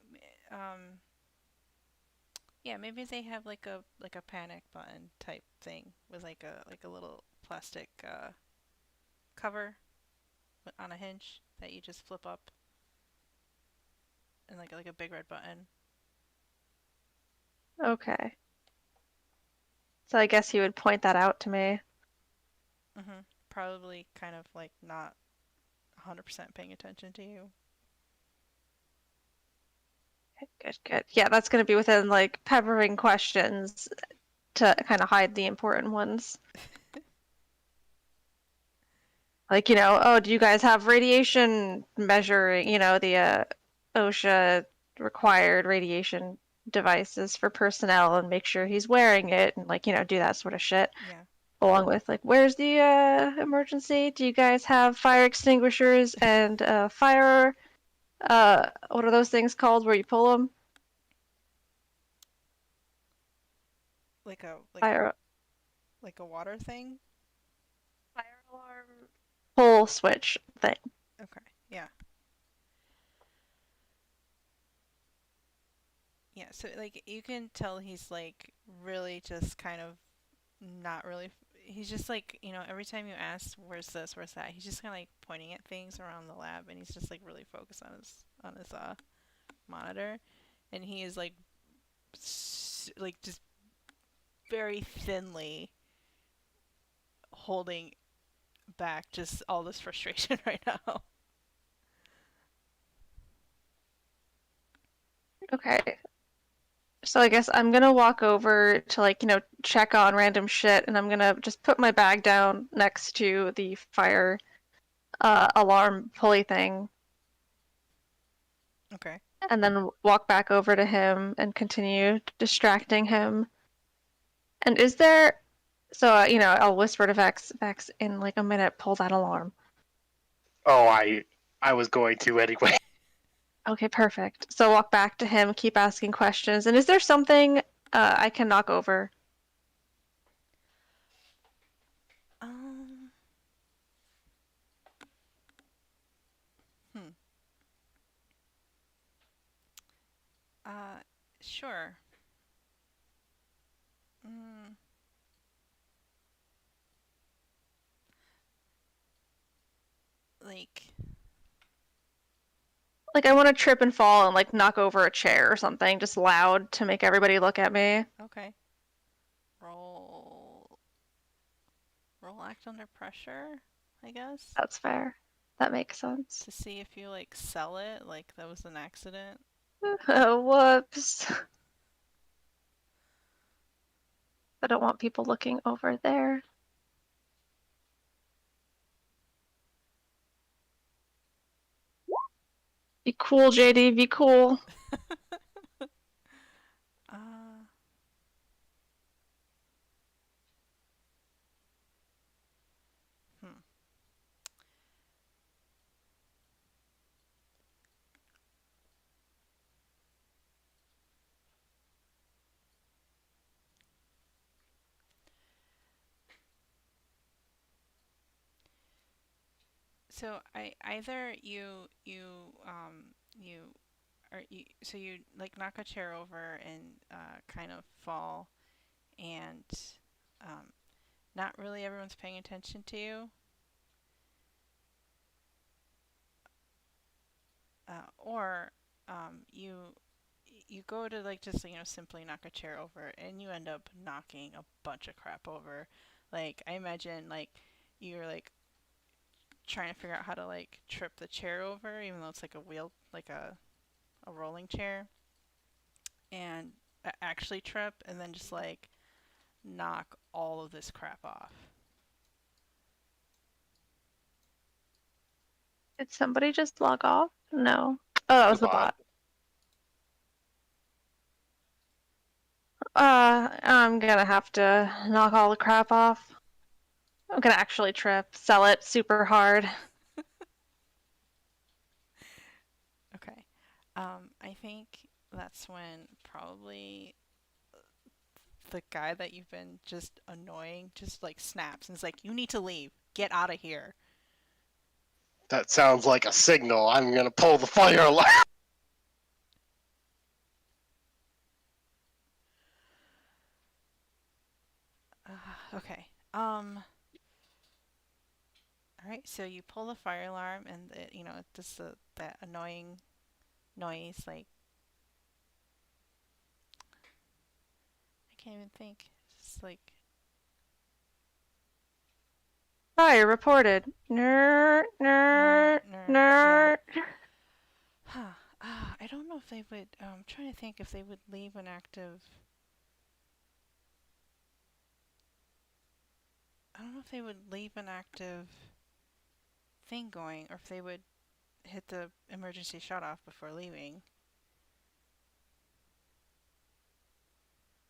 yeah, maybe they have like a panic button type thing with like a little plastic cover on a hinge that you just flip up, and like a big red button. Okay. So I guess he would point that out to me. Probably kind of like not 100% paying attention to you. Good, good. Yeah, that's going to be within like peppering questions to kind of hide the important ones. Like, oh, do you guys have radiation measuring, the OSHA required radiation devices for personnel, and make sure he's wearing it, and like, do that sort of shit. Yeah. Along with like, where's the emergency? Do you guys have fire extinguishers and fire what are those things called where you pull them? Like a Fire like a water thing? fire alarm pull switch thing. Okay. Yeah. Yeah, so like you can tell he's like really just kind of not really. He's just like, every time you ask, "Where's this? Where's that?" He's just kind of like pointing at things around the lab, and he's just like really focused on his monitor, and he is like like just very thinly holding back just all this frustration right now. Okay. So I guess I'm gonna walk over to like, check on random shit, and I'm gonna just put my bag down next to the fire alarm pulley thing, Okay. and then walk back over to him and continue distracting him. And is there, so I'll whisper to Vex, Vex, in like a minute, pull that alarm. Oh, I was going to anyway. Okay, perfect. So walk back to him, keep asking questions. And is there something I can knock over? Um. Hmm. Sure. Mm. Like, Like I want to trip and fall and like knock over a chair or something, just loud to make everybody look at me. okay. Roll. Roll act under pressure, I guess, That's fair. That makes sense. to see if you like sell it, like that was an accident. Whoops. I don't want people looking over there. Be cool, JD, be cool. Uh. Hmm. So I either you or you so you like knock a chair over and kind of fall, and um, not really everyone's paying attention to you, or you go to like just simply knock a chair over and you end up knocking a bunch of crap over. Like I imagine like you're like trying to figure out how to like trip the chair over, even though it's like a wheel, like a rolling chair, and actually trip and then just like knock all of this crap off. Did somebody just log off? No. Oh, that was the bot. I'm gonna have to knock all the crap off. I'm gonna actually trip, sell it super hard. Okay. I think that's when probably the guy that you've been just annoying just like snaps and is like, "You need to leave. Get out of here." That sounds like a signal. I'm gonna pull the fire alarm. Okay. All right. So you pull the fire alarm, and just that annoying noise. Like I can't even think. It's like Fire reported. Nerd, nerd, yeah. nerd. Huh. I don't know if they would. I'm trying to think if they would leave an active. I don't know if they would leave an active thing going, or if they would hit the emergency shut off before leaving.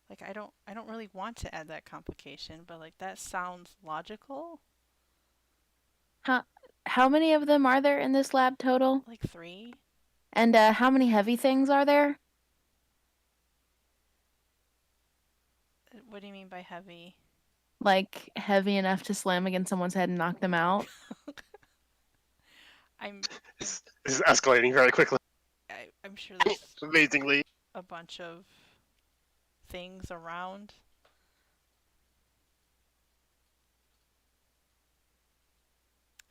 Like I don't really want to add that complication, but like that sounds logical. How many of them are there in this lab total? Like 3. And how many heavy things are there? What do you mean by heavy? Like heavy enough to slam against someone's head and knock them out? This is escalating very quickly. I'm sure there's Amazingly. a bunch of things around.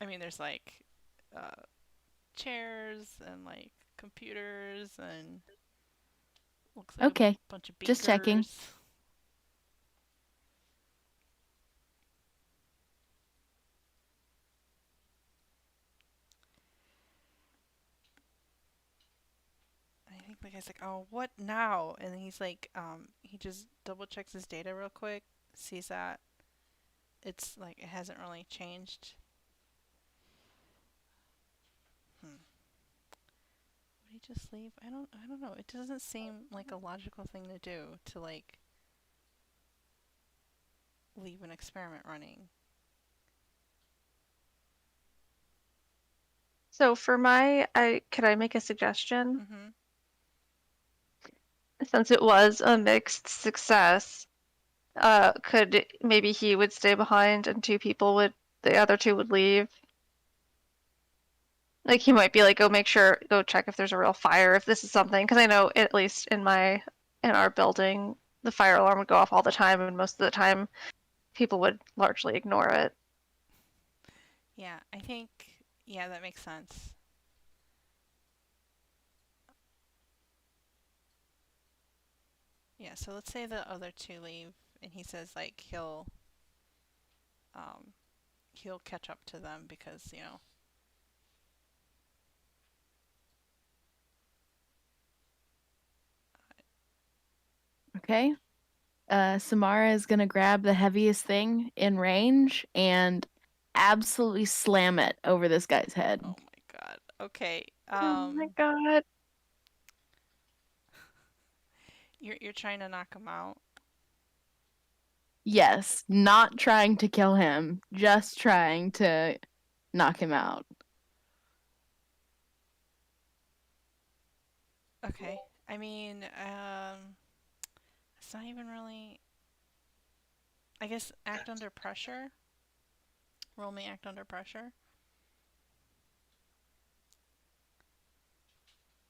I mean, there's like chairs and like computers and looks like Okay, a bunch of just checking. beakers. I think the guy's like, "Oh, what now?" And he's like, he just double checks his data real quick, sees that it's like it hasn't really changed. Hmm. Would he just leave? I don't know. It doesn't seem like a logical thing to do to like leave an experiment running. So for could I make a suggestion? Mm-hmm. Since it was a mixed success, could maybe he would stay behind and the other two would leave? Like he might be like, go check if there's a real fire, if this is something, because I know at least in our building, the fire alarm would go off all the time, and most of the time, people would largely ignore it. Yeah, I think yeah, that makes sense. Yeah, so let's say the other two leave and he says like um he'll catch up to them because, you know. Okay. Samara is gonna grab the heaviest thing in range and absolutely slam it over this guy's head. Oh my god. Okay. Oh my god. You're trying to knock him out. Yes, not trying to kill him, just trying to knock him out. Okay. I mean, it's not even really. I guess act under pressure. Roll me act under pressure.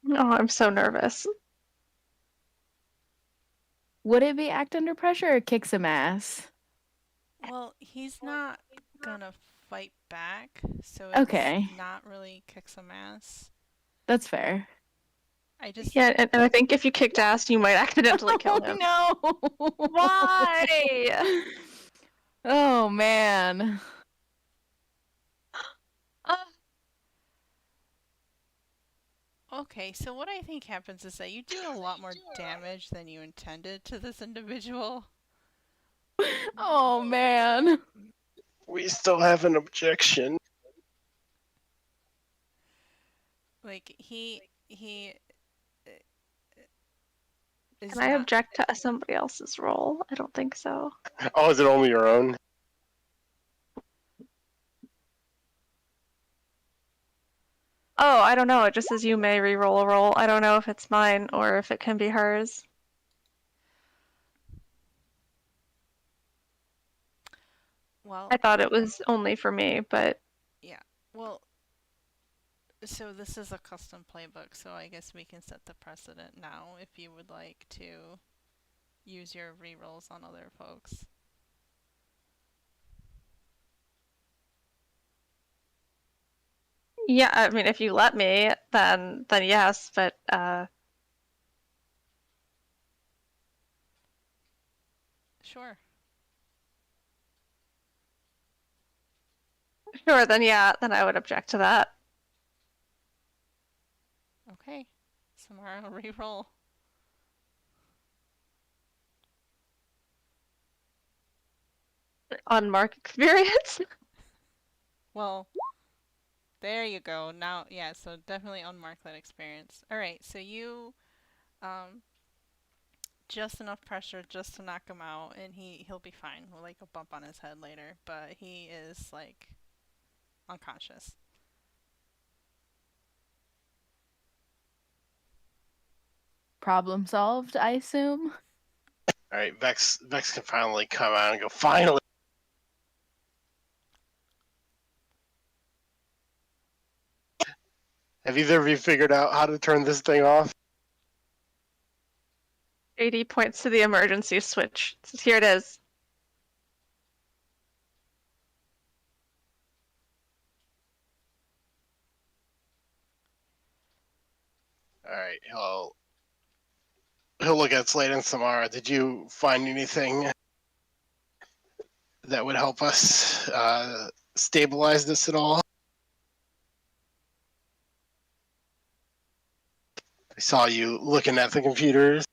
Oh, I'm so nervous. Would it be act under pressure or kick some ass? Well, he's not gonna fight back, so it's Okay, not really kick some ass. that's fair. I just Yeah, and I think if you kicked ass, you might accidentally kill him. No! Why? Oh man. Okay, so what I think happens is that you do a lot more damage than you intended to this individual. Oh man. We still have an objection. Like he is Can I not. object to somebody else's role? I don't think so. Oh, is it only your own? Oh, I don't know. It just says you may re-roll a roll. I don't know if it's mine or if it can be hers. Well, I thought it was only for me, but well, so this is a custom playbook, so I guess we can set the precedent now if you would like to use your rerolls on other folks. yeah, I mean, if you let me, then yes, but Sure. sure, then yeah, then I would object to that. Okay. Samara, reroll. On mark experience. Well, there you go. Now, yeah, so definitely unmark that experience. All right, so you, just enough pressure just to knock him out, and he'll be fine. With like a bump on his head later, but he is like unconscious. Problem solved, I assume. All right, Vex can finally come out and go. Finally. Have either of you figured out how to turn this thing off? JD points to the emergency switch. Here it is. right, he'll look at Slade and Samara. Did you find anything that would help us stabilize this at all? I saw you looking at the computers.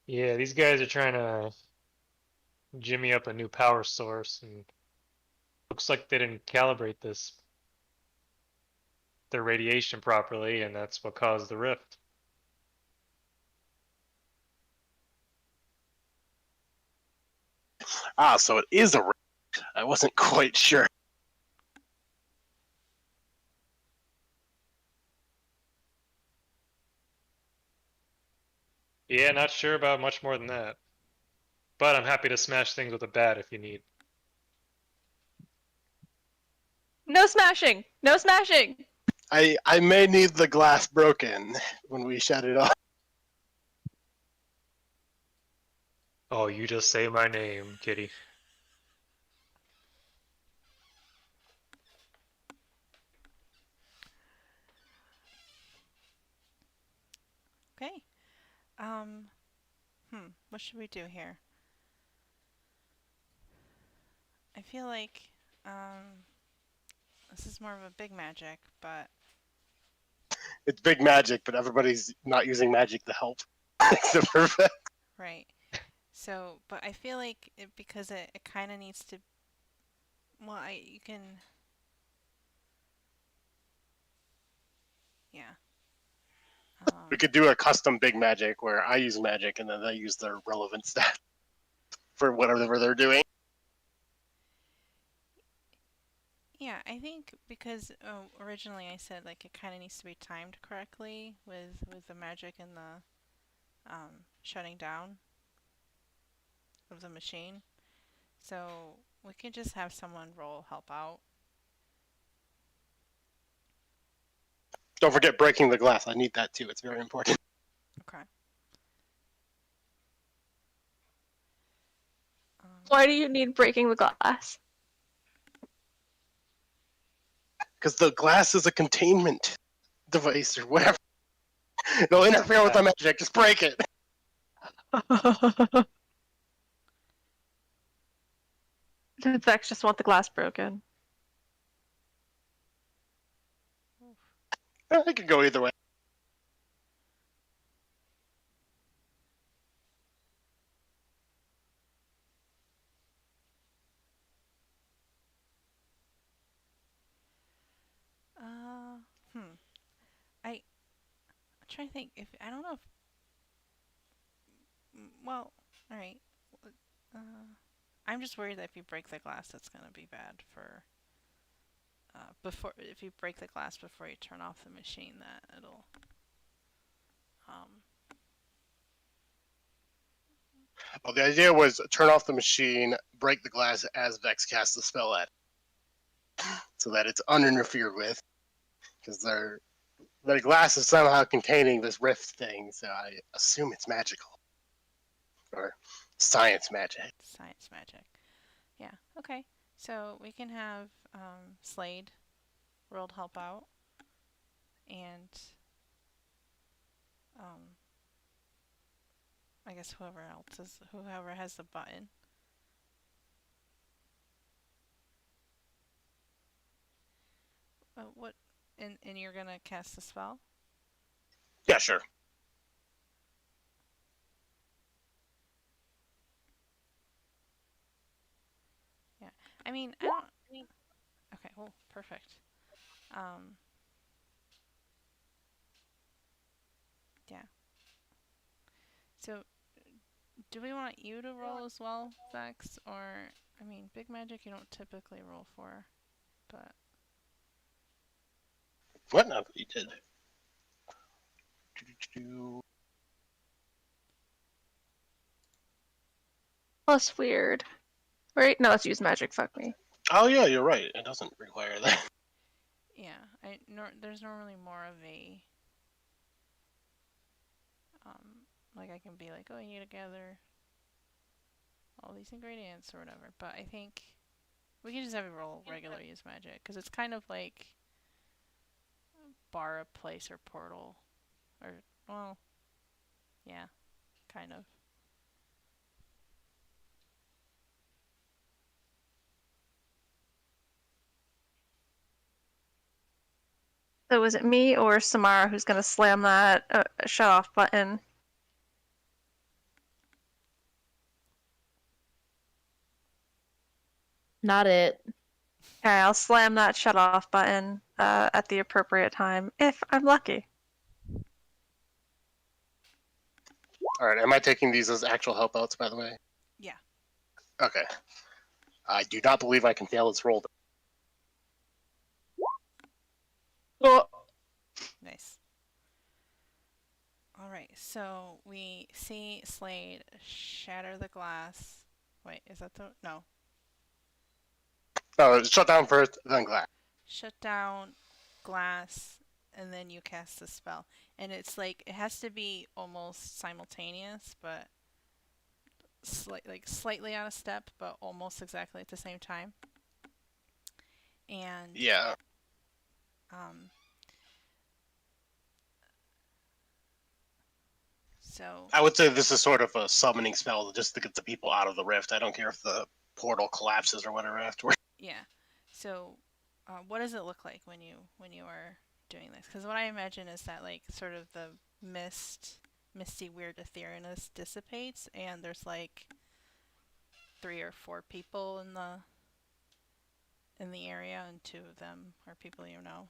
Yeah, these guys are trying to jimmy up a new power source, and looks like they didn't calibrate their radiation properly, and that's what caused the rift. Ah, so it is a rift. I wasn't quite sure. Yeah, not sure about much more than that. But I'm happy to smash things with a bat if you need. No smashing! No smashing! I may need the glass broken when we shut it off. Oh, you just say my name, kitty. Okay. What should we do here? I feel like, this is more of a big magic, but It's big magic, but everybody's not using magic to help. It's perfect. right. So, but I feel like because it kind of needs to. Well, you can. Yeah. We could do a custom big magic where I use magic and then they use their relevant stat for whatever they're doing. Yeah, I think because originally I said like it kind of needs to be timed correctly with the magic and the shutting down of the machine. So we can just have someone roll help out. Don't forget breaking the glass. I need that too. It's very important. Okay. Why do you need breaking the glass? Because the glass is a containment device or whatever. It'll interfere with the magic. Just break it. The Vex just want the glass broken. It could go either way. Uh, hmm. I'm trying to think if I don't know if. Well, all right. Uh, I'm just worried that if you break the glass, that's gonna be bad for. Before if you break the glass before you turn off the machine, that it'll. Well, the idea was turn off the machine, break the glass as Vex casts the spell at it, so that it's uninterfered with. Because their glass is somehow containing this rift thing, so I assume it's magical. Or science magic. Science magic. Yeah. Okay. So we can have Slade rolled help out, and I guess whoever has the button. What? And you're gonna cast the spell. Yeah, sure. Yeah. I mean, I don't. Okay. Oh, perfect. Yeah. So, do we want you to roll as well, Vex? Or, I mean, big magic you don't typically roll for, but. What? No, you did. Plus weird. Right? No, let's use magic. Fuck me. Oh yeah, you're right. It doesn't require that. Yeah, there's normally more of a like I can be like, oh, you need to gather all these ingredients or whatever. But I think we can just have it roll regular use magic because it's kind of like bar a place or portal. Or, well, yeah, kind of. So was it me or Samara who's gonna slam that shut off button? Not it. Okay, I'll slam that shut off button at the appropriate time if I'm lucky. All right, am I taking these as actual help outs, by the way? Yeah. Okay. I do not believe I can fail this roll. Oh. Nice. Alright, so we see Slade shatter the glass. Wait, is that the. No. No, shut down first, then glass. Shut down glass, and then you cast the spell. And it's like, it has to be almost simultaneous, but slightly out of step, but almost exactly at the same time. And Yeah. So I would say this is sort of a summoning spell just to get the people out of the rift. I don't care if the portal collapses or whatever afterwards. yeah. So what does it look like when you are doing this? Because what I imagine is that like sort of the misty weird etherealness dissipates, and there's like 3 or 4 people in the area, and 2 of them are people you know.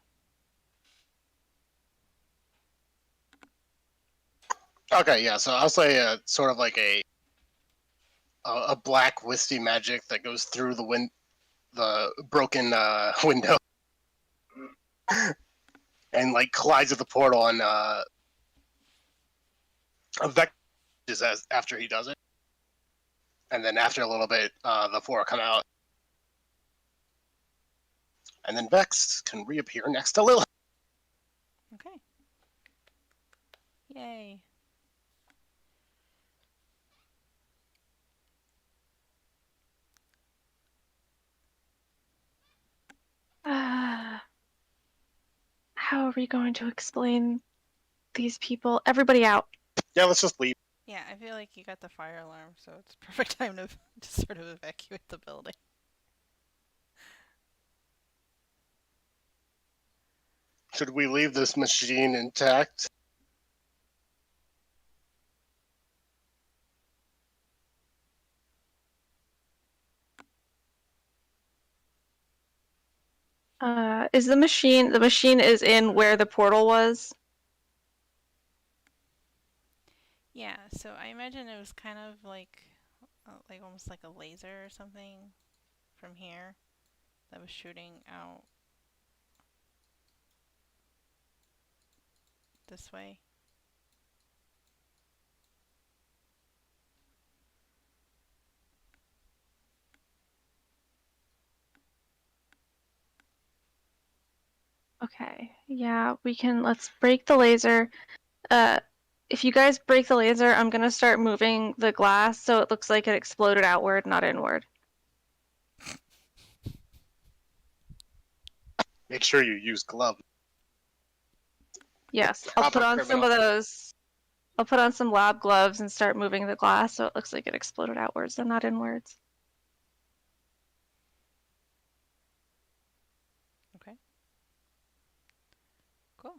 Okay, yeah. So I'll say sort of like a black wisty magic that goes through the broken window, and like collides with the portal, and Vex is after he does it, and then after a little bit, the 4 come out, and then Vex can reappear next to Lilith. Okay. Yay. How are we going to explain these people? Everybody out. Yeah, let's just leave. Yeah, I feel like you got the fire alarm, so it's perfect time to sort of evacuate the building. Should we leave this machine intact? Is the machine is in where the portal was? Yeah, so I imagine it was kind of like almost like a laser or something from here that was shooting out this way. Okay. Yeah, let's break the laser. If you guys break the laser, I'm gonna start moving the glass so it looks like it exploded outward, not inward. Make sure you use gloves. Yes, I'll put Proper on some of criminal. those. I'll put on some lab gloves and start moving the glass so it looks like it exploded outwards and not inwards. Okay. Cool.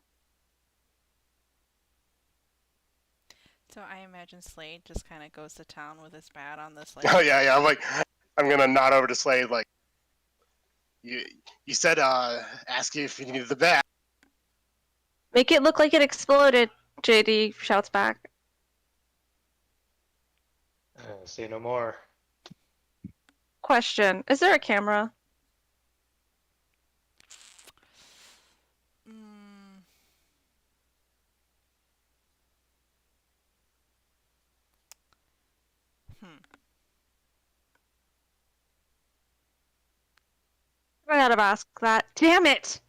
So I imagine Slade just kind of goes to town with his bat on this like. Oh yeah. I'm gonna nod over to Slade. Like, you said, ask you if you needed the bat. Make it look like it exploded, JD shouts back. Say no more. Question, is there a camera? Mm, I gotta ask that. Damn it!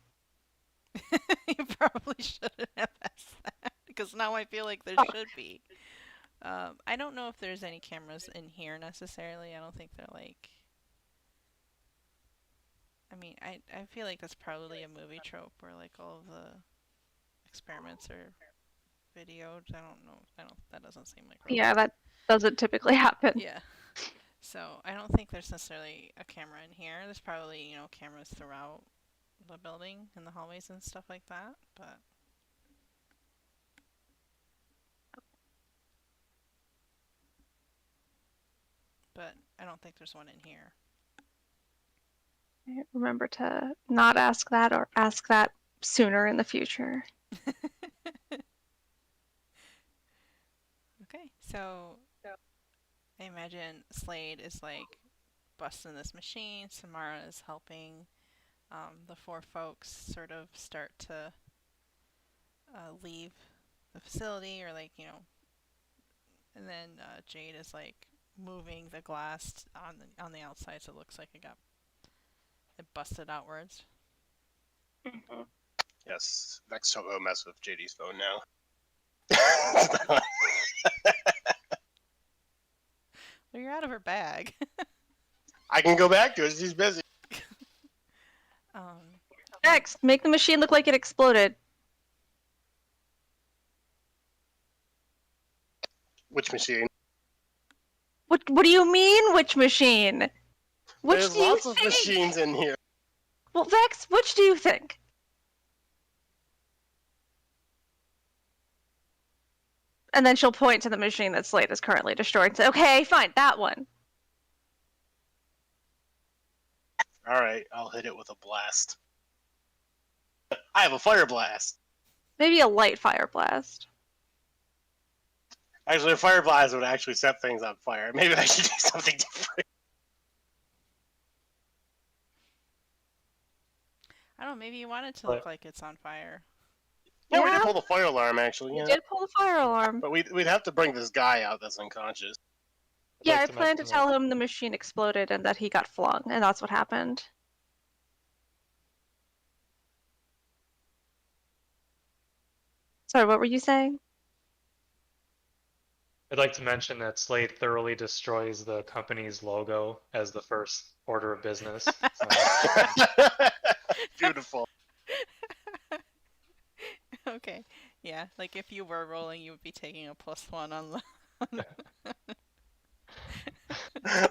You probably shouldn't have asked that because now I feel like there should be. I don't know if there's any cameras in here necessarily. I don't think they're like. I mean, I feel like that's probably a movie trope where like all of the experiments are videoed. I don't know. That doesn't seem like Yeah, robots. that doesn't typically happen. Yeah. So I don't think there's necessarily a camera in here. There's probably, cameras throughout the building in the hallways and stuff like that, but I don't think there's one in here. Remember to not ask that or ask that sooner in the future. Okay, so I imagine Slade is like busting this machine. Samara is helping the four folks sort of start to leave the facility, or and then Jade is like moving the glass on the outside, so it looks like it busted outwards. Yes, next shall go mess with JD's phone now. Well, you're out of her bag. I can go back to it. She's busy. Next, make the machine look like it exploded. Which machine? What do you mean, which machine? Which There's do you lots of think? machines in here. Well, Vex, which do you think? And then she'll point to the machine that Slade is currently destroying and say, okay, fine, that one. Alright, I'll hit it with a blast. I have a fire blast. Maybe a light fire blast. Actually, a fire blast would actually set things on fire. Maybe I should do something different. I don't know, maybe you want it to look like it's on fire. Yeah, we Yeah. did pull the fire alarm, actually. You Yeah. did pull the fire alarm. But we'd have to bring this guy out that's unconscious. I'd Yeah, like I to plan to mention tell him the machine exploded and that he got flung, and that's what happened. Sorry, what were you saying? I'd like to mention that Slade thoroughly destroys the company's logo as the first order of business. Beautiful. Okay. Yeah, like if you were rolling, you would be taking a +1 on the.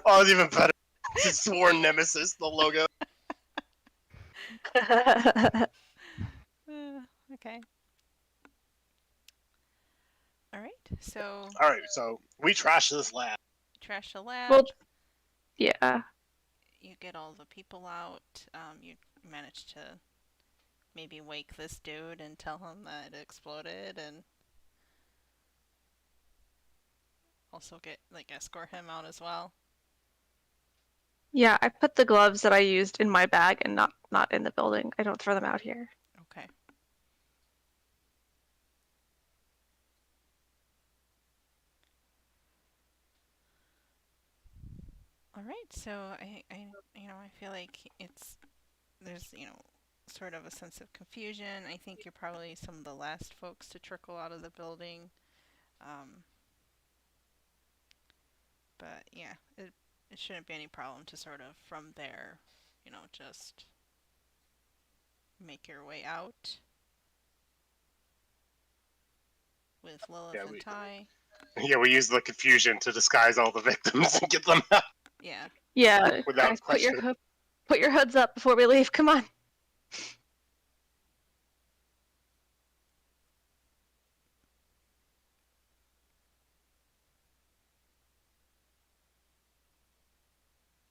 Oh, it's even better. It's his sworn nemesis, the logo. Okay. All right. So Alright, so we trash this lab. trash the lab. Well, yeah. You get all the people out. You manage to maybe wake this dude and tell him that it exploded, and also escort him out as well. Yeah, I put the gloves that I used in my bag and not in the building. I don't throw them out here. Okay. All right. So I feel like there's sort of a sense of confusion. I think you're probably some of the last folks to trickle out of the building. But yeah, it shouldn't be any problem to sort of from there, just make your way out with Lilith Yeah, and Ty. Yeah, we use the confusion to disguise all the victims and get them out. Yeah. Yeah, Without guys, question. put your hoods up before we leave. Come on.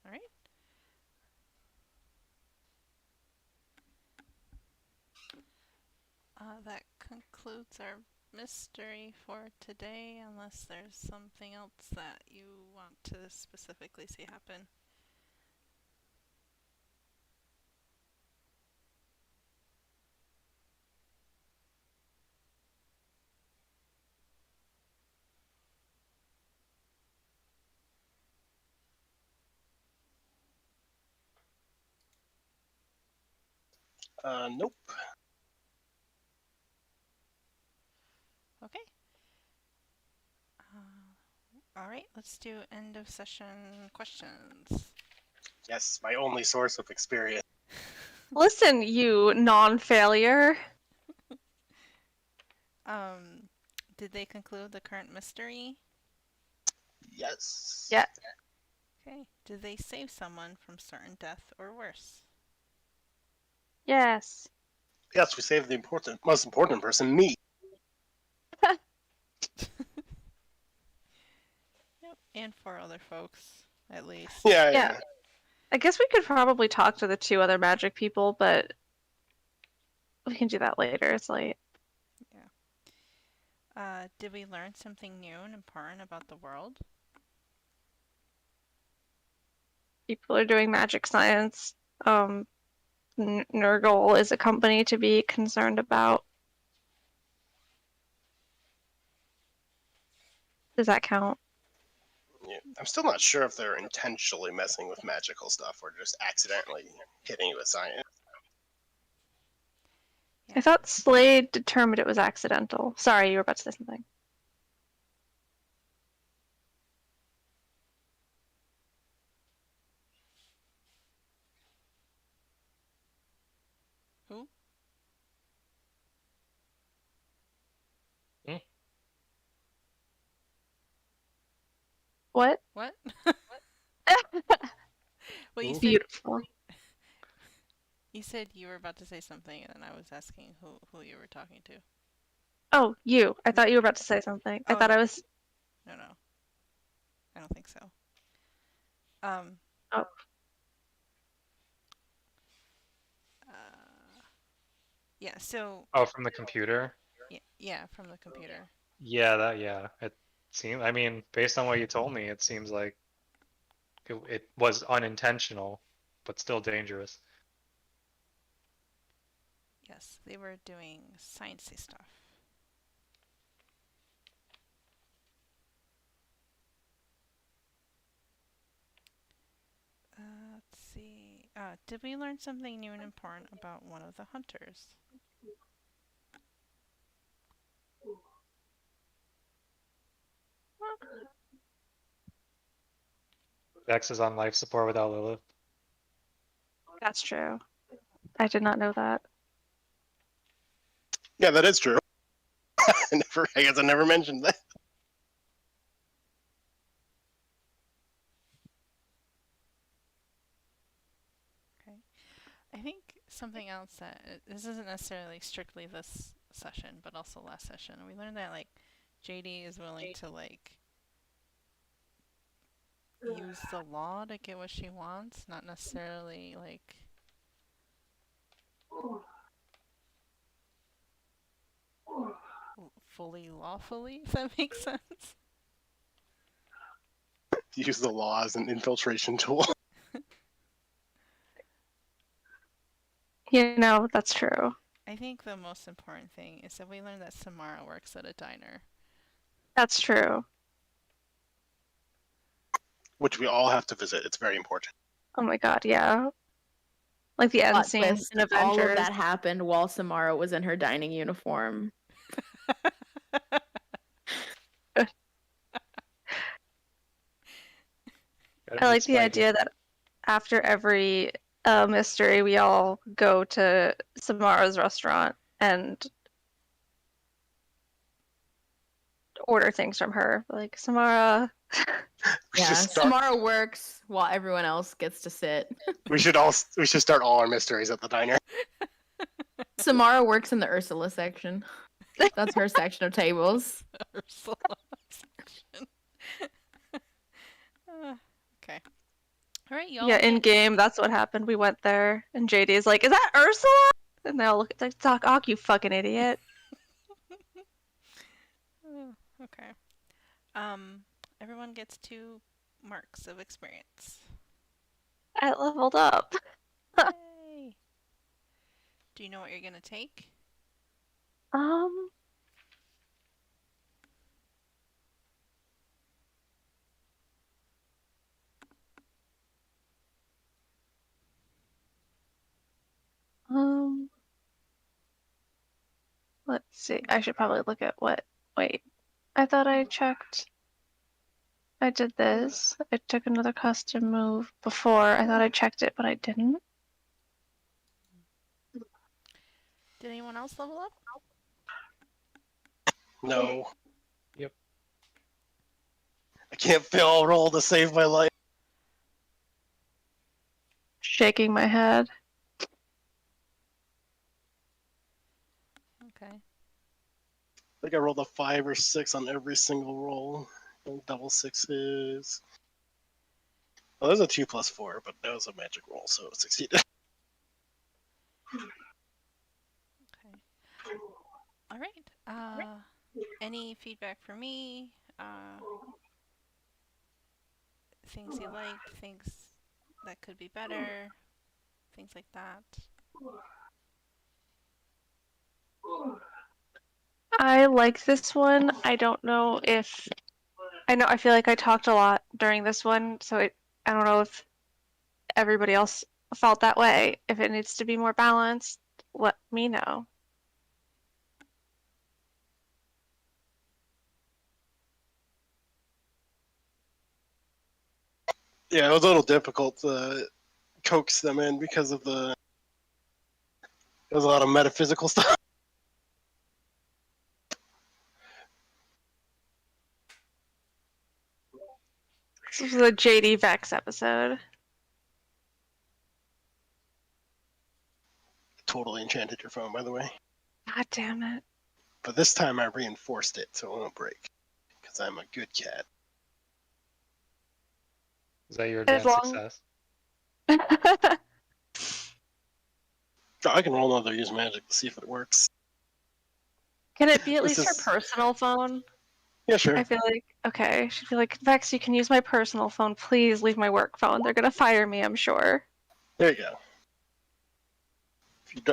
All right. That concludes our mystery for today, unless there's something else that you want to specifically see happen. Nope. Okay. All right, let's do end of session questions. Yes, my only source of experience. Listen, you non-failure. Did they conclude the current mystery? Yes. Yeah. Okay. Did they save someone from certain death or worse? Yes. Yes, we saved the most important person, me. Yep. And four other folks, at least. Yeah, Yeah. yeah. I guess we could probably talk to the two other magic people, but we can do that later. It's late. Did we learn something new and important about the world? People are doing magic science. Nurgle is a company to be concerned about. Does that count? Yeah. I'm still not sure if they're intentionally messing with magical stuff or just accidentally hitting it with science. I thought Slade determined it was accidental. Sorry, you were about to say something. Who? What? What? Well, you Who? said Beautiful. you said you were about to say something, and then I was asking who you were talking to. Oh, you. I thought you were about to say something. I Oh, thought no. I was. No, I don't think so. Um. Oh. Yeah. So. Oh, from the computer? Yeah, from the computer. Yeah. It seemed, I mean, based on what you told me, it seems like it was unintentional, but still dangerous. Yes, they were doing sciencey stuff. Let's see. Did we learn something new and important about one of the hunters? Vex is on life support without Lilith. That's true. I did not know that. Yeah, that is true. I guess I never mentioned that. Okay. I think something else that this isn't necessarily strictly this session, but also last session. We learned that like JD is willing to like use the law to get what she wants, not necessarily like fully lawfully, if that makes sense. Use the law as an infiltration tool. You know, that's true. I think the most important thing is that we learned that Samara works at a diner. That's true. Which we all have to visit. It's very important. Oh my god, yeah. Like the end Plot scene twist, in all of Avengers. that happened while Samara was in her dining uniform. I like the idea that after every mystery, we all go to Samara's restaurant and order things from her. Like, Samara. We Yeah, should start. Samara works while everyone else gets to sit. We should start all our mysteries at the diner. Samara works in the Ursula section. That's her section of tables. Ursula section. Okay. All right, y'all. Yeah, in game, that's what happened. We went there, and JD's like, "Is that Ursula?" And they all look at the Doc Ock, you fucking idiot. Okay. Everyone gets 2 marks of experience. I leveled up. Yay! Do you know what you're gonna take? Let's see. I should probably look at what. Wait. I thought I checked. I did this. I took another custom move before. I thought I checked it, but I didn't. Did anyone else level up? No. Yep. I can't fail a roll to save my life. Shaking my head. Okay. I think I rolled a 5 or 6 on every single roll. And double sixes. Well, there's a 2 plus 4, but that was a magic roll, so it succeeded. Okay. All right. Any feedback for me? Things you liked, things that could be better, things like that. I like this one. I don't know if I feel like I talked a lot during this one, so I don't know if everybody else felt that way. If it needs to be more balanced, let me know. Yeah, it was a little difficult to coax them in because of there was a lot of metaphysical stuff. This was a JD Vex episode. Totally enchanted your phone, by the way. God damn it. But this time I reinforced it so it won't break. Because I'm a good cat. Is that your As advanced long- success? Oh, I can roll another use magic to see if it works. Can it be at This least her is- personal phone? Yeah, sure. I feel like, okay, she'd be like, Vex, you can use my personal phone. Please leave my work phone. They're gonna fire me, I'm sure. There you go.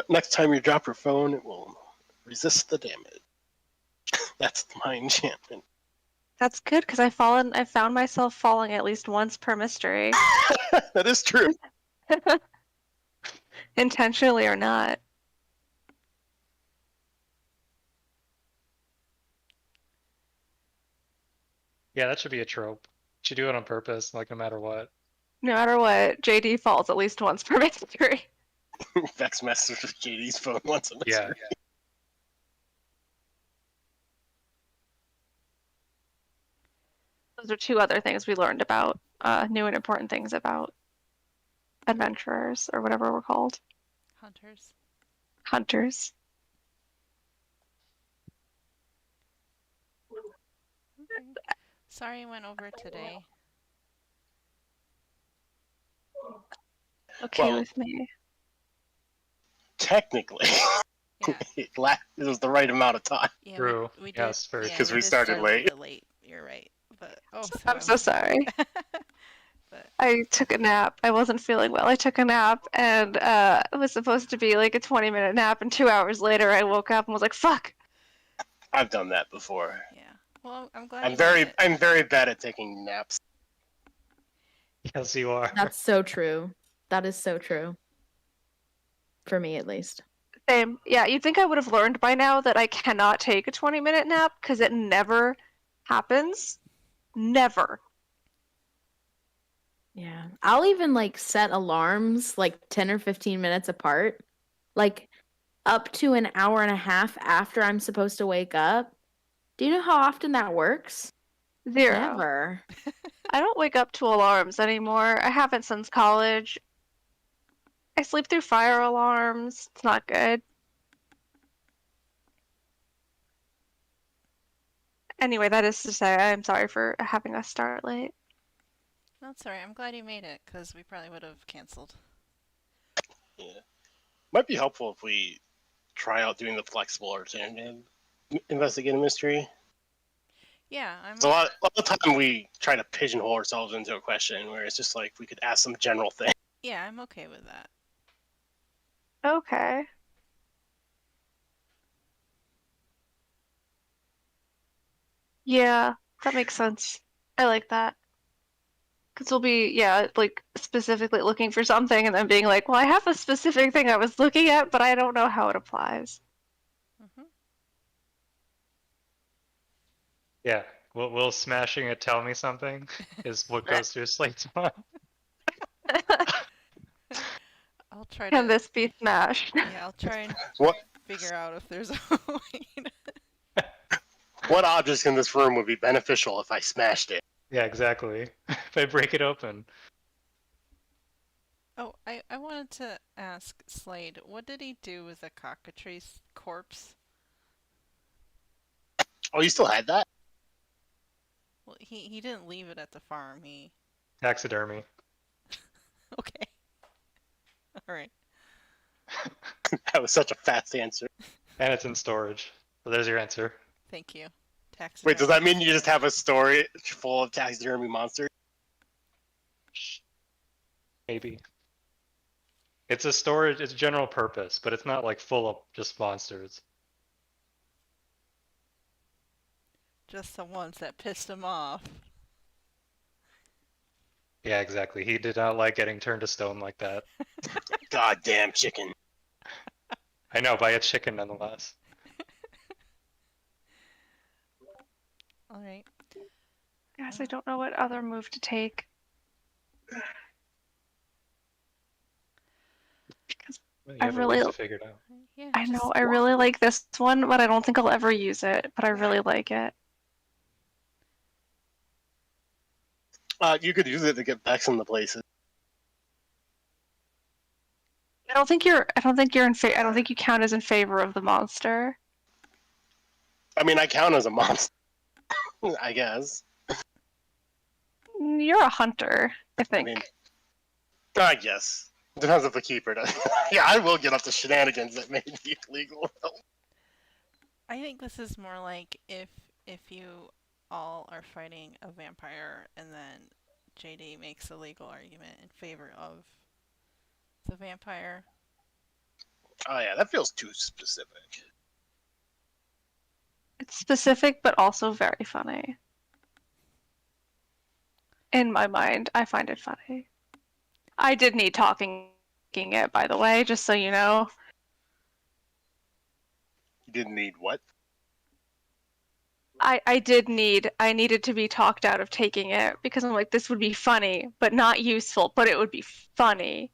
Next time you drop your phone, it will resist the damage. That's my enchantment. That's good, because I found myself falling at least once per mystery. That is true. Intentionally or not. Yeah, that should be a trope. Should do it on purpose, like no matter what. No matter what, JD falls at least once per mystery. Vex messes with JD's phone once a Yeah. mystery. Those are two other things we learned about, new and important things about adventurers, or whatever we're called. Hunters. Hunters. Okay. Sorry I went over today. Okay Well- with me. Technically, Yeah. it was the right amount of time. Yeah, True. we did. Yes, very Yeah, 'Cause we did started start a late. little bit late. You're right. But I'm so sorry. But I took a nap. I wasn't feeling well. I took a nap, and it was supposed to be like a 20-minute nap, and 2 hours later I woke up and was like, fuck! I've done that before. yeah. Well, I'm glad. I'm you very, made it. I'm very bad at taking naps. Yes, you are. That's so true. That is so true. For me, at least. Same. Yeah, you'd think I would have learned by now that I cannot take a 20-minute nap, because it never happens. Never. Yeah. I'll even like set alarms like 10 or 15 minutes apart, like up to an hour and a half after I'm supposed to wake up. Do you know how often that works? 0. Never. I don't wake up to alarms anymore. I haven't since college. I sleep through fire alarms. It's not good. Anyway, that is to say, I'm sorry for having us start late. That's alright. I'm glad you made it because we probably would have canceled. Yeah. Might be helpful if we try out doing the flexible alternative investigative mystery. Yeah, I'm. It's a lot of time we try to pigeonhole ourselves into a question where it's just like we could ask some general thing. Yeah, I'm okay with that. Okay. Yeah, that makes sense. I like that. Because we'll be, yeah, like specifically looking for something and then being like, well, I have a specific thing I was looking at, but I don't know how it applies. Hmm. Yeah. Will smashing a tell me something is what goes through Slate's mind. I'll try Can to. this be smashed? Yeah, I'll try and What? figure out if there's a way. What objects in this room would be beneficial if I smashed it? Yeah, exactly. If I break it open. Oh, I wanted to ask Slade, what did he do with the cockatrice corpse? Oh, you still had that? Well, he didn't leave it at the farm. He Taxidermy. okay. All right. That was such a fast answer. And it's in storage. So there's your answer. Thank you. Taxidermy. Wait, does that mean you just have a storage full of taxidermy monsters? Maybe. It's a storage, it's general purpose, but it's not like full of just monsters. Just the ones that pissed him off. Yeah, exactly. He did not like getting turned to stone like that. Goddamn chicken. I know, by a chicken nonetheless. All right. Guys, I don't know what other move to take. Because Well, you I have a really- ways to figure it out. Yeah. I know just- I really like this one, but I don't think I'll ever use it. But I really like it. You could use it to get Bex into places. I don't think you're in favor. I don't think you count as in favor of the monster. I mean, I count as a monster. I guess. You're a hunter, I I think. mean, I guess. Depends if the keeper does. Yeah, I will get up to shenanigans that may be illegal. I think this is more like if you all are fighting a vampire and then JD makes a legal argument in favor of the vampire. Oh yeah, that feels too specific. It's specific, but also very funny. In my mind, I find it funny. I did need talking it, by the way, just so you know. You didn't need what? I needed to be talked out of taking it because I'm like, this would be funny, but not useful, but it would be funny.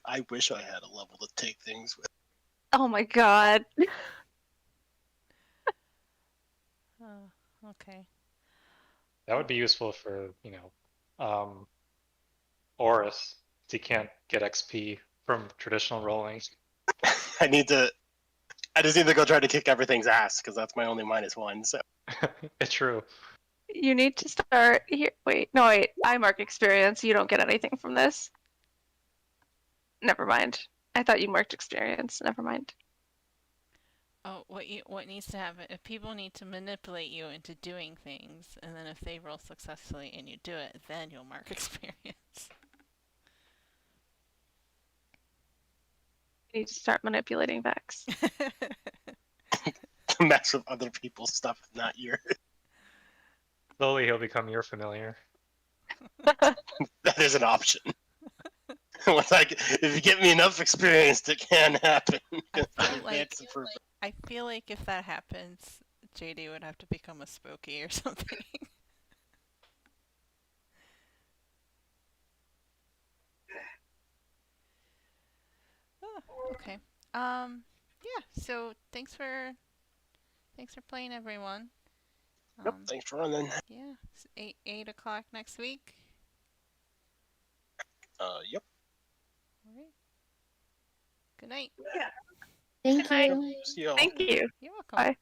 I wish I had a level to take things with. Oh my god. Oh, okay. That would be useful for, Oris. He can't get XP from traditional rolling. I just need to go try to kick everything's ass because that's my only -1. So It's true. You need to start here. Wait, no, wait. I mark experience. You don't get anything from this. Never mind. I thought you marked experience. Never mind. Oh, what needs to happen? If people need to manipulate you into doing things, and then if they roll successfully and you do it, then you'll mark experience. You need to start manipulating Vex. to mess with other people's stuff, not yours. Slowly he'll become your familiar. That is an option. If you get me enough experience, it can happen. I feel like if that happens, JD would have to become a Spooky or something. Oh, okay. Yeah. So thanks for playing, everyone. Yep, thanks for running. Yeah. It's 8 o'clock next week. Yep. All right. Good night. Thank Good night. you. See y'all. Thank you. You're welcome. Bye.